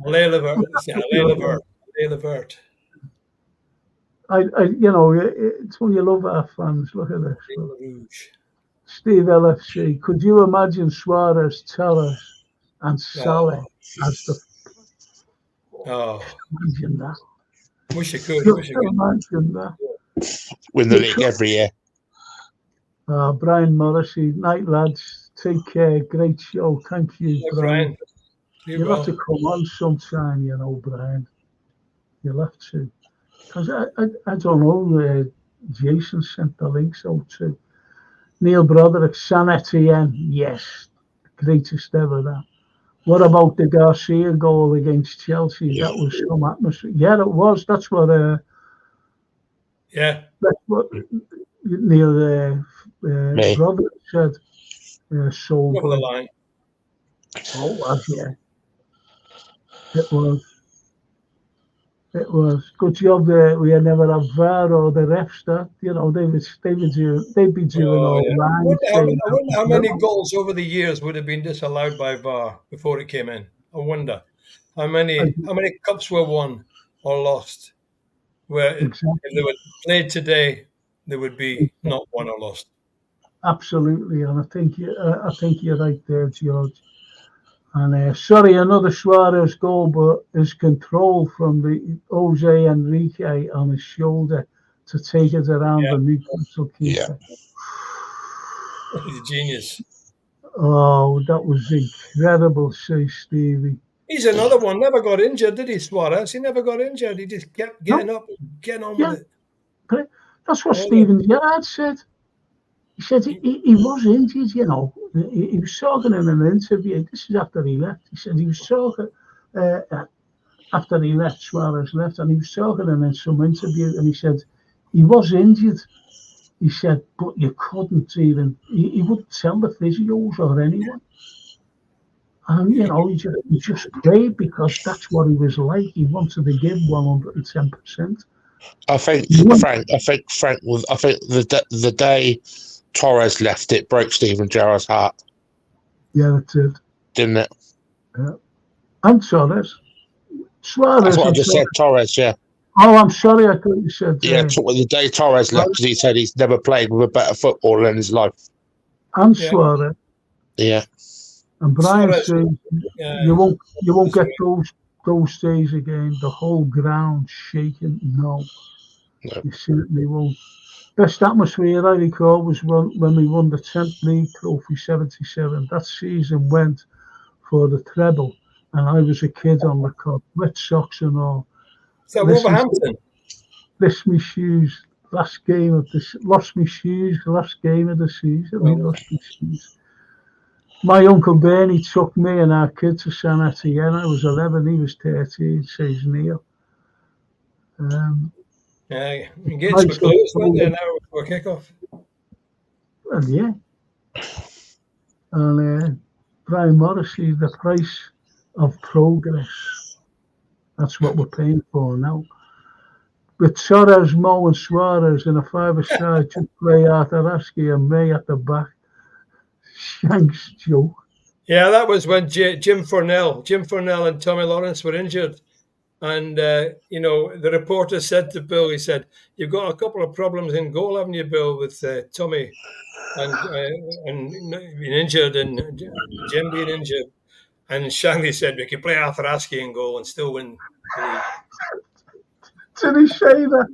Levert. You know, it's when you love our fans. Look at this. Steve LFC. Could you imagine Suarez, Torres, and Salah as the? Imagine that. Wish you could. Imagine that. Win the league every year. Brian Morrissey. Night, lads. Take care. Great show. Thank you, Brian. You'll have to come on sometime, you know, Brian. You'll have to. Because I don't know, Jason sent the links out to Neil Broderick, San Etienne, yes, greatest ever that. What about the Garcia goal against Chelsea? That was some atmosphere. Yeah, it was. That's what Neil Broderick said. So over the line. Oh, yeah. It was good job that we had never had VAR or the refs that, you know, they'd be doing all lines. I wonder how many goals over the years would have been disallowed by VAR before it came in. I wonder how many cups were won or lost where if they were played today there would be not won or lost. Absolutely, and I think you're right there, George. And sorry, another Suarez goal, but his control from the Jose Enrique on his shoulder to take it around the Newcastle keeper. He's a genius. Oh, that was incredible, say Stevie. He's another one. Never got injured, did he, Suarez? He never got injured. He just kept getting up, getting on with it. But that's what Steven Gerrard said. He said he was injured, you know. He was talking in an interview. This is after he left. He said he was talking after he left, Suarez left, and he was talking in some interview, and he said he was injured. He said, but you couldn't even, he wouldn't tell the physios or anyone. And, you know, he just played because that's what he was like. He wanted to give 110%. I think Frank was. I think the day Torres left, it broke Steven Gerrard's heart. Yeah, it did. Didn't it? Yeah. And Suarez. That's what I just said. Torres, yeah. Oh, I'm sorry. I thought you said. Yeah, the day Torres left, because he said he's never played with a better footballer in his life. And Suarez. Yeah. And Brian says you won't get those days again. The whole ground shaking. No, you certainly won't. Best atmosphere I recall was when we won the 10th league trophy, 77. That season went for the treble, and I was a kid on the court, wet socks and all. So Wolverhampton. Lost my shoes last game of the season. Lost my shoes. My Uncle Bernie took me and our kid to San Etienne. I was 11, he was 13, says Neil. Gates were closed, weren't they, now for kickoff? Well, yeah. And Brian Morrissey, the price of progress. That's what we're paying for now. With Torres, Mo and Suarez in a five-a-side, just play Arthur and me at the back. Shanks joke. Yeah, that was when Jim Furnell and Tommy Lawrence were injured. And, the reporter said to Bill, he said, you've got a couple of problems in goal, haven't you, Bill, with Tommy and being injured and Jim being injured. And Shangley said, we could play Arthur Askey in goal and still win the league. Did he say that?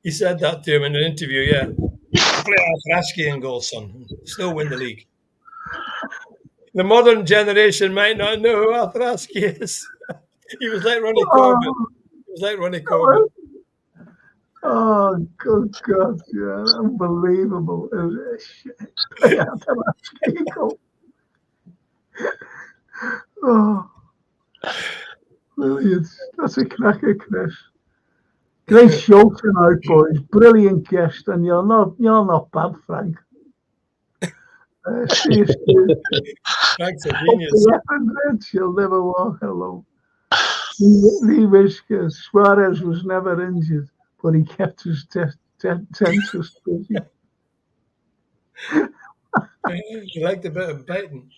He said that to him in an interview, yeah. Play Arthur Askey in goal, son. Still win the league. The modern generation might not know who Arthur Askey is. He was like Ronnie Corbett. Oh, good God. Yeah, unbelievable. Play Arthur Askey in goal. Oh, brilliant. That's a cracker, Chris. Great show tonight, boys. Brilliant guest, and you're not bad, Frank. See you soon. Frank's a genius. She'll never walk alone. Lee Whiskers, Suarez was never injured, but he kept his tenses busy. He liked a bit of biting.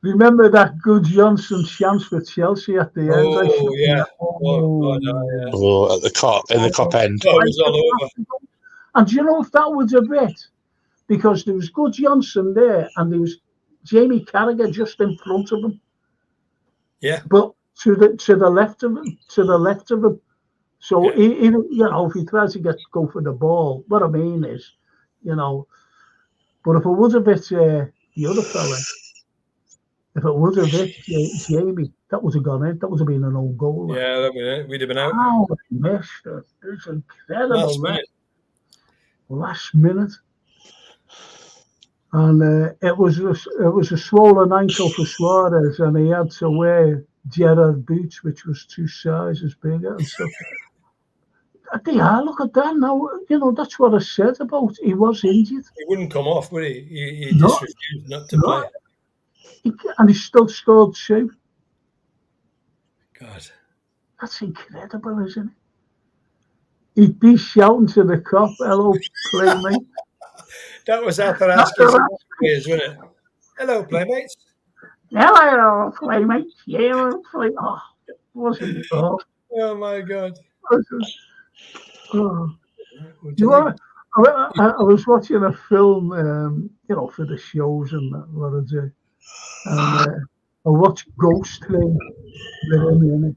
Remember that good Johnson chance for Chelsea at the end? Oh, yeah. At the cop end. Oh, it was all over. And do you know if that was a bit? Because there was good Johnson there, and there was Jamie Carragher just in front of him. Yeah. But to the left of him. So if he tries to go for the ball, what I mean is, but if it was a bit the other fella. If it would have been Jamie, that would have gone in. That would have been an own goal. Yeah, that would have, we'd have been out. Oh, he missed it. It's incredible. Last minute. And it was a swollen ankle for Suarez, and he had to wear Gerrard boots, which was 2 sizes bigger. And so, look at that now. That's what I said about he was injured. He wouldn't come off, would he? He just refused not to play. And he still scored 2. God. That's incredible, isn't it? He'd be shouting to the cop, hello, playmate. That was Arthur Askey's players, wasn't it? Hello, playmates. Hello, playmates. Yeah, playmate. Oh, wasn't it? Oh, my God. I was watching a film, for the shows and that, what I do. And I watched Ghost Train with him in it.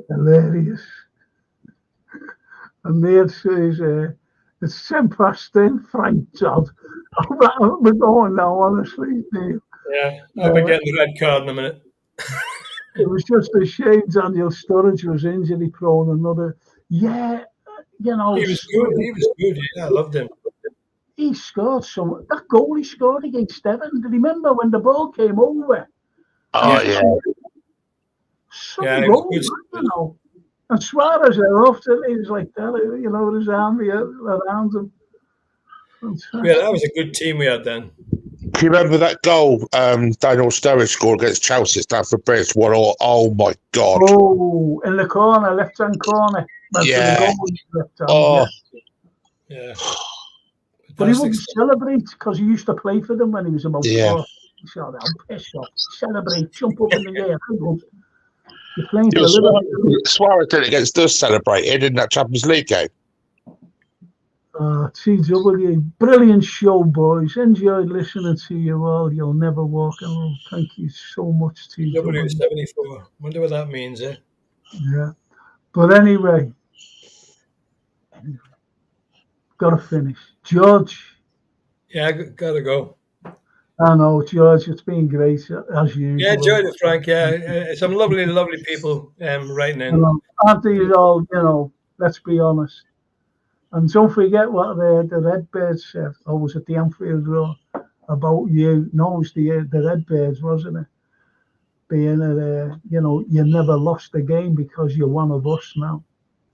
Hilarious. And there says, it's 10:10, Frank Todd. We're going now, honestly. Yeah, I'll be getting the red card in a minute. It was just a shame Daniel Sturridge was injury prone. Another, He was good. He was good. Yeah, I loved him. He scored that goal he scored against Devon. Do you remember when the ball came over? Oh, yeah. It was good. And Suarez after he was like that, with his army around him. Fantastic. Yeah, that was a good team we had then. Do you remember that goal Daniel Sturridge scored against Chelsea at Stamford Bridge? Oh my God. Oh, in the corner, left-hand corner. Yeah. Yeah. But he wouldn't celebrate because he used to play for them when he was about 4. He said, "I'm pissed off. Celebrate, jump up in the air." You're playing for Liverpool. Suarez did it against us celebrated in that Champions League game. TW, brilliant show, boys. Enjoyed listening to you all. You'll never walk alone. Thank you so much, TW. W74. Wonder what that means, eh? Yeah. But anyway, gotta finish. George. Yeah, gotta go. I know, George, it's been great, as usual. Yeah, enjoyed it, Frank. Yeah, some lovely, lovely people writing in. Aren't these all, let's be honest. And don't forget what the Redbirds said, always at the Anfield Road, about you. No, it was the Redbirds, wasn't it? Being you never lost the game because you're one of us now.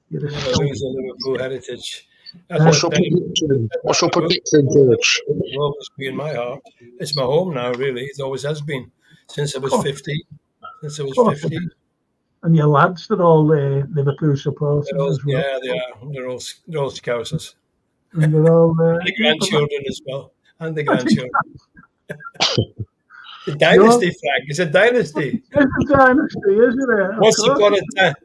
You're a Liverpool heritage. What's your prediction, George? Well, it's been in my heart. It's my home now, really. It always has been since I was 15. Since I was 15. And your lads, they're all Liverpool supporters as well. Yeah, they are. They're all Scousers. And they're all the grandchildren as well. And the grandchildren. The dynasty, Frank. It's a dynasty. It's a dynasty, isn't it?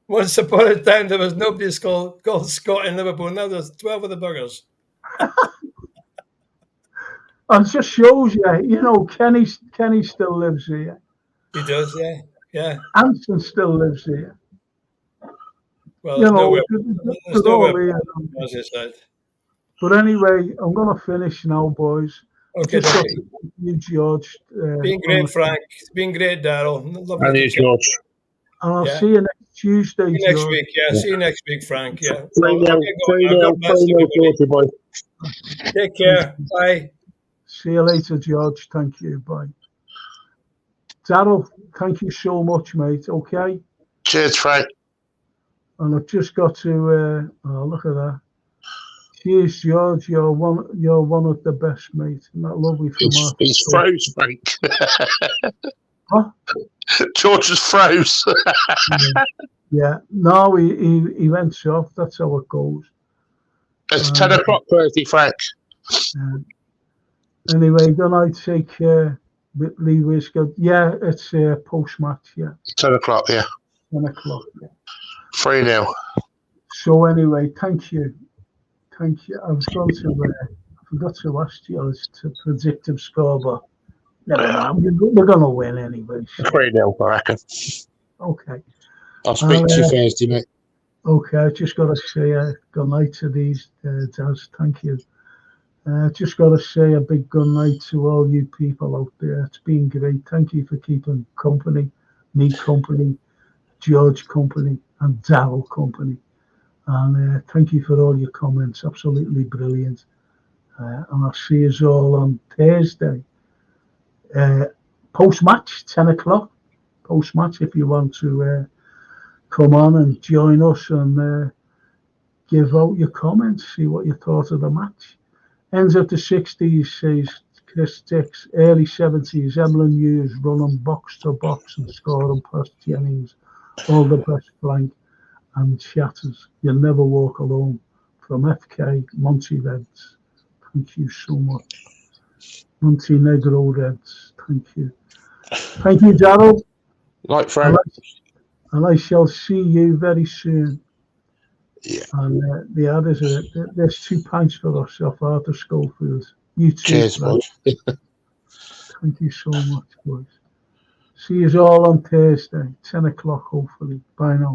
Once upon a time, there was nobody called Scott in Liverpool. Now there's 12 of the buggers. And it just shows you, Kenny still lives here. He does, yeah. Anson still lives here. Well, there's nowhere. But anyway, I'm going to finish now, boys. Okay, you, George. Been great, Frank. It's been great, Daryl. And you, George. And I'll see you next Tuesday. See you next week, See you next week, Frank. Yeah. Take care. Bye. See you later, George. Thank you. Bye. Daryl, thank you so much, mate. Okay. Cheers, Frank. And I've just got to. Look at that. Cheers, George. You're one of the best, mate. Isn't that lovely from us? He's froze, Frank. Huh? George is froze. Yeah. No, he went off. That's how it goes. It's 10 o'clock Thursday, Frank. Anyway, good night. Take care. Lee Wisgood. Yeah, it's post-match, 10 o'clock, 10 o'clock, 3-0. So anyway, thank you. Thank you. I was going to, I forgot to ask you as to predictive score, but never mind. We're going to win anyway. So. 3-0, I reckon. Okay. I'll speak to you Thursday, mate. Okay, I just got to say good night to these, Daz. Thank you. Just got to say a big good night to all you people out there. It's been great. Thank you for keeping me company, George company, and Daryl company. And thank you for all your comments. Absolutely brilliant. And I'll see you all on Thursday. Post-match, 10 o'clock. Post-match, if you want to come on and join us and give out your comments, see what you thought of the match. Ends of the 60s, says Chris Dix. Early 70s, Emlyn Hughes running box to box and scoring past Jennings. All the best, Frank and Shatters. You'll never walk alone. From FK, Monty Reds. Thank you so much. Monty Negro Reds. Thank you. Thank you, Daryl. Right, Frank. And I shall see you very soon. Yeah. And the others are, there's £2 for us off Arthur Schofield. You too, Cheers, Frank. boys. Thank you so much, boys. See you all on Thursday, 10 o'clock, hopefully. Bye now.